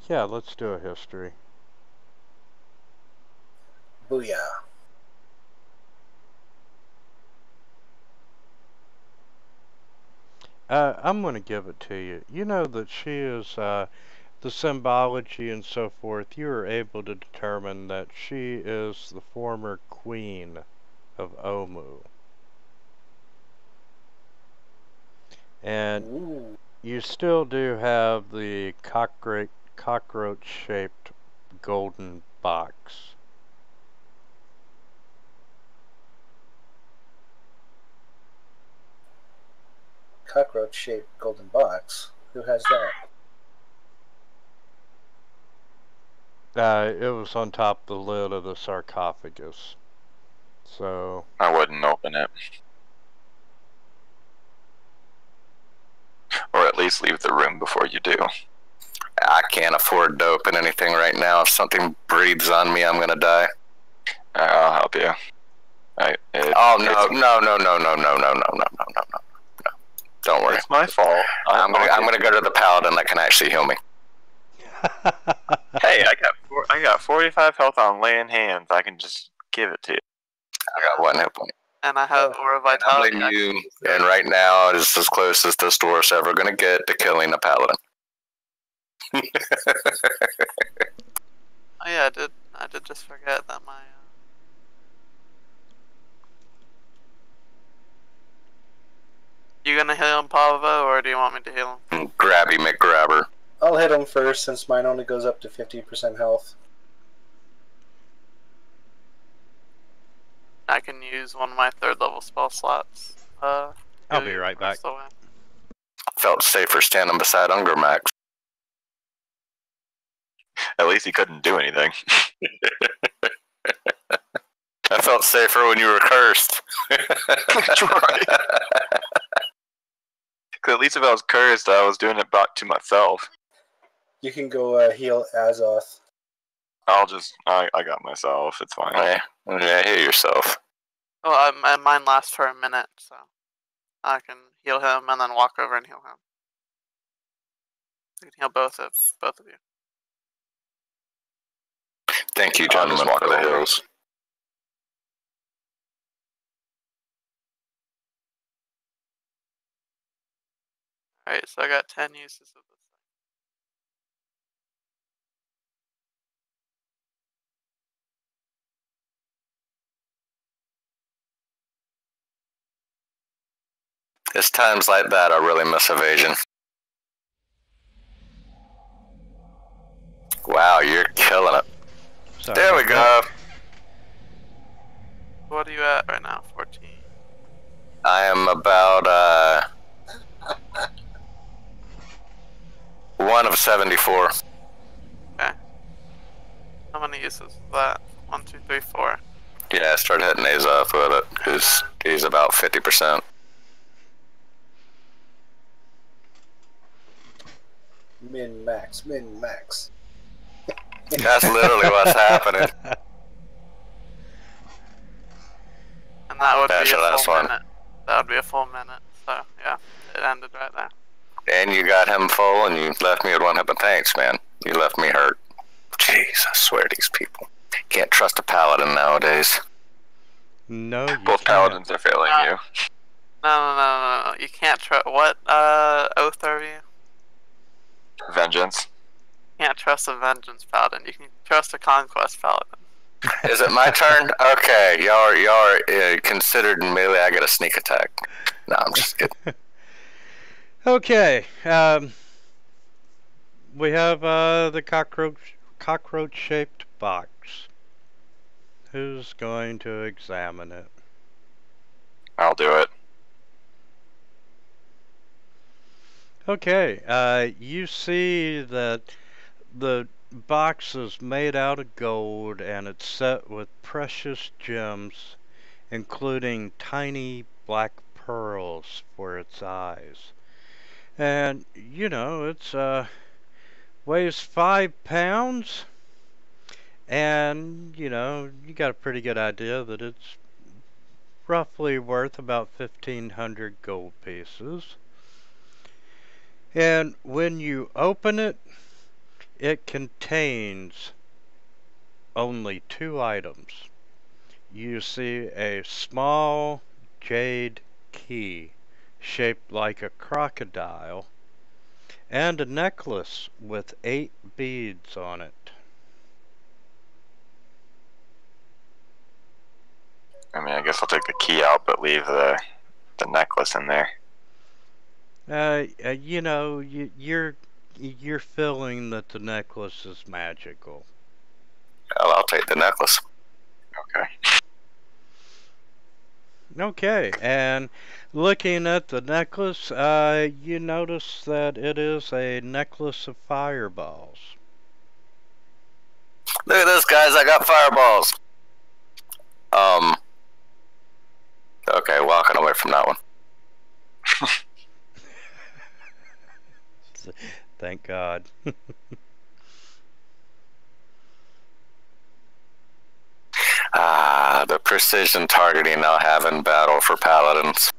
Yeah, let's do a history. Booyah. I'm going to give it to you. You know that she is, the symbology and so forth, you are able to determine that she is the former queen of Omu. And Ooh. you still do have the cockroach-shaped golden box. Cockroach-shaped golden box? Who has that? It was on top of the lid of the sarcophagus. So I wouldn't open it. Or at least leave the room before you do. I can't afford to open anything right now. If something breathes on me, I'm gonna die. I'll help you. No. Don't worry. It's my fault. I'm gonna go to the Paladin that can actually heal me. Hey, I got 45 health on laying hands. I can just give it to you. I got 1 hit point. And I have Aura And I'm Vitality. letting you, and right now is as close as this dwarf's ever going to get to killing a paladin. Oh yeah, I did just forget that my You gonna heal him, Paavo, or do you want me to heal him? Grabby McGrabber. I'll hit him first since mine only goes up to 50% health. I can use one of my 3rd level spell slots. I'll be right back. Felt safer standing beside Unger Max. At least he couldn't do anything. I felt safer when you were cursed. That's right. Because at least if I was cursed, I was doing it back to myself. You can go heal Azoth. I got myself. It's fine. Yeah, heal yourself. Well, mine lasts for a minute, so I can heal him and then walk over and heal him. I can heal both of you. Thank you, gentlemen, for the hills. Alright, so I got 10 uses of this. It's times like that I really miss evasion. Wow, you're killing it. Sorry there we go. What are you at right now? 14. I am about 1 of 74. Okay. How many uses is that? 1, 2, 3, 4. Yeah, I started hitting Azoth with it, because he's about 50%. Min max, min max. That's literally what's happening. And that would That's be the a last full one. minute. That would be a full minute. So, yeah, it ended right there. And you got him full, and you left me with 1 hit. But thanks, man. You left me hurt. Jeez, I swear to these people. Can't trust a paladin nowadays. No, you Both can't. paladins are failing you. No. You can't trust. What oath are you? Vengeance. You can't trust a vengeance paladin. You can trust a conquest paladin. Is it my turn? Okay, y'all are considered melee. I got a sneak attack. No, I'm just kidding. Okay, we have the cockroach-shaped box. Who's going to examine it? I'll do it. Okay, you see that the box is made out of gold and it's set with precious gems, including tiny black pearls for its eyes. And, you know, it's, weighs 5 pounds. And, you know, you got a pretty good idea that it's roughly worth about 1,500 gold pieces. And when you open it, it contains only 2 items. You see a small jade key shaped like a crocodile and a necklace with 8 beads on it. I mean, I guess I'll take the key out, but leave the necklace in there. You know, you're feeling that the necklace is magical. Well, I'll take the necklace. Okay. Okay, and looking at the necklace, you notice that it is a necklace of fireballs. Look at this, guys. I got fireballs. Okay, walking away from that one. Thank God. The precision targeting I'll have in battle for paladins.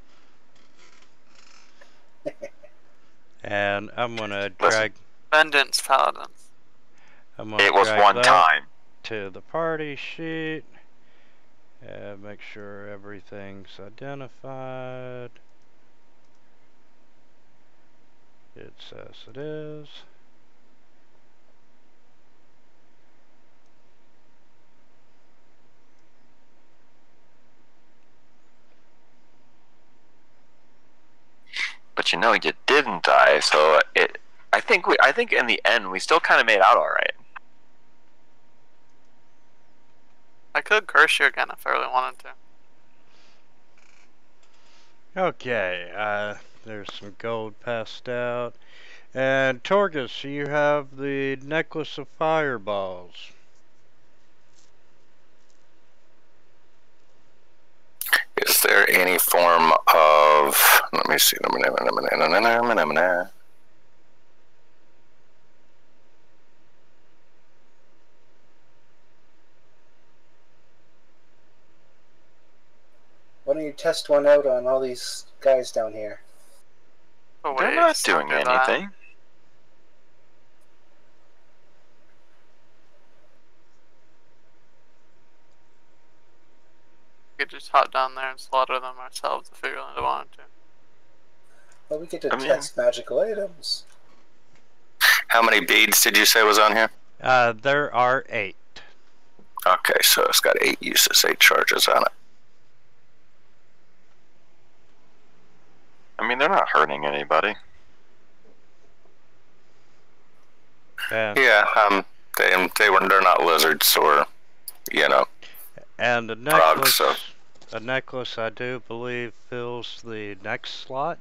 And I'm gonna drag. Vengeance paladins. I'm gonna It was drag one that time. to the party sheet. And make sure everything's identified. It says it is. But you know, you didn't die, so I think in the end we still kind of made out all right. I could curse you again if I really wanted to. Okay, there's some gold passed out. And Torgus, you have the necklace of fireballs. Is there any form of... Let me see. Why don't you test one out on all these guys down here? Oh, They're wait, not doing don't do that. anything. We could just hop down there and slaughter them ourselves if we really wanted to. Well, we get to I mean- test magical items. How many beads did you say was on here? There are 8. Okay, so it's got 8 uses, 8 charges on it. I mean, they're not hurting anybody. And, Yeah, they're not lizards or, you know, and the frogs, necklace, so. a necklace I do believe fills the next slot.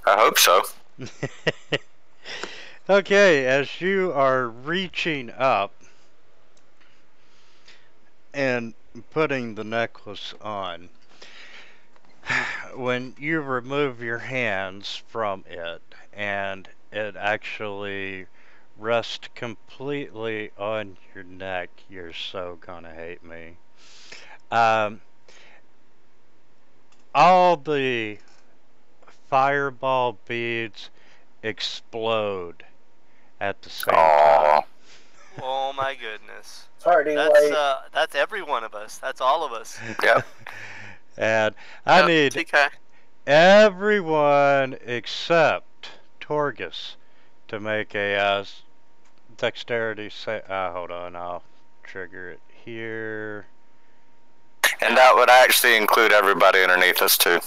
I hope so. Okay, as you are reaching up and putting the necklace on, when you remove your hands from it and it actually rests completely on your neck, you're so gonna hate me. All the fireball beads explode at the same time. Oh my goodness. Party That's every one of us. That's all of us. Yep. And I need TK. everyone except Torgus to make a dexterity save. Hold on, I'll trigger it here. And that would actually include everybody underneath us, too.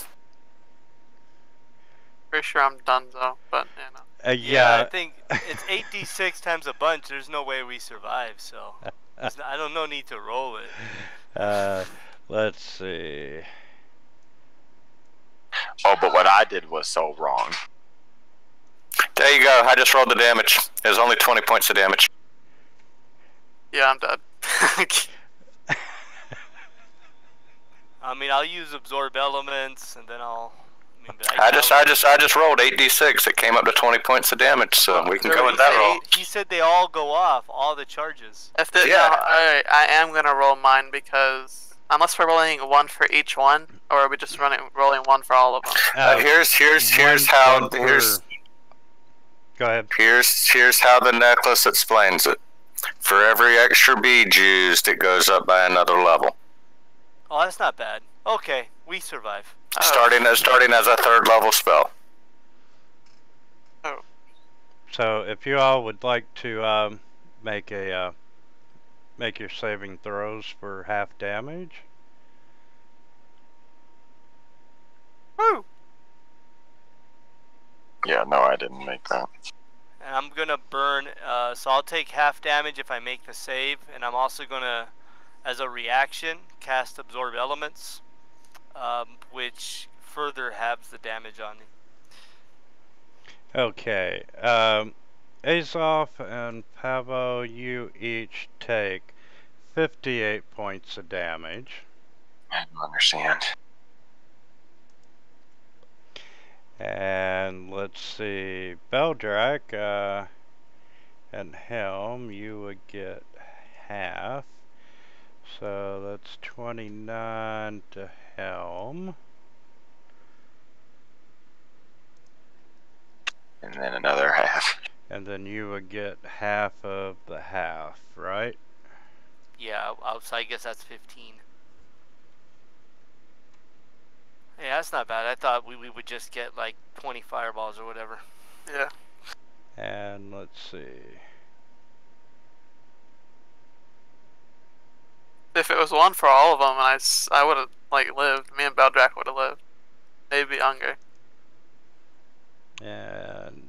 Pretty sure I'm done though, but you know. I Yeah, think it's 8d6 times a bunch. There's no way we survive, so I don't no need to roll it. let's see. Oh, but what I did was so wrong. There you go. I just rolled the damage. It was only 20 points of damage. Yeah, I'm dead. I mean, I'll use absorb elements, and then I'll. But I just rolled 8d6. It came up to 20 points of damage, so we can go with that roll. He said they all go off, all the charges. If the, Yeah. no, I am gonna roll mine because unless we're rolling one for each one, or are we just rolling one for all of them? Here's how Go ahead. here's how the necklace explains it. For every extra bead used, it goes up by another level. Oh, that's not bad. Okay, we survive. Starting as a 3rd level spell. Oh. So if you all would like to make your saving throws for half damage. Woo! Yeah, no, I didn't make that. And I'm gonna burn, so I'll take half damage if I make the save, and I'm also gonna, as a reaction, cast absorb elements, which further halves the damage on me. Okay, Azoth and Paavo, you each take 58 points of damage. I don't understand. And let's see, Beldrak and Helm, you would get half. So that's 29 to Helm. And then another half. And then you would get half of the half, right? Yeah, so I guess that's 15. Yeah, that's not bad. I thought we would just get like 20 fireballs or whatever. Yeah. And let's see. If it was one for all of them, and I would have like lived. Me and Beldrak would have lived. Maybe younger. And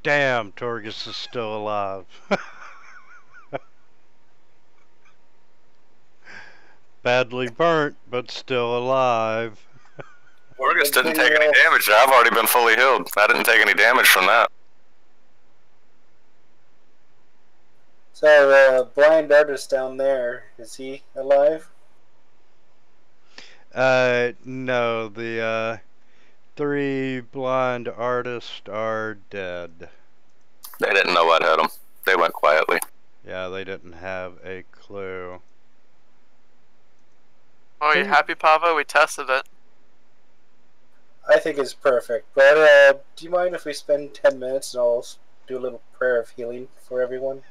damn, Torgus is still alive. Badly burnt, but still alive. Torgus didn't take any damage. I've already been fully healed. I didn't take any damage from that. So, blind artist down there, is he alive? No, the 3 blind artists are dead. They didn't know what hit them. They went quietly. Yeah, they didn't have a clue. Oh, you happy, Paavo? We tested it. I think it's perfect, but do you mind if we spend 10 minutes and I'll do a little prayer of healing for everyone?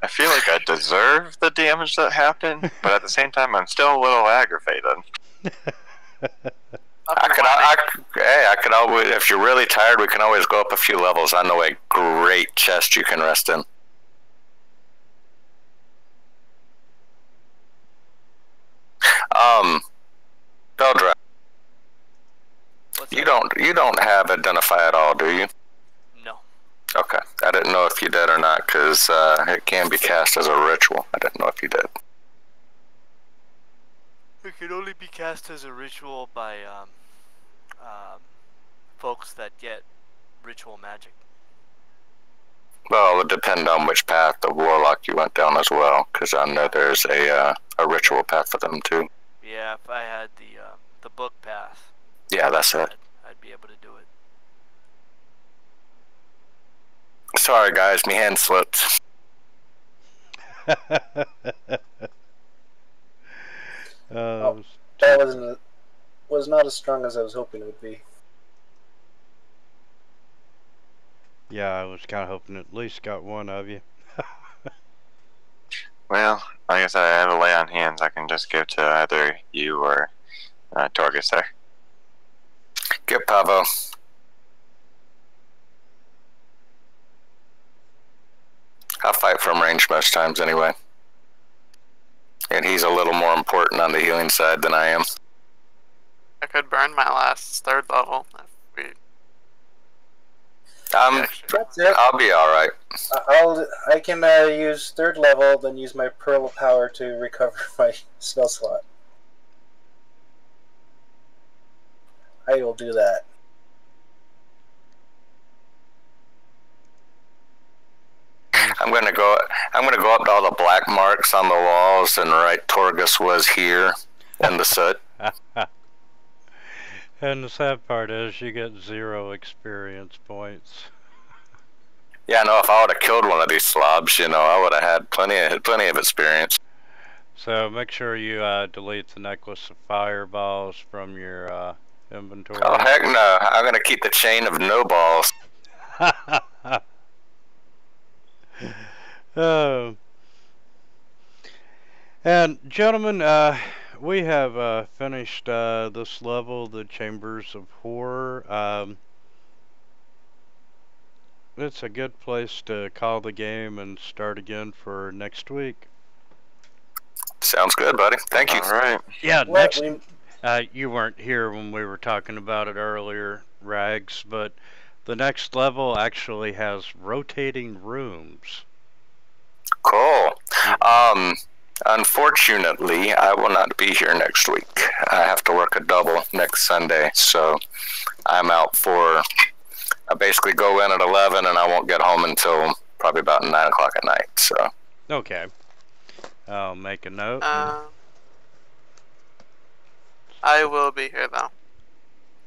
I feel like I deserve the damage that happened, but at the same time, I'm still a little aggravated. I could always, if you're really tired, we can always go up a few levels. I know a great chest you can rest in. Beldrak, you don't have identify at all, do you? No. Okay, I didn't know if you did or not, because it can be cast as a ritual. I didn't know if you did. It can only be cast as a ritual by folks that get ritual magic. Well, it would depend on which path of warlock you went down as well, because I know there's a ritual path for them too. Yeah, if I had the book path. Yeah, that's it. I'd be able to do it. Sorry, guys, my hand slipped. That was not as strong as I was hoping it would be. Yeah, I was kind of hoping at least got one of you. Well, like I said, I have a lay on hands. I can just give to either you or Torgus there. Get Paavo. I fight from range most times anyway. And he's a little more important on the healing side than I am. I could burn my last 3rd level. If we... That's it. I'll be alright. I can use 3rd level, then use my Pearl of Power to recover my spell slot. I will do that. I'm gonna go up to all the black marks on the walls and write Torgus was here in the soot. And the sad part is you get 0 experience points. Yeah, no, if I would have killed one of these slobs, you know, I would have had plenty of experience. So make sure you delete the necklace of fireballs from your inventory. Oh heck no! I'm gonna keep the chain of no balls. And gentlemen, we have finished this level, the Chambers of Horror. It's a good place to call the game and start again for next week. Sounds good, buddy. Thank you. All right. Yeah, next. You weren't here when we were talking about it earlier, Rags, but the next level actually has rotating rooms. Cool. Unfortunately, I will not be here next week. I have to work a double next Sunday, so I'm out for... I basically go in at 11 and I won't get home until probably about 9 o'clock at night, so... Okay. I'll make a note. I will be here, though.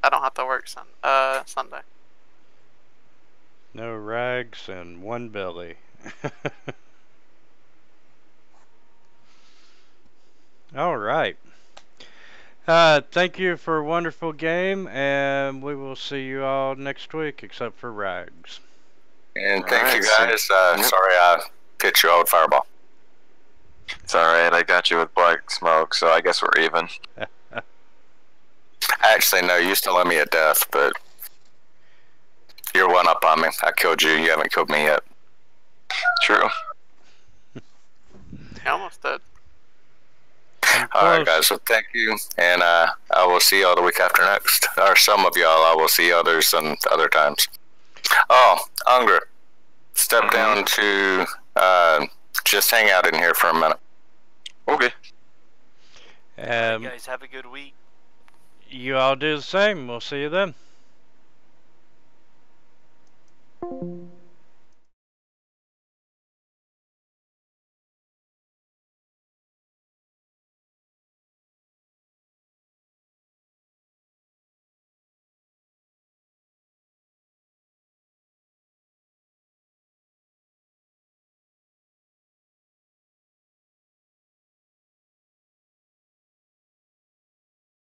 I don't have to work Sunday. No Rags and 1 Billy. All right. Thank you for a wonderful game, and we will see you all next week, except for Rags. And All thank right, you so- guys. Sorry I hit you all with fireball. It's alright, I got you with black smoke, so I guess we're even. Actually, no, you still owe me a death, but you're one up on me. I killed you. You haven't killed me yet. True. He almost did. Alright, guys, so thank you, and I will see y'all the week after next. Or some of y'all, I will see others some other times. Oh, Unger, step down to just hang out in here for a minute. Okay. You guys have a good week. You all do the same. We'll see you then.